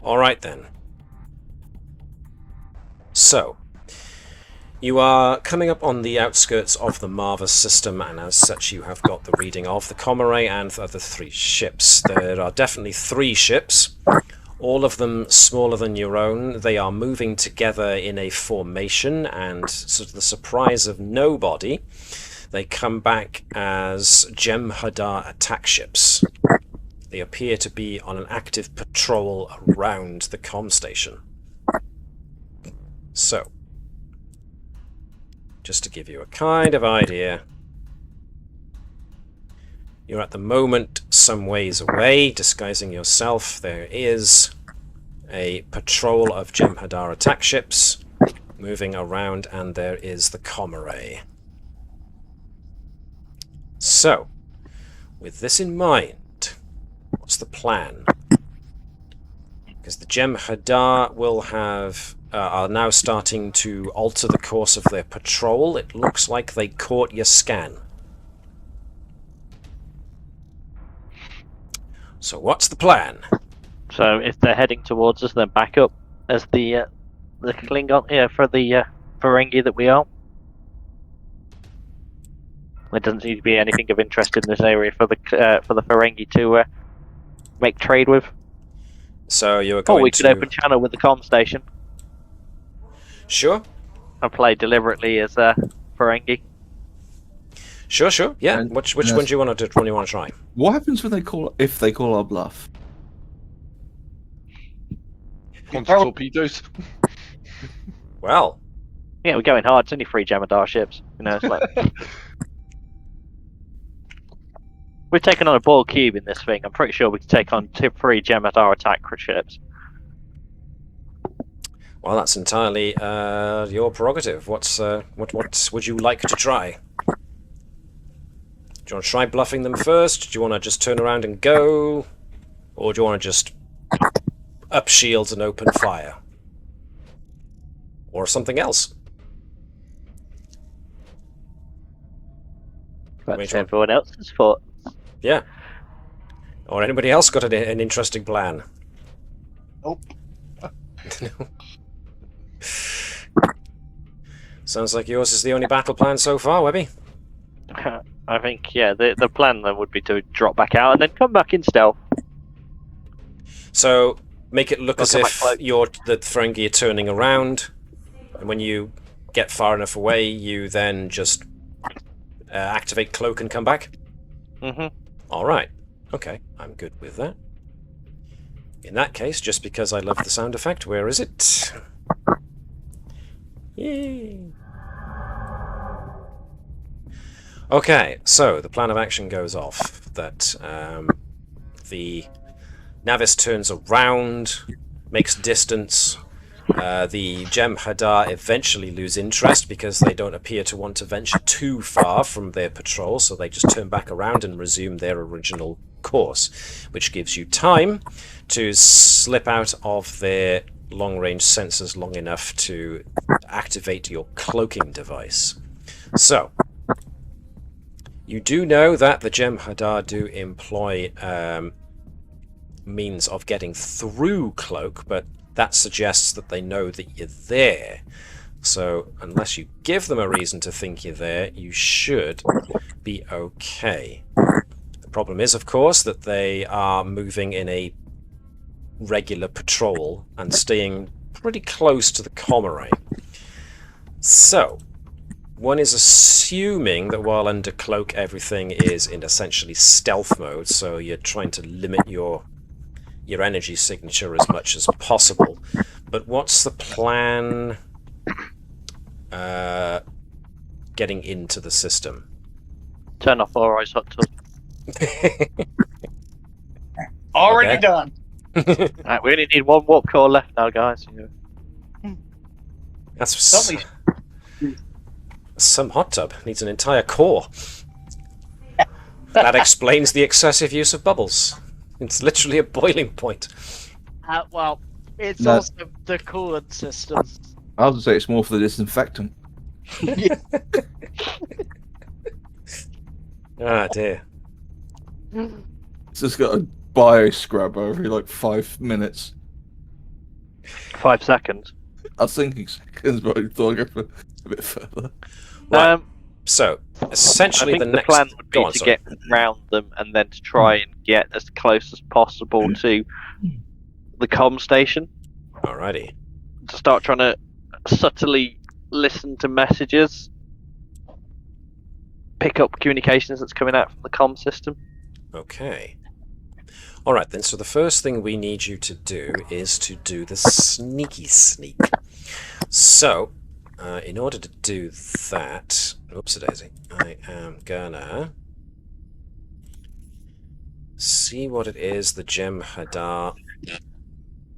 Alright then. So, you are coming up on the outskirts of the Marvis system, and as such you have got the reading of the comm array and the other 3 ships. There are definitely 3 ships, all of them smaller than your own. They are moving together in a formation, and to the surprise of nobody, they come back as Jem'Hadar attack ships. They appear to be on an active patrol around the comm station. So, just to give you a kind of idea, you're at the moment some ways away, disguising yourself. There is a patrol of Jem'Hadar attack ships moving around, and there is the comm array. So, with this in mind, what's the plan? Because the Jem'Hadar will have are now starting to alter the course of their patrol. It looks like they caught your scan. So what's the plan? So if they're heading towards us, then back up as the Klingon for the Ferengi that we are. There doesn't seem to be anything of interest in this area for the Ferengi to make trade with. So you are going Or we could open channel with the comm station. Sure. And play deliberately as Ferengi. Sure. Yeah. And Which one do you want to try? What happens when if they call our bluff? Torpedoes. Well, Yeah, we're going hard. It's only 3 Jem'Hadar ships. You know, it's like we've taken on a ball cube in this thing. I'm pretty sure we can take on 3 Jem'Hadar attack ships. well, that's entirely your prerogative. What would you like to try? Do you want to try bluffing them first? Do you want to just turn around and go? Or do you want to just up shields and open fire? Or something else? That's everyone else's fault. Yeah. Or anybody else got an interesting plan? Nope. Sounds like yours is the only battle plan so far, Webby. I think, yeah, the plan then would be to drop back out and then come back in stealth. So, make it look as Welcome if back, the Ferengi are turning around, and when you get far enough away, you then just activate cloak and come back? Mm-hmm. Alright. Okay, I'm good with that. In that case, just because I love the sound effect, where is it? Yay! Okay, so the plan of action goes off that the Navis turns around, makes distance. The Jem'Hadar eventually lose interest because they don't appear to want to venture too far from their patrol, so they just turn back around and resume their original course, which gives you time to slip out of their long-range sensors long enough to activate your cloaking device. So, you do know that the Jem'Hadar do employ means of getting through cloak, but that suggests that they know that you're there. So, unless you give them a reason to think you're there, you should be okay. The problem is, of course, that they are moving in a regular patrol and staying pretty close to the comm array. So, one is assuming that while under cloak everything is in essentially stealth mode, so you're trying to limit your energy signature as much as possible. But what's the plan getting into the system? Turn off our eyes hot tub. Already Okay. done. Right, we only need 1 warp core left now, guys. That's Somebody- some hot tub. Needs an entire core. That explains the excessive use of bubbles. It's literally a boiling point. Well, it's No. also the coolant system. I would say it's more for the disinfectant. Ah, dear. It's just got a bio scrub every like 5 minutes. 5 seconds. I was thinking seconds, but I thought I'd go for a bit further. Right. So, I essentially think the the next... plan would Go be on, to sorry. get round them and then to try and get as close as possible to the comm station. Alrighty. To start trying to subtly listen to messages, pick up communications that's coming out from the comm system. Okay. Alright then, so the first thing we need you to do is to do the sneaky sneak. So, in order to do that... Oops-a-daisy. I am gonna... see what it is the Jem'Hadar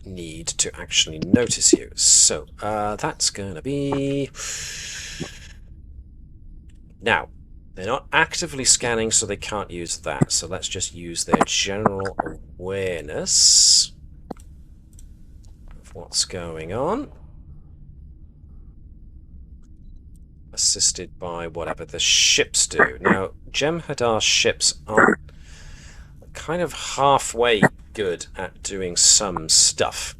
need to actually notice you. So, that's going to be... Now, they're not actively scanning, so they can't use that. So let's just use their general awareness of what's going on. Assisted by whatever the ships do. Now, Jem'Hadar's ships are kind of halfway good at doing some stuff.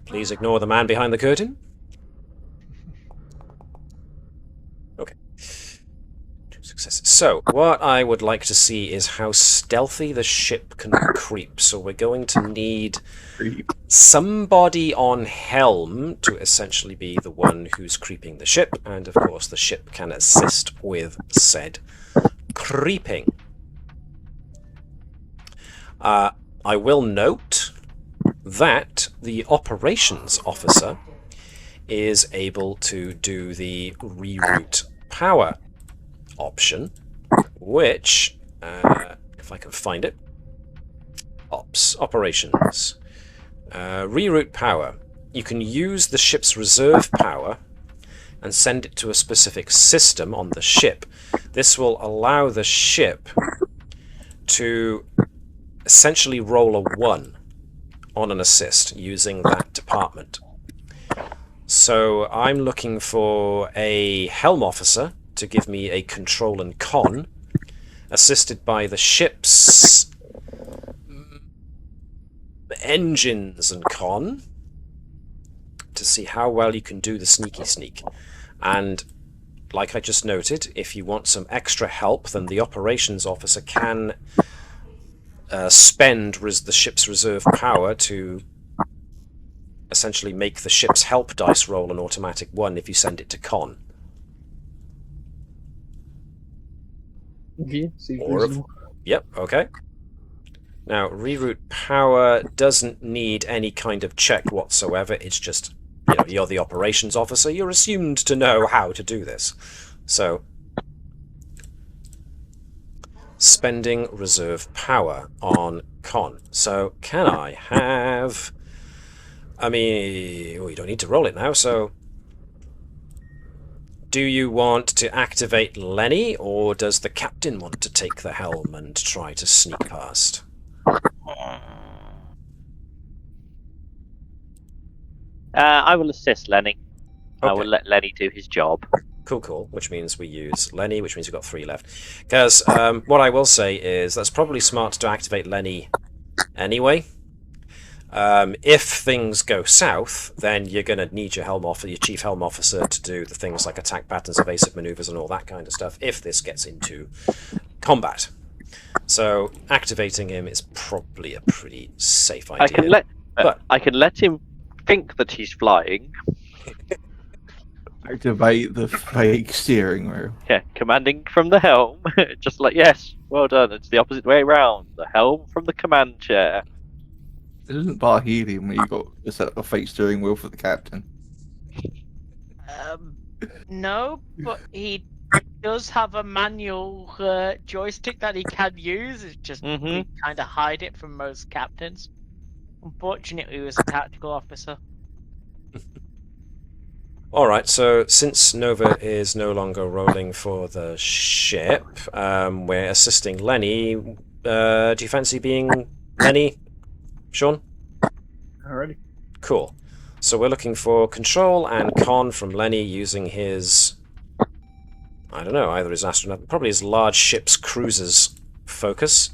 Please ignore the man behind the curtain. Okay. 2 successes. So, what I would like to see is how stealthy the ship can creep. So we're going to need somebody on helm to essentially be the one who's creeping the ship, and of course the ship can assist with said creeping. I will note that the operations officer is able to do the reroute power option, which, if I can find it, operations, reroute power. You can use the ship's reserve power and send it to a specific system on the ship. This will allow the ship to essentially roll a 1 on an assist using that department. So I'm looking for a helm officer to give me a control and con, assisted by the ship's engines and con, to see how well you can do the sneaky sneak. And like I just noted, if you want some extra help, then the operations officer can spend the ship's reserve power to essentially make the ship's help dice roll an automatic 1 if you send it to con. Okay, seems reasonable. Yep, okay. Now, reroute power doesn't need any kind of check whatsoever. It's just, you know, you're the operations officer. You're assumed to know how to do this. So, spending reserve power on con. So, can I have... I mean, you don't need to roll it now, so... Do you want to activate Lenny, or does the captain want to take the helm and try to sneak past? I will assist Lenny. Okay. I will let Lenny do his job. Cool. Which means we use Lenny, which means we've got 3 left. Because what I will say is that's probably smart to activate Lenny anyway. If things go south, then you're going to need your chief helm officer to do the things like attack patterns, evasive maneuvers, and all that kind of stuff, if this gets into combat. So activating him is probably a pretty safe idea. I can let him think that he's flying. Activate the fake steering wheel. Yeah, commanding from the helm. Just like, yes, well done. It's the opposite way around. The helm from the command chair. It isn't bar helium when you got to set up a fake steering wheel for the captain. No, but he does have a manual joystick that he can use. It's just we kind of hide it from most captains. Unfortunately, he was a tactical officer. Alright, so since Nova is no longer rolling for the ship, we're assisting Lenny. Do you fancy being Lenny, Sean? Alrighty. Cool. So we're looking for control and con from Lenny using his... I don't know, either his astronaut... Probably his large ship's cruiser's focus.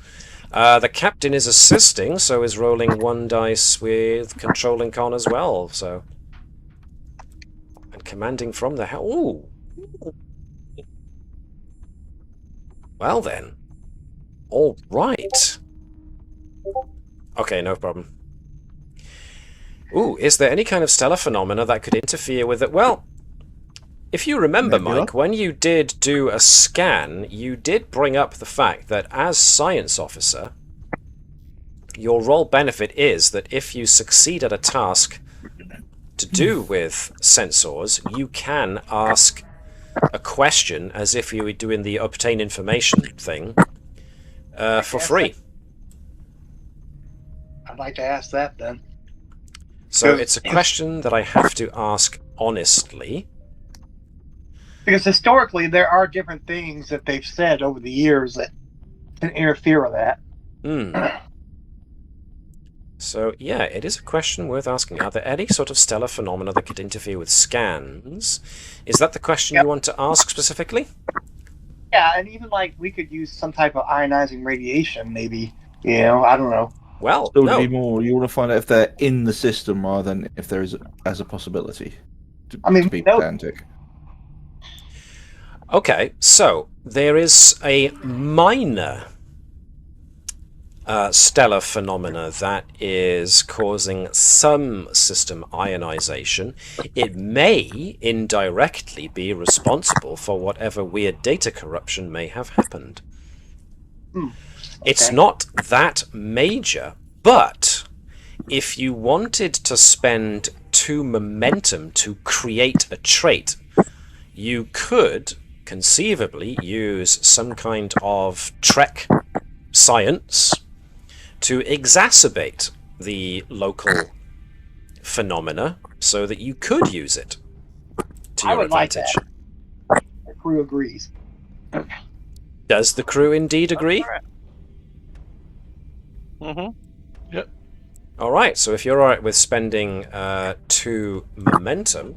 The captain is assisting, so is rolling 1 dice with control and con as well, so... And commanding from the helm... Ooh! Well then. Alright. Okay, no problem. Ooh, is there any kind of stellar phenomena that could interfere with it? Well, if you remember, Mike, when you did do a scan, you did bring up the fact that as science officer, your role benefit is that if you succeed at a task to do with sensors, you can ask a question as if you were doing the obtain information thing for free. I'd like to ask that then. So it's a question that I have to ask honestly. Because historically, there are different things that they've said over the years that can interfere with that. So, yeah, it is a question worth asking. Are there any sort of stellar phenomena that could interfere with scans? Is that the question you want to ask specifically? Yeah, and even like we could use some type of ionizing radiation, maybe. You know, I don't know. Well, So no. be more. You want to find out if they're in the system rather than if there is as a possibility. To be pedantic. Okay, so there is a minor stellar phenomena that is causing some system ionization. It may indirectly be responsible for whatever weird data corruption may have happened. It's not that major, but if you wanted to spend 2 momentum to create a trait, you could conceivably use some kind of Trek science to exacerbate the local phenomena so that you could use it to your advantage. Like that. The crew agrees. Does the crew indeed agree? Yep. Alright, so if you're alright with spending 2 momentum,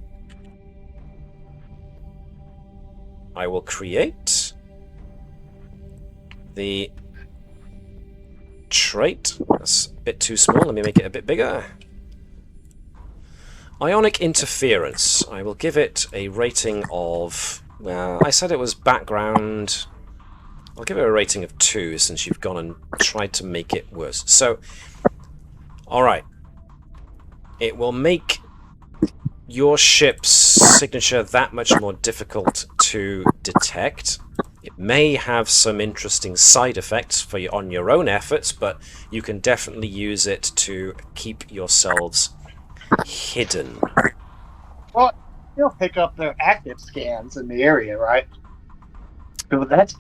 I will create the trait. That's a bit too small. Let me make it a bit bigger. Ionic interference. I will give it a rating of... Well, I said it was background. I'll give it a rating of 2 since you've gone and tried to make it worse. So, alright. It will make your ship's signature that much more difficult to detect. It may have some interesting side effects on your own efforts, but you can definitely use it to keep yourselves hidden. Well, you'll pick up the active scans in the area, right? So that's...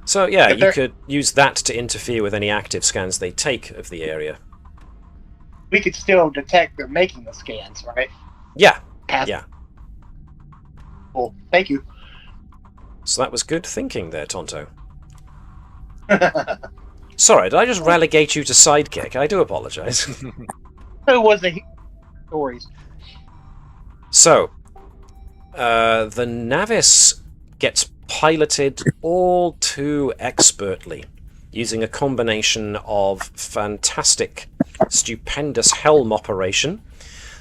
So yeah, you could use that to interfere with any active scans they take of the area. We could still detect they're making the scans, right? Yeah, yeah. Cool, thank you. So that was good thinking there, Tonto. Sorry, did I just relegate you to sidekick? I do apologise. So was the stories. So, the Navis gets piloted all too expertly, using a combination of fantastic, stupendous helm operation,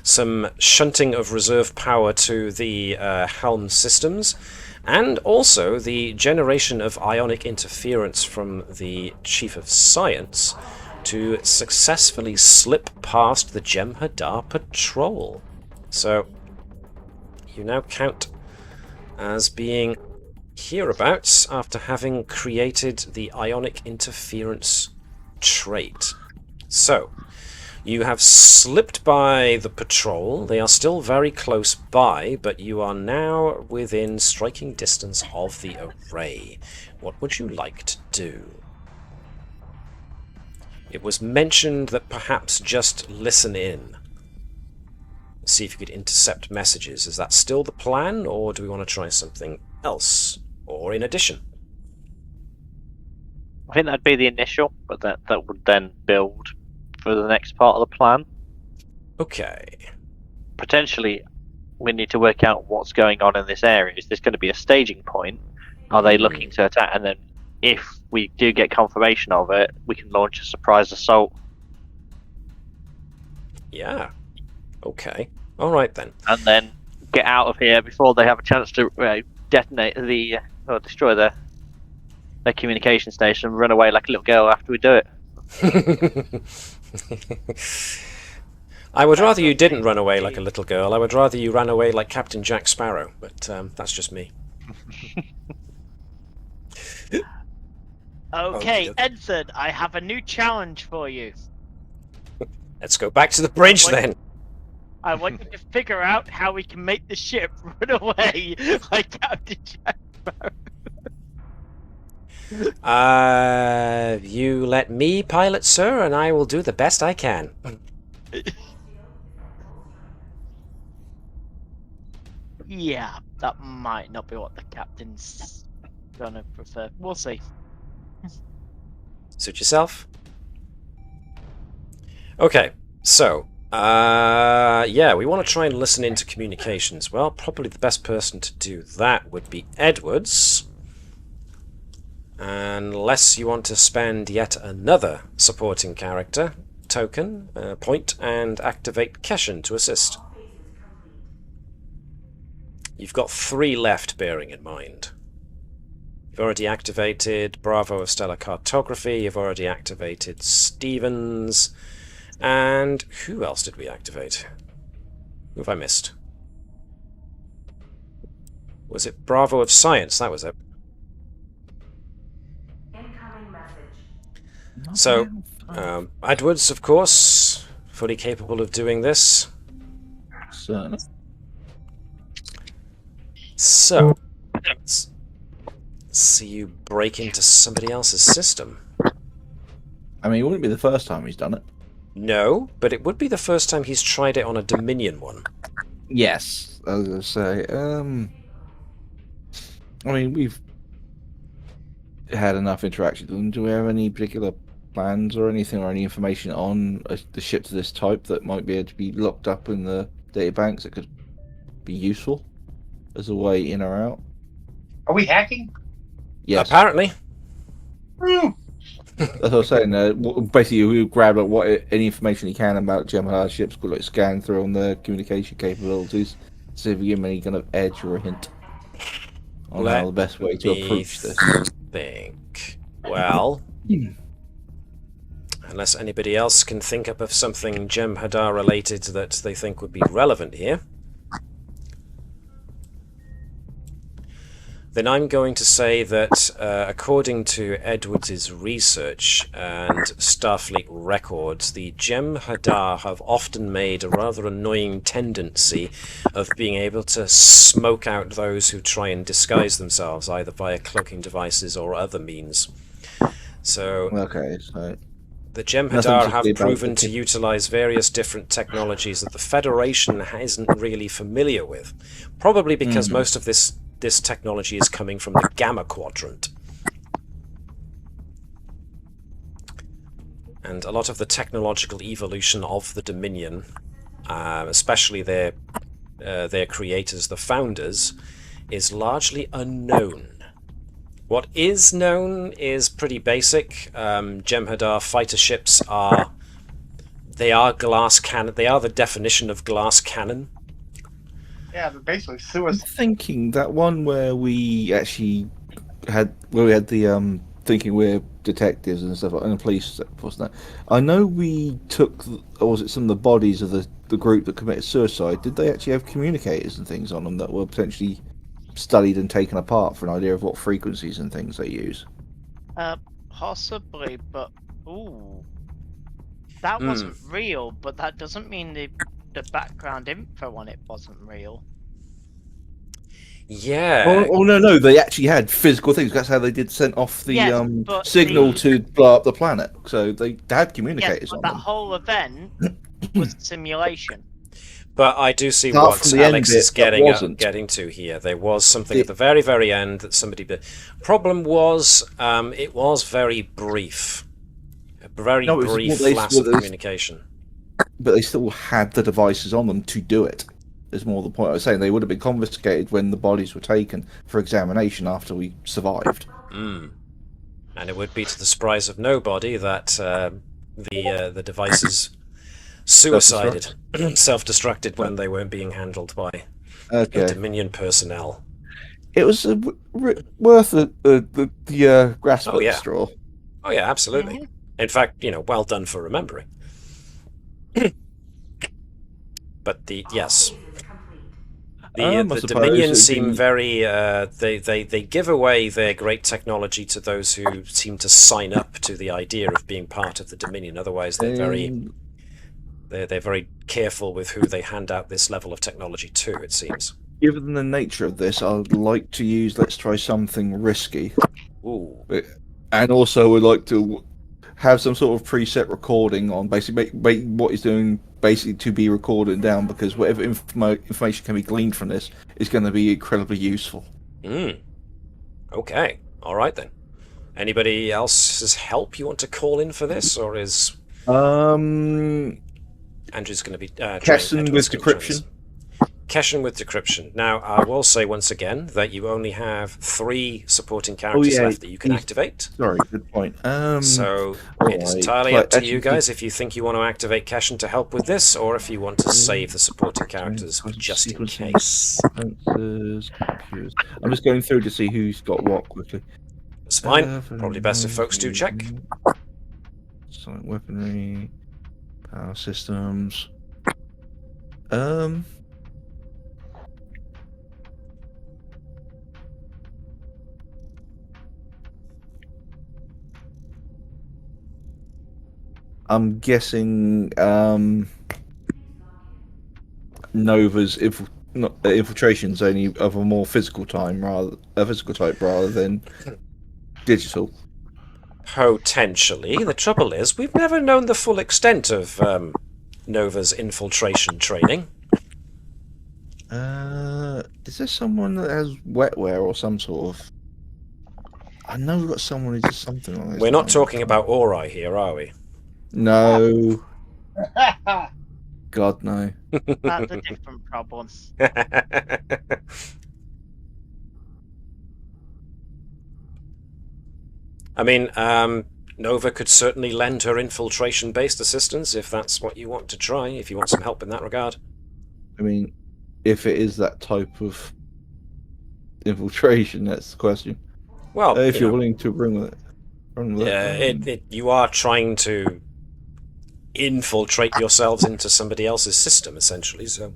some shunting of reserve power to the helm systems, and also the generation of ionic interference from the Chief of Science to successfully slip past the Jem'Hadar patrol. So, you now count as being hereabouts after having created the ionic interference trait. So, you have slipped by the patrol. They are still very close by, but you are now within striking distance of the array. What would you like to do? It was mentioned that perhaps just listen in. See if you could intercept messages. Is that still the plan, or do we want to try something else? Or in addition? I think that'd be the initial, but that would then build for the next part of the plan. Okay. Potentially, we need to work out what's going on in this area. Is this going to be a staging point? Are they looking to attack? And then, if we do get confirmation of it, we can launch a surprise assault. Yeah. Okay. All right then. And then get out of here before they have a chance to detonate or destroy their communication station and run away like a little girl after we do it. I would rather you didn't run away like a little girl. I would rather you ran away like Captain Jack Sparrow, but that's just me. Okay, Okey-dokey. Ensign, I have a new challenge for you. Let's go back to the bridge Wait. then. I want you to figure out how we can make the ship run away like Captain Jack. You let me pilot, sir, and I will do the best I can. Yeah, that might not be what the captain's gonna prefer. We'll see. Suit yourself. Okay, so, yeah, we want to try and listen into communications. Well, probably the best person to do that would be Edwards. Unless you want to spend yet another supporting character token, point, and activate Keshen to assist. You've got 3 left, bearing in mind. You've already activated Bravo of Stellar Cartography, you've already activated Stevens, and who else did we activate? Who have I missed? Was it Bravo of Science? That was it. Incoming message. So, Edwards, of course, fully capable of doing this. Certainly. So, let's see you break into somebody else's system. I mean, it wouldn't be the first time he's done it. No, but it would be the first time he's tried it on a Dominion one. Yes, I was going to say. I mean, we've had enough interaction with them. Do we have any particular plans or anything or any information on the ships of this type that might be able to be locked up in the data banks that could be useful as a way in or out? Are we hacking? Yes. Apparently. That's what I was saying. Basically, we grab any information you can about Gemini ships, could like scan through on their communication capabilities, see if you give them any kind of edge or a hint on how the best way to approach this. Think. Well, unless anybody else can think up of something Jem'Hadar related that they think would be relevant here, then I'm going to say that according to Edwards' research and Starfleet records, the Jem'Hadar have often made a rather annoying tendency of being able to smoke out those who try and disguise themselves, either via cloaking devices or other means. So, Okay, so the Nothing Jem'Hadar to have say about proven the- to utilize various different technologies that the Federation isn't really familiar with. Probably because most of this technology is coming from the Gamma Quadrant. And a lot of the technological evolution of the Dominion, especially their creators, the founders, is largely unknown. What is known is pretty basic. Jem'Hadar fighter ships are glass cannon. They are the definition of glass cannon. Yeah, they're basically I'm suicide. thinking that one where we actually had the thinking we're detectives and stuff, and the police, wasn't it? I know we took, or was it some of the bodies of the group that committed suicide? Did they actually have communicators and things on them that were potentially studied and taken apart for an idea of what frequencies and things they use? Possibly, but that wasn't real. But that doesn't mean the background info on it wasn't real. Yeah. Oh no, they actually had physical things. That's how they did send off the Yes, but signal to blow up the planet. So they had communicators Yes, but on that them. whole event was a simulation. But I do see Apart what from the end Alex bit is that wasn't. getting to here. There was something at the very, very end that somebody did. Problem was, it was very brief. A very brief, flaccid communication. But they still had the devices on them to do it. Is more the point I was saying. They would have been confiscated when the bodies were taken for examination after we survived. And it would be to the surprise of nobody that the devices suicided, self-destructed when they weren't being handled by Dominion personnel. It was worth the grasp of the straw. Oh yeah, absolutely. In fact, well done for remembering. But yes. The suppose Dominion it'd seem be- very. They give away their great technology to those who seem to sign up to the idea of being part of the Dominion. Otherwise, they're very careful with who they hand out this level of technology to. It seems. Given the nature of this, I'd like to use. Let's try something risky. Ooh. And also would like to have some sort of preset recording on basically make what he's doing basically to be recorded down, because whatever information can be gleaned from this is going to be incredibly useful. Okay. All right then. Anybody else's help you want to call in for this, or is Andrew's going to be Kesson with decryption? Kesson with decryption. Now, I will say once again that you only have 3 supporting characters left that you can activate. Sorry, good point. So it's entirely up to you guys if you think you want to activate Kesson to help with this, or if you want to save the supporting characters just in case. I'm just going through to see who's got what quickly. It's fine. Probably best if folks do check. Silent weaponry, power systems. I'm guessing Nova's infiltration's only of a more physical type rather than digital. Potentially. The trouble is, we've never known the full extent of Nova's infiltration training. Is there someone that has wetware or some sort of? I know we've got someone who does something like this. We're not talking about Ori here, are we? No. God, no. That's a different problem. I mean, Nova could certainly lend her infiltration-based assistance if that's what you want to try, if you want some help in that regard. I mean, if it is that type of infiltration, that's the question. Well, if you're willing to run with it. You are trying to infiltrate yourselves into somebody else's system, essentially, so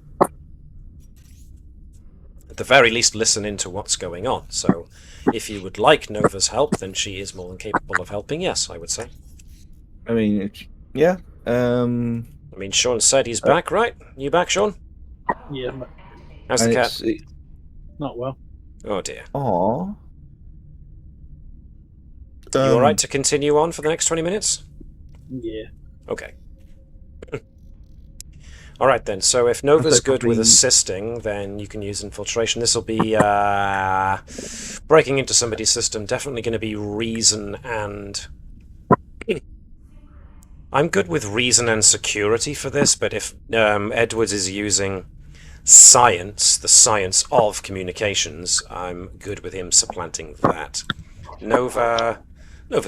at the very least listen into what's going on. So if you would like Nova's help, then she is more than capable of helping, yes, I would say. I mean, yeah. I mean, Sean said he's back, right? You back, Sean? Yeah. How's the cat? Not well. Oh dear. Aww. You alright to continue on for the next 20 minutes? Yeah. Okay. Alright then, so if Nova's good with assisting, then you can use infiltration. This will be breaking into somebody's system, definitely going to be reason and... I'm good with reason and security for this, but if Edwards is using science, the science of communications, I'm good with him supplanting that. Nova's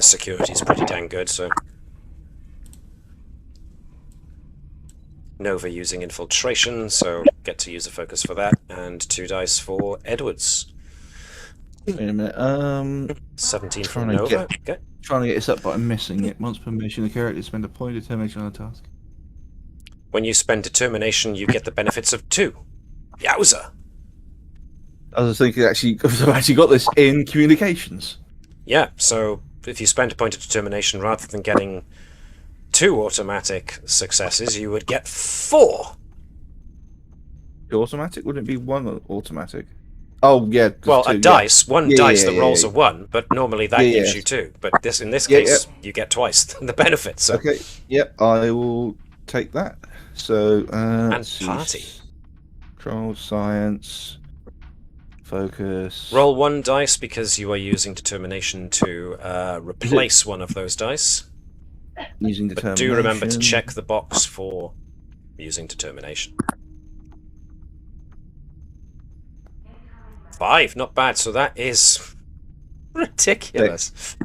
security is pretty dang good, so... Nova using infiltration, so get to use a focus for that, and 2 dice for Edwards. Wait a minute. 17 from Nova. Okay. Trying to get this up, but I'm missing it. Once permission, the character spend a point of determination on a task. When you spend determination, you get the benefits of 2. Yowza! I was thinking, I've actually got this in communications. Yeah, so if you spend a point of determination, rather than getting 2 automatic successes, you would get 4. The automatic? Wouldn't it be 1 automatic? Oh, yeah. Well, 2, a dice, one dice that yeah, rolls a 1, but normally that gives you 2. But in this case, you get twice the benefits. So. Okay, yep, I will take that. So, and party. Control, science, focus. Roll 1 dice because you are using determination to replace one of those dice. Using determination. But do remember to check the box for using determination. 5, not bad. So that is ridiculous.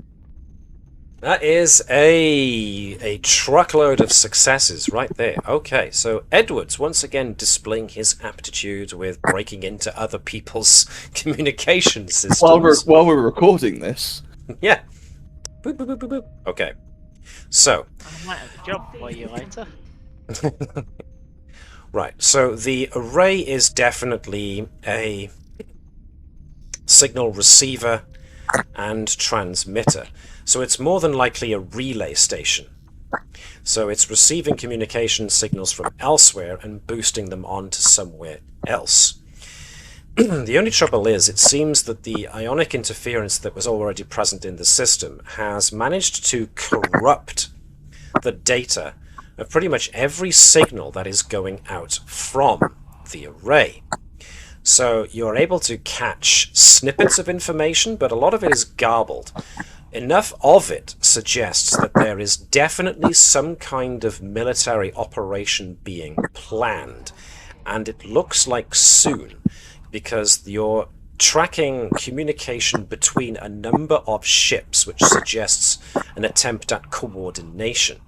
That is a truckload of successes right there. Okay, so Edwards once again displaying his aptitude with breaking into other people's communication systems. While we're recording this. Yeah. Boop, boop, boop, boop, boop. Okay. So. I might have a job for you later. Right, so the array is definitely a signal receiver and transmitter. So it's more than likely a relay station. So it's receiving communication signals from elsewhere and boosting them onto somewhere else. The only trouble is, it seems that the ionic interference that was already present in the system has managed to corrupt the data of pretty much every signal that is going out from the array. So you're able to catch snippets of information, but a lot of it is garbled. Enough of it suggests that there is definitely some kind of military operation being planned, and it looks like soon, because you're tracking communication between a number of ships, which suggests an attempt at coordination.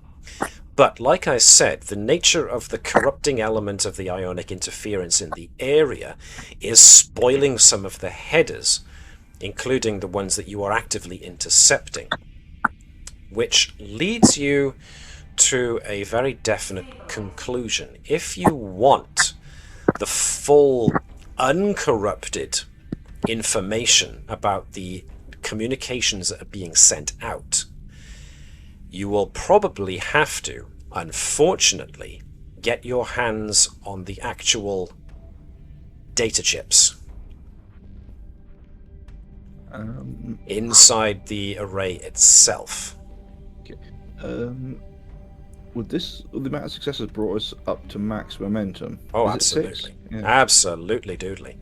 But like I said, the nature of the corrupting element of the ionic interference in the area is spoiling some of the headers, including the ones that you are actively intercepting, which leads you to a very definite conclusion. If you want the full, uncorrupted information about the communications that are being sent out, you will probably have to, unfortunately, get your hands on the actual data chips inside the array itself. Would the amount of successes brought us up to max momentum? Oh, Is it absolutely. 6? Yeah. Absolutely, doodly.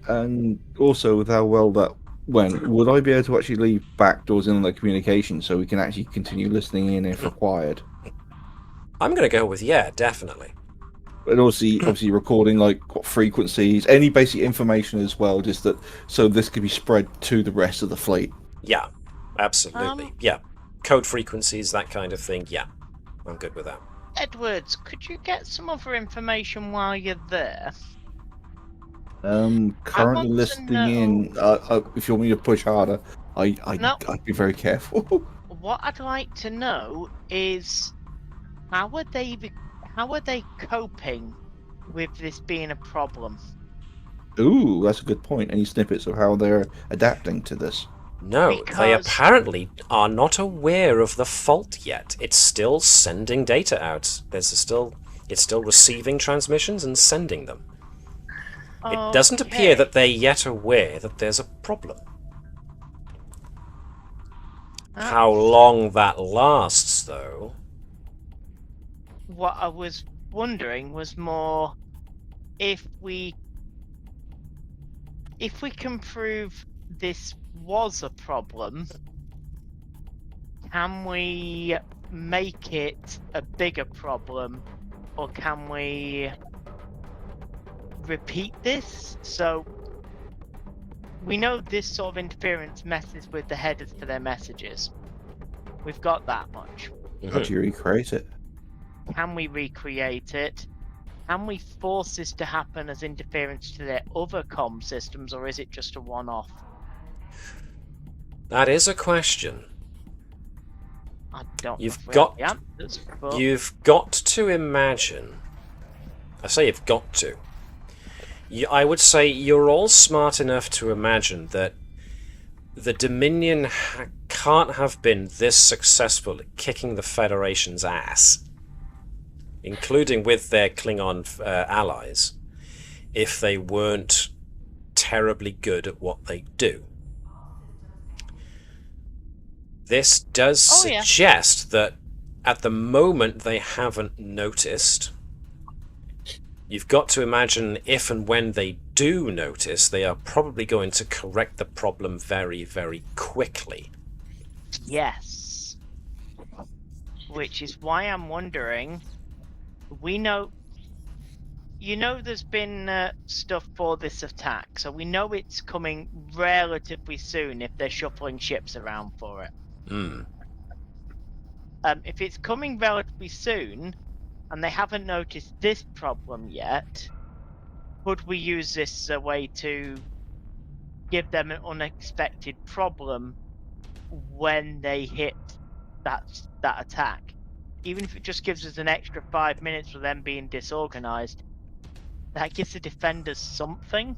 And also, with how well that went, would I be able to actually leave backdoors in on the communication so we can actually continue listening in if required? I'm going to go with yeah, definitely. And obviously recording like what frequencies, any basic information as well, just that so this could be spread to the rest of the fleet. Yeah, absolutely. Yeah, code frequencies, that kind of thing. Yeah, I'm good with that. Edwards, could you get some other information while you're there? Currently listening in. If you want me to push harder, No. I'd be very careful. What I'd like to know is how are they coping with this being a problem? Ooh, that's a good point. Any snippets of how they're adapting to this? No, they Because- apparently are not aware of the fault yet. It's still sending data out. It's still receiving transmissions and sending them. It doesn't appear that they're yet aware that there's a problem. How long that lasts, though... What I was wondering was more if we can prove this was a problem, can we make it a bigger problem, or can we repeat this? So we know this sort of interference messes with the headers to their messages. We've got that much. How do you recreate it? Can we recreate it? Can we force this to happen as interference to their other comm systems, or is it just a one-off? That is a question. I don't know You've if we got have the answers, but... You've got to imagine. I say you've got to. I would say you're all smart enough to imagine that the Dominion can't have been this successful at kicking the Federation's ass, including with their Klingon allies, if they weren't terribly good at what they do. This does suggest that at the moment they haven't noticed. You've got to imagine if and when they do notice, they are probably going to correct the problem very, very quickly. Yes. Which is why I'm wondering, we know... You know there's been stuff for this attack, so we know it's coming relatively soon if they're shuffling ships around for it. If it's coming relatively soon, and they haven't noticed this problem yet, could we use this as a way to give them an unexpected problem when they hit that attack? Even if it just gives us an extra 5 minutes for them being disorganized, that gives the defenders something.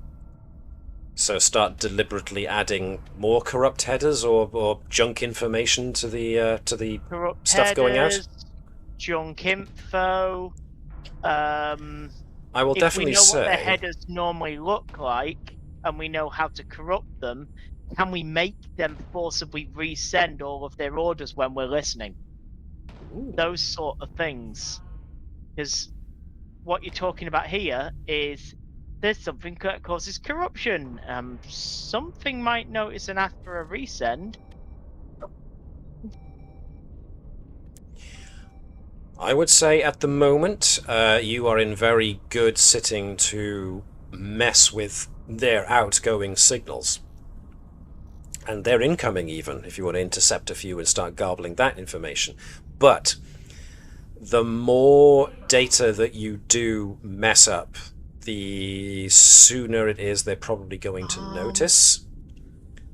So start deliberately adding more corrupt headers or junk information to the Corrupt stuff going out. headers, junk info. I will If we definitely know what their say. headers normally look like, and we know how to corrupt them, can we make them forcibly resend all of their orders when we're listening? Those sort of things. Because what you're talking about here is there's something that causes corruption. Something might notice and ask for a resend. I would say at the moment you are in very good sitting to mess with their outgoing signals. And their incoming even, if you want to intercept a few and start garbling that information. But the more data that you do mess up, the sooner it is they're probably going to notice.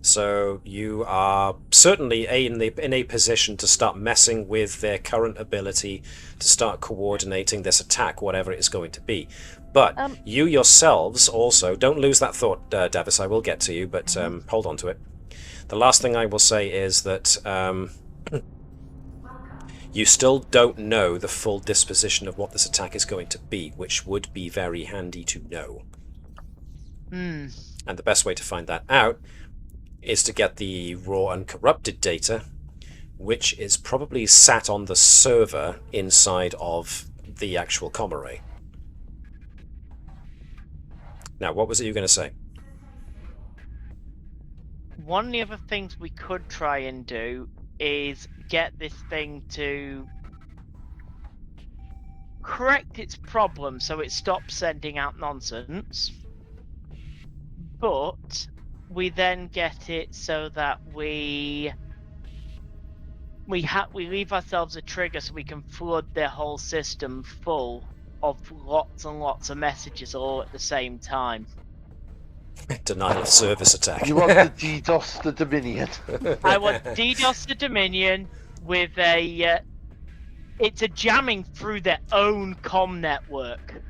So you are certainly in a position to start messing with their current ability to start coordinating this attack, whatever it is going to be. But you yourselves also, don't lose that thought, Davis, I will get to you, but hold on to it. The last thing I will say is that you still don't know the full disposition of what this attack is going to be, which would be very handy to know. And the best way to find that out is to get the raw uncorrupted data, which is probably sat on the server inside of the actual comm array. Now, what was it you were going to say? One of the other things we could try and do is get this thing to correct its problem so it stops sending out nonsense, but we then get it so that we leave ourselves a trigger so we can flood their whole system full of lots and lots of messages all at the same time. Denial of service attack. You want to DDoS the Dominion? I want DDoS the Dominion with a... it's a jamming through their own comm network.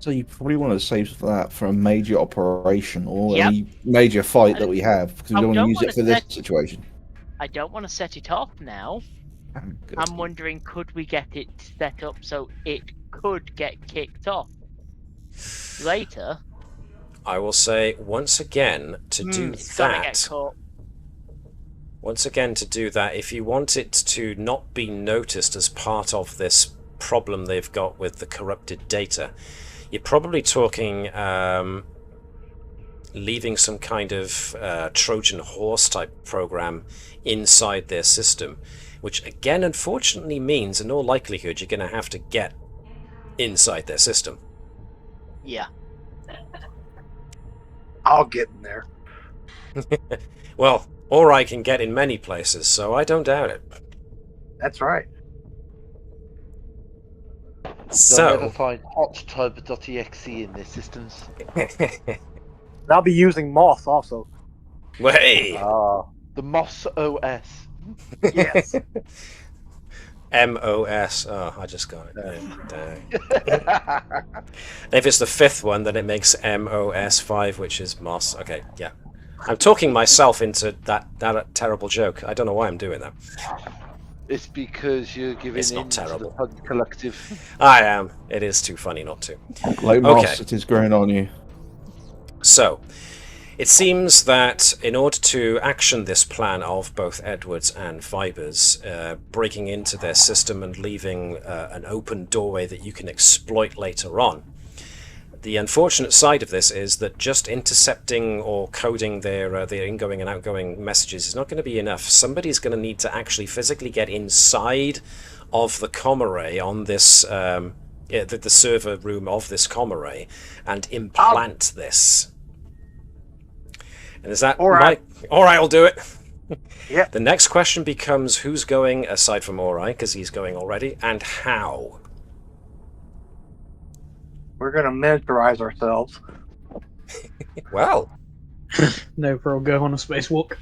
So you probably want to save that for a major operation or any major fight that we have, because we don't want to use it for this situation. I don't want to set it off now. I'm wondering, could we get it set up so it could get kicked off later? I will say once again to do that. Once again to do that, if you want it to not be noticed as part of this problem they've got with the corrupted data, you're probably talking leaving some kind of Trojan horse type program inside their system, which again unfortunately means in all likelihood you're going to have to get inside their system. Yeah. I'll get in there. Well, or I can get in many places, so I don't doubt it. That's right. So They'll never find hottub.exe in their systems. And I'll be using Moss also. Hey! The Moss OS. Yes. MOS. Oh, I just got it. Dang. If it's the fifth one, then it makes MOS5, which is Moss. Okay, yeah. I'm talking myself into that terrible joke. I don't know why I'm doing that. It's because you're giving It's not in terrible. to the Pug Collective. I am. It is too funny not to. Like moss, it is growing on you. So, it seems that in order to action this plan of both Edwards and Fibers, breaking into their system and leaving an open doorway that you can exploit later on, the unfortunate side of this is that just intercepting or coding their incoming and outgoing messages is not going to be enough. Somebody's going to need to actually physically get inside of the comm array on this, the server room of this comm array, and implant this. And is that Alright. Alright, I'll do it. Yep. The next question becomes who's going, aside from Alright, because he's going already, and how? We're going to miniaturize ourselves. Well. No, we'll go on a spacewalk.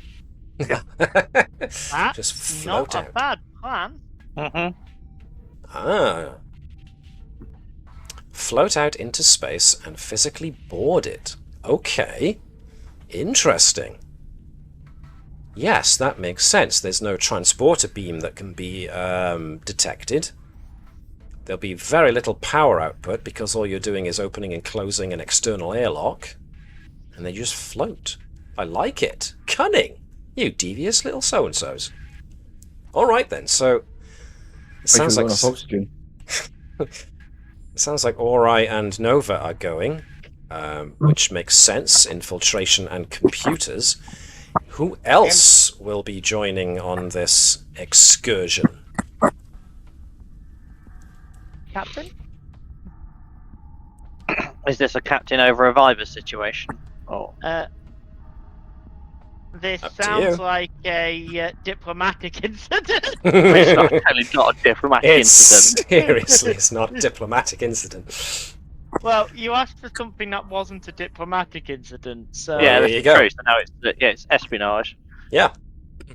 That's just float not out. a bad plan. Mm-hmm. Ah. float out into space and physically board it. Okay. Interesting. Yes, that makes sense. There's no transporter beam that can be detected. There'll be very little power output because all you're doing is opening and closing an external airlock. And they just float. I like it. Cunning! You devious little so-and-sos. Alright then, so... It sounds like... It sounds like Ori and Nova are going, which makes sense. Infiltration and computers. Who else will be joining on this excursion? Captain? Is this a captain over a Viver situation? Or This Up to sounds you. like a diplomatic incident. it's not, totally not a diplomatic incident. Seriously, it's not a diplomatic incident. Well, you asked for something that wasn't a diplomatic incident, so... Yeah, there that's you the go. truth. So now it's espionage. Yeah.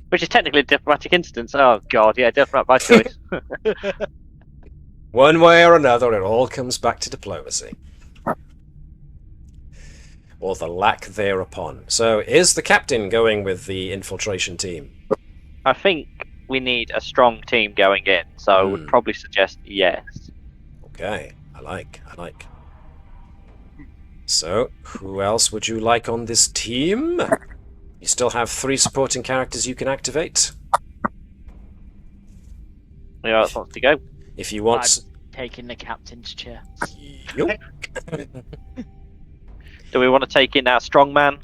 Which is technically a diplomatic incident. Oh god, yeah, diplomat by choice. One way or another, it all comes back to diplomacy. Or the lack thereupon. So, is the captain going with the infiltration team? I think we need a strong team going in, so I would probably suggest yes. Okay, I like. So, who else would you like on this team? You still have 3 supporting characters you can activate. Who else wants to go? If you want... I'm taking the captain's chair. Yup. Do we want to take in our strongman?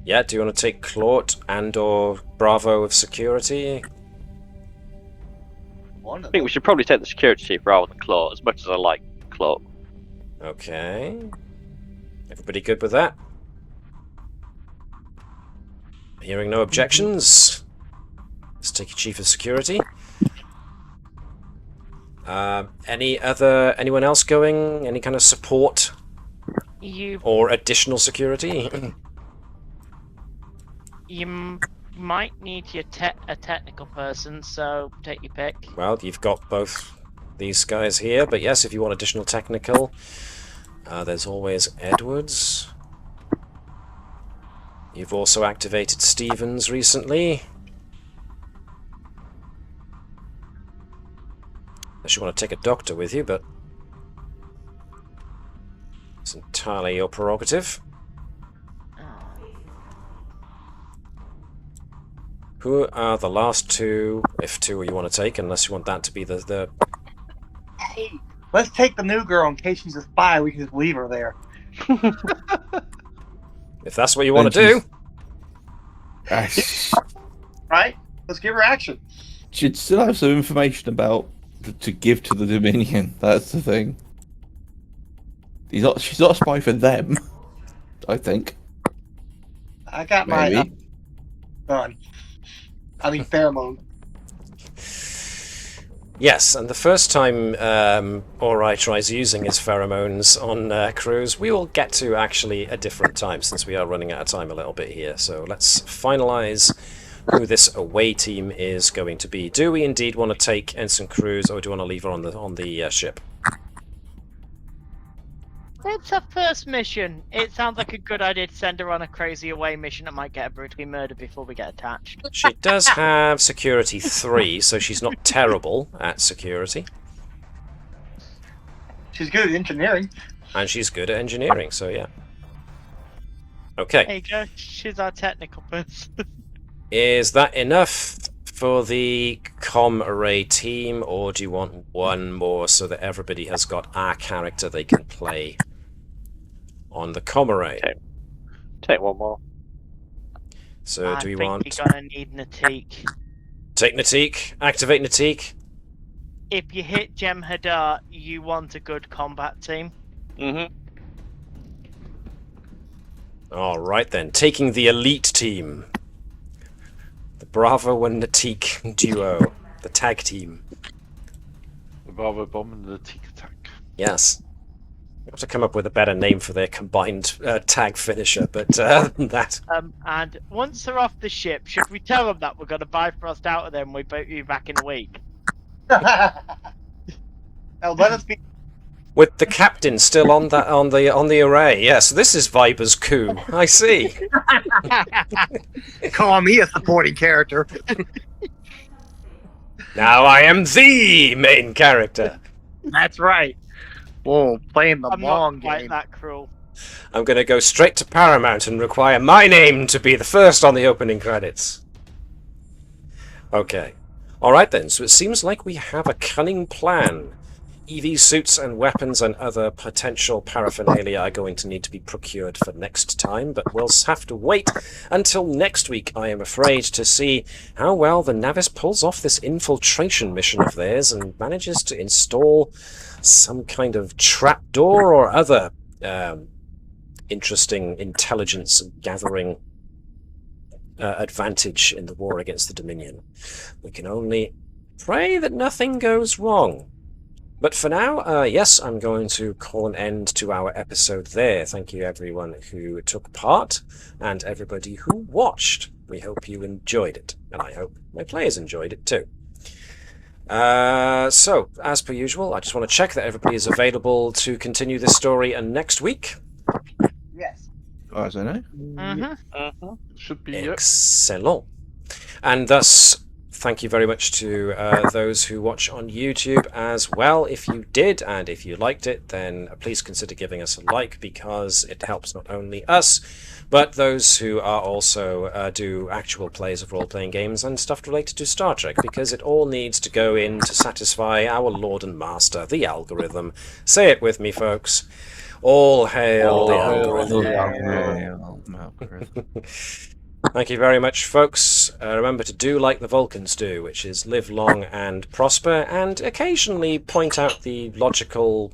Yeah, do you want to take Claude and or Bravo of security? One I of think we should probably take the security chief rather than Claw, as much as I like Claw. Okay. Everybody good with that? Hearing no objections. Let's take your chief of security. Anyone else going? Any kind of support You or additional security? might need a technical person, so take your pick. Well, you've got both these guys here, but yes, if you want additional technical, there's always Edwards. You've also activated Stevens recently. Unless you want to take a doctor with you, but it's entirely your prerogative. Who are the last 2, if 2 you want to take, unless you want that to be the... Hey, let's take the new girl in case she's a spy. We can just leave her there. If that's what you want to do. Right? Let's give her action. She'd still have some information about to give to the Dominion. That's the thing. She's not a spy for them, I think. I got Maybe. my gun. I mean pheromone. Yes, and the first time Ori tries using his pheromones on crews, we will get to actually a different time, since we are running out of time a little bit here. So let's finalise who this away team is going to be. Do we indeed want to take Ensign Cruz, or do you want to leave her on the ship? It's her first mission. It sounds like a good idea to send her on a crazy away mission that might get her brutally murdered before we get attached. She does have security 3, so she's not terrible at security. She's good at engineering. And she's good at engineering, so yeah. Okay. There you go. She's our technical person. Is that enough for the comm array team, or do you want one more so that everybody has got our character they can play on the comm array? Okay. Take one more. So do we want... I think you're gonna need Natik. Take Natik, activate Natik. If you hit Jem'Hadar, you want a good combat team. Mm-hmm. Alright then, taking the elite team. The Bravo and Natik duo. The tag team. The Bravo bomb and the Teak attack. Yes. We have to come up with a better name for their combined tag finisher, but other than that... And once they're off the ship, should we tell them that we're going to bifrost out of them and we boot you back in a week? Now let us be With the captain still on the array. Yes, this is Viber's coup. I see. Call me a supporting character. Now I am the main character. That's right. Whoa, playing the I'm long not quite game. that cruel. I'm going to go straight to Paramount and require my name to be the first on the opening credits. Okay. Alright then, so it seems like we have a cunning plan. EV suits and weapons and other potential paraphernalia are going to need to be procured for next time, but we'll have to wait until next week, I am afraid, to see how well the Navis pulls off this infiltration mission of theirs and manages to install some kind of trapdoor or other interesting intelligence gathering advantage in the war against the Dominion. We can only pray that nothing goes wrong. But for now, yes, I'm going to call an end to our episode there. Thank you everyone who took part and everybody who watched. We hope you enjoyed it, and I hope my players enjoyed it too. So, as per usual, I just want to check that everybody is available to continue this story and next week. Yes. As I know. Should be. Excellent. And thus, thank you very much to those who watch on YouTube as well. If you did, and if you liked it, then please consider giving us a like, because it helps not only us, but those who are also do actual plays of role-playing games and stuff related to Star Trek, because it all needs to go in to satisfy our Lord and Master, the algorithm. Say it with me, folks. All hail the algorithm. Thank you very much, folks. Remember to do like the Vulcans do, which is live long and prosper, and occasionally point out the logical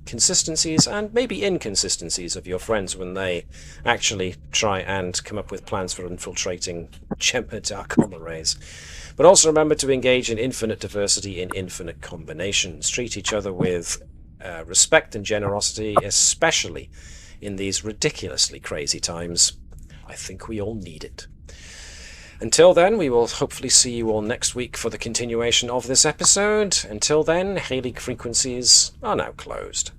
consistencies and maybe inconsistencies of your friends when they actually try and come up with plans for infiltrating dark arrays. But also remember to engage in infinite diversity in infinite combinations. Treat each other with respect and generosity, especially in these ridiculously crazy times. I think we all need it. Until then, we will hopefully see you all next week for the continuation of this episode. Until then, Halic frequencies are now closed.